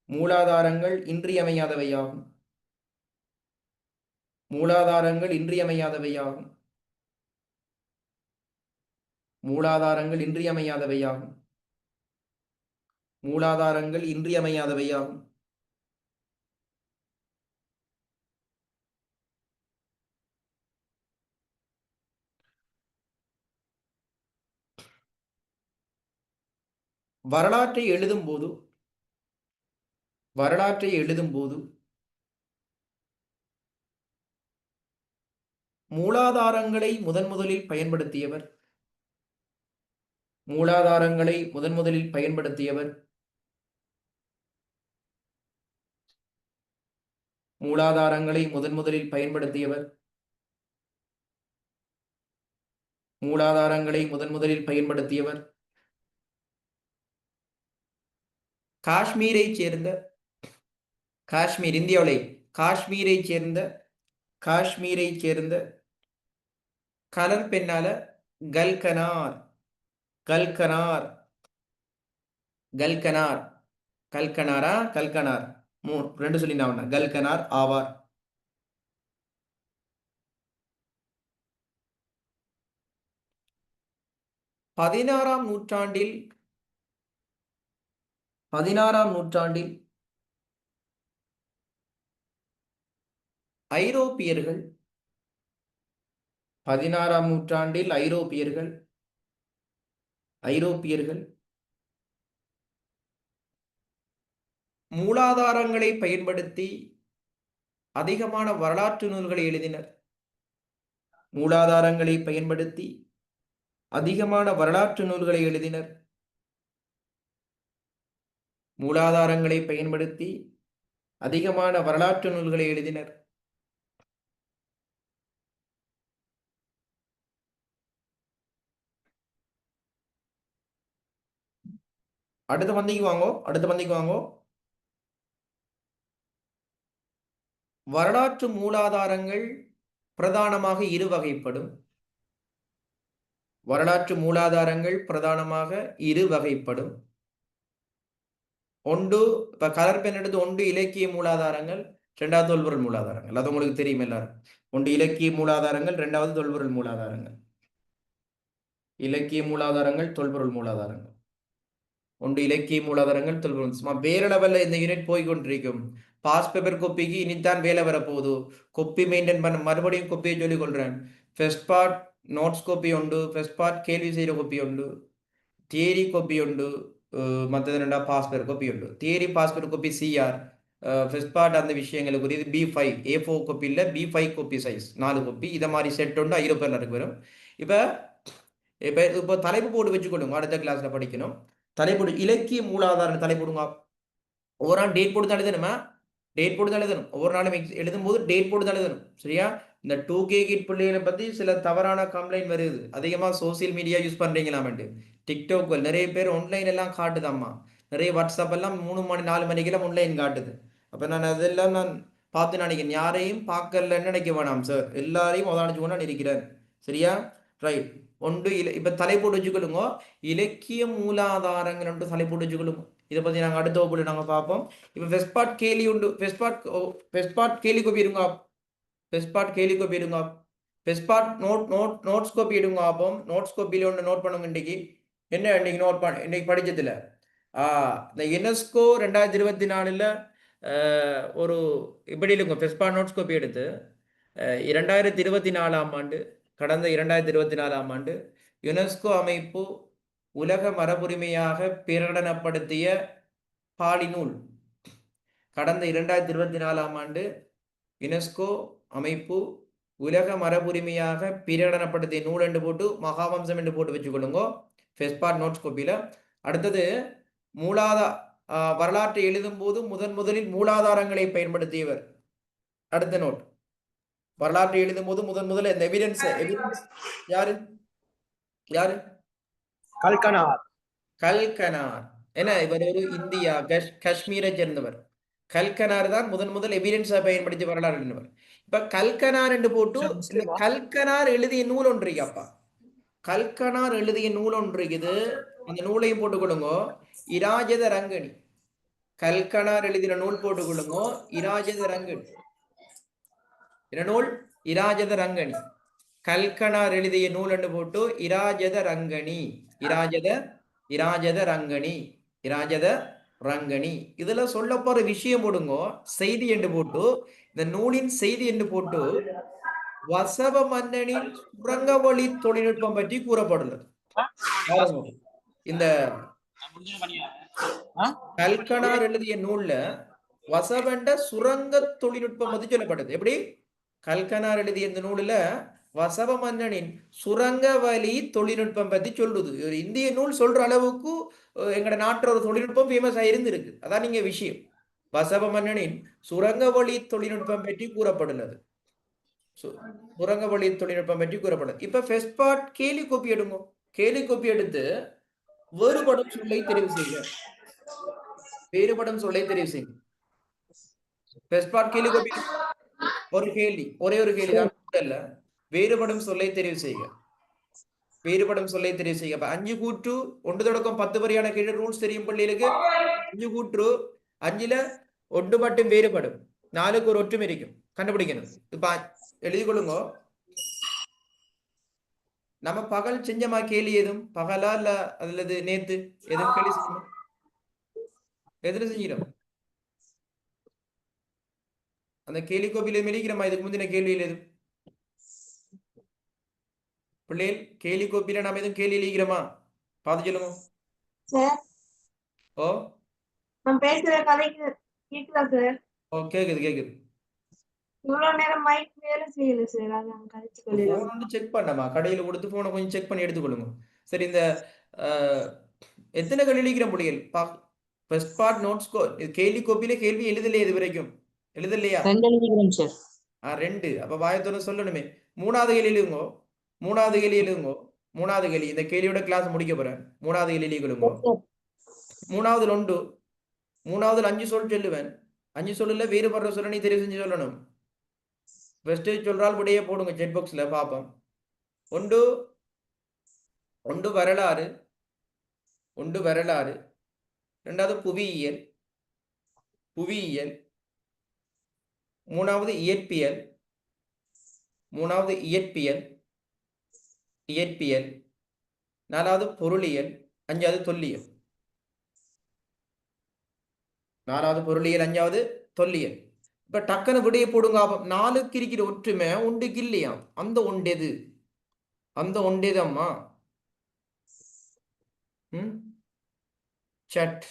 மூலாதாரங்கள் இன்றியமையாதவையாகும். மூலாதாரங்கள் இன்றியமையாதவையாகும். மூலாதாரங்கள் இன்றியமையாதவையாகும். மூலாதாரங்கள் இன்றியமையாதவையாகும். வரலாற்றை எழுதும்போது மூலாதாரங்களை முதன்முதலில் பயன்படுத்தியவர் மூலாதாரங்களை முதன்முதலில் பயன்படுத்தியவர் மூலாதாரங்களை முதன்முதலில் பயன்படுத்தியவர் மூலாதாரங்களை முதன்முதலில் பயன்படுத்தியவர் காஷ்மீரைச் சேர்ந்த காஷ்மீர் இந்தியாவிலே காஷ்மீரைச் சேர்ந்த கலர் பெண்ணால கல்கனார் கல்கனார் கல்கனார் கல்கனாரா கல்கனார் ரெண்டு சொல்லி நான் கல்கனார் ஆவார். பதினாறாம் நூற்றாண்டில் ஐரோப்பியர்கள் 16ஆம் நூற்றாண்டில் ஐரோப்பியர்கள் மூலாதாரங்களை பயன்படுத்தி அதிகமான வரலாற்று நூல்களை எழுதினர். மூலாதாரங்களை பயன்படுத்தி அதிகமான வரலாற்று நூல்களை எழுதினர். மூலாதாரங்களை பயன்படுத்தி அதிகமான வரலாற்று நூல்களை எழுதினர். அடுத்த பந்திக்கு வாங்கோ. வரலாற்று மூலாதாரங்கள் பிரதானமாக இரு வகைப்படும். வரலாற்று மூலாதாரங்கள் பிரதானமாக இரு வகைப்படும். ஒன்று இப்ப கலர் பெண் எடுத்து ஒன்று இலக்கிய மூலாதாரங்கள், இரண்டாவது தொல்பொருள் மூலாதாரங்கள். அது உங்களுக்கு தெரியும் எல்லாரும். ஒன்று இலக்கிய மூலாதாரங்கள், இரண்டாவது தொல்பொருள் மூலாதாரங்கள். இலக்கிய மூலாதாரங்கள், தொல்பொருள் மூலாதாரங்கள். ஒன்று இலக்கிய மூலாதாரங்கள், தொல்பொருள். சும்மா வேற லெவல்ல இந்த யூனிட் போய்கொண்டிருக்கும். பாஸ் பேப்பர் கொப்பிக்கு இனித்தான் வேலை வரப்போகுது. கொப்பி மெயின்டைன் பண்ண மறுபடியும் கொப்பியை சொல்லிக் கொள்றேன். ஃபர்ஸ்ட் பார்ட் நோட்ஸ் கொப்பி உண்டு, ஃபர்ஸ்ட் பார்ட் கேள்வி செய்கிற கொப்பி உண்டு, தியரி கொப்பி உண்டு, மற்றது ரெண்டா பாஸ் பேப்பர் கொப்பி உண்டு. Theory pass paper copy CR, first part அந்த விஷயங்களுக்கு இது B5 A4 கொப்பி இல்லை, B5 கொப்பி சைஸ் 4 கொப்பி. இதை மாதிரி செட் உண்டு ஐரோப்பியர்களுக்கு வரும். இப்போ தலைப்பு போட்டு வச்சுக்கொள்ளுங்க. அடுத்த கிளாஸ்ல படிக்கணும். தலைப்பு இலக்கிய மூலாதாரம் தலைப்புடுங்க. ஒவ்வொரு நாள் டேட் போட்டு தான் எழுதணுமா? டேட் போட்டு தான் எழுதணும். ஒவ்வொரு நாளும் எழுதும்போது டேட் போட்டு தான் எழுதணும். சரியா? இந்த 2K கிட் பிள்ளைகளை பற்றி சில தவறான கம்ப்ளைண்ட் வருது. அதிகமாக சோசியல் மீடியா யூஸ் பண்ணுறீங்களாமட்டு. டிக்டாக் நிறைய பேர் ஆன்லைன் எல்லாம் காட்டுதாம்மா. நிறைய வாட்ஸ்அப் எல்லாம் 3 மணி 4 மணிக்கெல்லாம் ஆன்லைன் காட்டுது. அப்போ நான் அதெல்லாம் நான் பார்த்து நினைக்கிறேன், யாரையும் பார்க்கலன்னு நினைக்க வேணாம் சார், எல்லாரையும் உதாரணச்சு கொண்டு நான் இருக்கிறேன். சரியா? ரைட். ஒன்று இப்போ தலைப்போட்டு வச்சுக்கொள்ளுங்க, இலக்கிய மூலாதாரங்கள் என்று தலைப்போட்டு வச்சுக்கொள்ளுங்க. இதை பற்றி நாங்கள் அடுத்த வகுப்பில் நாங்கள் பார்ப்போம். இப்போ வெஸ்பாட் கேலி உண்டு, வெஸ்பாட் கேலி கோப்பி இருங்க, வெஸ்பாட் கேலி கோப்பி இருங்க, வெஸ்பாட் நோட்ஸ் கோப்பி எடுங்க. அப்போ நோட்ஸ் கோப்பியில் ஒன்று நோட் பண்ணுங்க. இன்றைக்கு என்ன இன்னைக்கு நோட் பண்ண இன்னைக்கு படிச்சதில்ல, இந்த யுனெஸ்கோ 2024 ஒரு இப்படி இல்லைங்க, வெஸ்பாட் நோட்ஸ் கோப்பி எடுத்து 2024 ஆண்டு, கடந்த 2024 ஆண்டு யுனெஸ்கோ அமைப்பு உலக மரபுரிமையாக பிரகடனப்படுத்திய பாலி நூல். கடந்த 2024 ஆண்டு யுனெஸ்கோ அமைப்பு உலக மரபுரிமையாக பிரகடனப்படுத்திய நூல் என்று போட்டு மகாவம்சம் என்று போட்டு வச்சுக்கொள்ளுங்க வெஸ்பாட் நோட்ஸ் கோப்பியில். அடுத்தது வரலாற்றை எழுதும் போது முதலில் மூலாதாரங்களை பயன்படுத்தியவர். அடுத்த நோட், வரலாற்றை எழுதும் போது முதல்ல இந்த எவிடன்ஸ் யாரு யாரு? கல்கனார். கல்கனார். என்ன, இவர் ஒரு இந்தியா காஷ்மீரை சேர்ந்தவர். கல்கனார் தான் முதல் எவிடன்ஸை பயன்படுத்தி வரலாறு எழுதினவர். இப்ப கல்கனார் என்று போட்டு இந்த கல்கனார் எழுதிய நூல் ஒன்று அப்பா, கல்கனார் எழுதிய நூல் ஒன்று இருக்குது. அந்த நூலையும் போட்டுக்கொள்ளுங்க, இராஜத ரங்கணி. கல்கனார் எழுதின நூல் போட்டுக்கொள்ளுங்க, இராஜத ரங்கணி. என்ன நூல்? இராஜத ரங்கணி. கல்கனார் எழுதிய நூல் என்று போட்டு இராஜத ரங்கணி, இராஜத ரங்கணி, இராஜத ரங்கணி. இதுல சொல்ல போற விஷயம் போடுங்க, செய்தி என்று போட்டு, இந்த நூலின் செய்தி என்று போட்டு வசவ மன்னனின் சுரங்க வழி தொழில்நுட்பம் பற்றி கூறப்படுகிறது. இந்த கல்கனார் எழுதிய நூல்ல வசவண்ட சுரங்க தொழில்நுட்பம் பற்றி சொல்லப்படுது. எப்படி? கல்கனார் எழுதிய இந்த நூலில் வசவ மன்னனின் சுரங்க வழி தொழில்நுட்பம் பற்றி சொல்லுது. ஒரு இந்திய நூல் சொல்ற அளவுக்கு எங்கட நாட்டில் ஒரு தொழில்நுட்பம் ஃபேமஸ் ஆயிருந்திருக்கு. அதான் நீங்க விஷயம். வசவ மன்னனின் சுரங்க வழி தொழில்நுட்பம் பற்றி கூறப்படுகிறது. சுரங்க வழி தொழில்நுட்பம் பற்றி கூறப்படுது. இப்ப வெஸ்பாட் கேலி கோப்பி எடுங்க. கேலி கோப்பி எடுத்து வேறுபடும் சொல்லை தெரிவு செய்க. வேறுபடும் சொல்லை தெரிவு செய்க. வெஸ்பாட் கேலி கோப்பி ஒரு கேள்வி, ஒரே ஒரு கேள்வி தான், வேறுபடும் சொல்லை தெரிவு செய்க. வேறுபடும் சொல்லை தெரிவு செய்க. 5 கூற்று 1 தொடக்கம் 10 வரையான கீழே ரூல்ஸ் தெரியும் பிள்ளைகளுக்கு. 5 கூற்று, 5ல 1 மட்டும் வேறுபடும், 4க்கு ஒரு ஒற்றுமை இருக்கும், கண்டுபிடிக்கணும். இப்ப எழுதி கொள்ளுங்க. நம்ம பகல் செஞ்சமா கேள்வி எதுவும் பகலா இல்ல அல்லது நேத்து எதுவும் கேள்வி செஞ்சோம்? எதுல செஞ்சிடும்? அந்த கேள்வி கோப்பில மெலிக்கிறோமா? இதுக்கு முந்தின கேள்வியில் எதுவும் பிள்ளைகள் கேள்வி கோப்பில நாம எதுவும் கேள்வி எழுதிக்கிறோமா? பார்த்து சொல்லுங்க. ஓ நான் பேசுற கதைக்கு கேக்குதா சார்? ஓ கேக்குது. இவ்வளவு நேரம் மைக் வேலை செய்யல சார், அதான் கழிச்சு கொள்ளிடலாம். போன் வந்து செக் பண்ணமா, கடையில கொடுத்து போனை கொஞ்சம் செக் பண்ணி எடுத்துக்கொள்ளுங்க. சரி, இந்த எத்தனை கேள்வி எழுதிக்கிற பிள்ளைகள்? வெஸ்பாட் நோட்ஸ் கேள்வி கோப்பில கேள்வி எழுதலையே, இது வரைக்கும் எழுதலையா? 2 எழுதிக்கிறேன் சார். 2. அப்ப வாயத்தோட சொல்லணுமே. 3வது கேள்வி எழுதுங்க. 3வது கேள்வி எழுதுங்க. 3வது கேள்வி, இந்த கேள்வியோட கிளாஸ் முடிக்க போறேன். 3வது கேள்வி எழுதிக்கொள்ளுங்க. 3வது 1, 3வது 5 சொல் சொல்லுவேன். 5 சொல்லுல வேறுபடுற சொல்ல நீ தெரிவு செஞ்சு சொல்லணும். ஃபர்ஸ்ட் சொல்றால் விடையே போடுங்க செட் பாக்ஸ்ல பாப்போம். ஒன்று வரலாறு, 2வது புவியியல், 3வது இயற்பியல், 4வது பொருளியல், 5வது தொல்லியல். 4வது பொருளியல், 5வது தொல்லியல். இப்ப டக்குன்னு விடைய போடுங்க. 4க்கு இருக்கிற ஒற்றுமை 1க்கு இல்லையா? அந்த ஒண்டெது? அந்த ஒண்டேதம்மா. சட்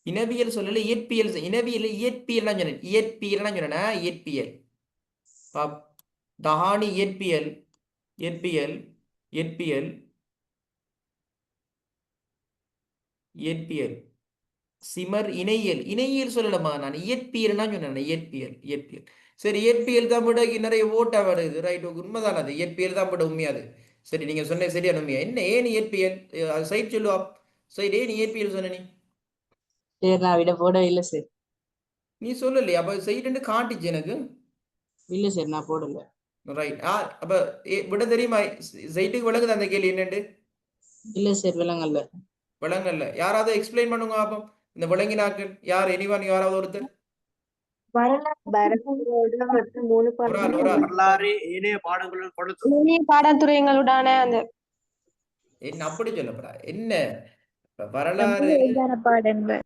இனவியல் சொல்லல, இயற்பியல். இயற்பியல் தஹானி இயற்பியல். சிமர் இணையியல் சொல்லலமா, நான் இயற்பியல்னா சொன்னேன். இயற்பியல் சரி இயற்பியல் தான் விட நிறைய ஓட்டா வருது ரைட் உண்மைதான் அது இயற்பியல் தான் விட உண்மையாது சரி நீங்க சொன்ன சரியான உண்மையா என்ன ஏன் இயற்பியல் அது சைட் சொல்லுவா சரி ஏன் இயற்பியல் சொன்ன நீ சரி நான் விட போடவே இல்லை சார். நீ சொல்லலையா அப்ப சைடுன்னு காட்டுச்சு எனக்கு இல்லை சார் நான் போடல. ரைட் அப்ப விட தெரியுமா சைட்டுக்கு விளங்குது அந்த கேள்வி என்னண்டு இல்லை சார் விலங்கல்ல. விளங்கல்ல யாராவது எக்ஸ்பிளைன் பண்ணுங்க அப்போ இந்த விளங்கினாக்கள் யார் எனிவான் யாராவது ஒருத்தர் வரலாறு மற்றும் 3 ஒரு ஆள் வரலாறு ஏனைய பாடங்களுடன் கொடுத்து இனிய பாடத்துறைகளுடான அந்த என்ன அப்படி சொல்லப்படா என்ன இப்ப வரலாறு விஞ்ஞான பாடங்கள்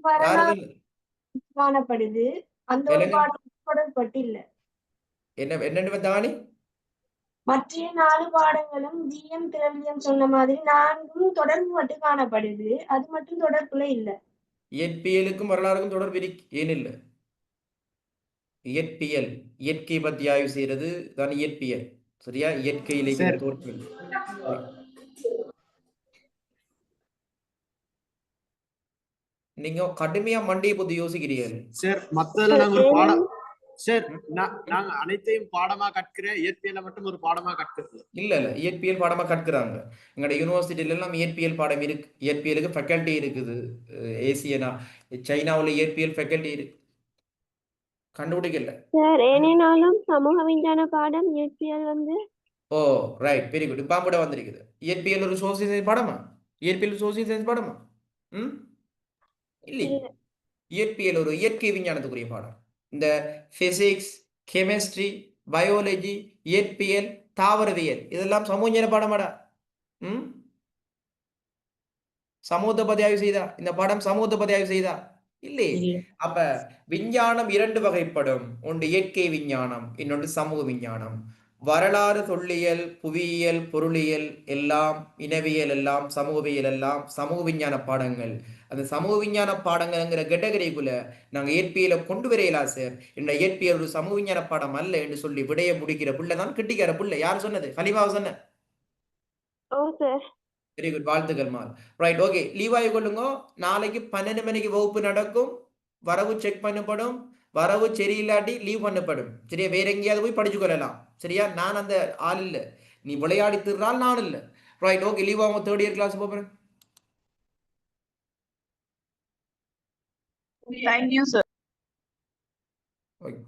வரலாறு யாரு காணப்படுது அந்த ஒரு விலங்கு- பாடம் தொடர்பட்டு இல்ல. என்னன்னு தானி மற்ற 4 பாடங்களும் ஜிஎம் திரவியம் சொன்ன மாதிரி 4ம் தொடர்பு மட்டும் காணப்படுது அது மட்டும் தொடர்புல இல்ல. இயற்பியலுக்கும் வரலாறுக்கும் தொடர்பு ஏன் இல்லை இயற்பியல் இயற்கை பத்தி ஆய்வு செய்யறது தான் இயற்பியல் சரியா இயற்கையிலே சரி. தோற்றம் நீங்க கடுமையா மண்டையை பத்தி யோசிக்கிறீர்கள் சார் மத்ததுல நாங்க ஒரு பாடம் சார் நாங்க அனைத்தையும் பாடமா கற்கிற இயற்பியலை மட்டும் ஒரு பாடமா கற்கிறது இல்ல இயற்பியல் பாடமா கற்கிறாங்க எங்களோட யூனிவர்சிட்டியில எல்லாம் இயற்பியல் பாடம் இருக்கு இயற்பியலுக்கு ஃபேக்கல்டி இருக்குது ஏசியனா சைனாவுல இயற்பியல் ஃபேக்கல்டி இருக்கு கண்டுபிடிக்கல சார் ஏனேனாலும் சமூக விஞ்ஞான பாடம் இயற்பியல் வந்து ஓ ரைட் வெரி குட் இப்போ கூட வந்திருக்குது இயற்பியல் ஒரு சோசியல் சயின்ஸ் பாடமா இயற்பியல் சோசியல் சயின்ஸ் பாடமா ம் இல்லை இல்ல. இயற்பியல் ஒரு இயற்கை விஞ்ஞானத்துக்குரிய பாடம் இந்த பிசிக்ஸ் கெமிஸ்ட்ரி பயாலஜி இயற்பியல் தாவரவியல் இதெல்லாம் சமூக பாடமாடா ம் சமூகத்தை பத்தி ஆய்வு செய்தா இந்த பாடம் சமூகத்தை பத்தி ஆய்வு செய்தா இல்லை இல்லை. அப்ப விஞ்ஞானம் 2 வகைப்படும் ஒன்று இயற்கை விஞ்ஞானம் இன்னொன்று சமூக விஞ்ஞானம் வரலாறு தொல்லியல் புவியியல் பொருளியல் எல்லாம் இனவியல் எல்லாம் சமூகவியல் எல்லாம் சமூக விஞ்ஞான பாடங்கள் அந்த சமூக விஞ்ஞான பாடங்கள்ங்கிற கேட்டகரிக்குள்ள நாங்க இயற்பியலை கொண்டு வரையலா சார் இந்த இயற்பியல் ஒரு சமூக விஞ்ஞான பாடம் அல்ல என்று சொல்லி விடைய முடிக்கிற பிள்ளை தான் கிட்டிக்கார பிள்ளை யார் சொன்னது ஹலிமாவை சொன்ன ஓ சார் வெரி குட் வாழ்த்துக்கள் மால் ரைட் ஓகே லீவ் ஆகி கொள்ளுங்க நாளைக்கு 12 மணிக்கு வகுப்பு நடக்கும் வரவு செக் பண்ணப்படும் வரவு சரியில்லாட்டி லீவ் பண்ணப்படும் சரியா வேற எங்கேயாவது போய் படிச்சு கொள்ளலாம் சரியா நான் அந்த ஆள் இல்லை நீ விளையாடி திருறால் நான் இல்லை ரைட் ஓகே லீவ் ஆகும் 3rd இயர் கிளாஸ் போகிறேன் Thank you, sir. ஓகே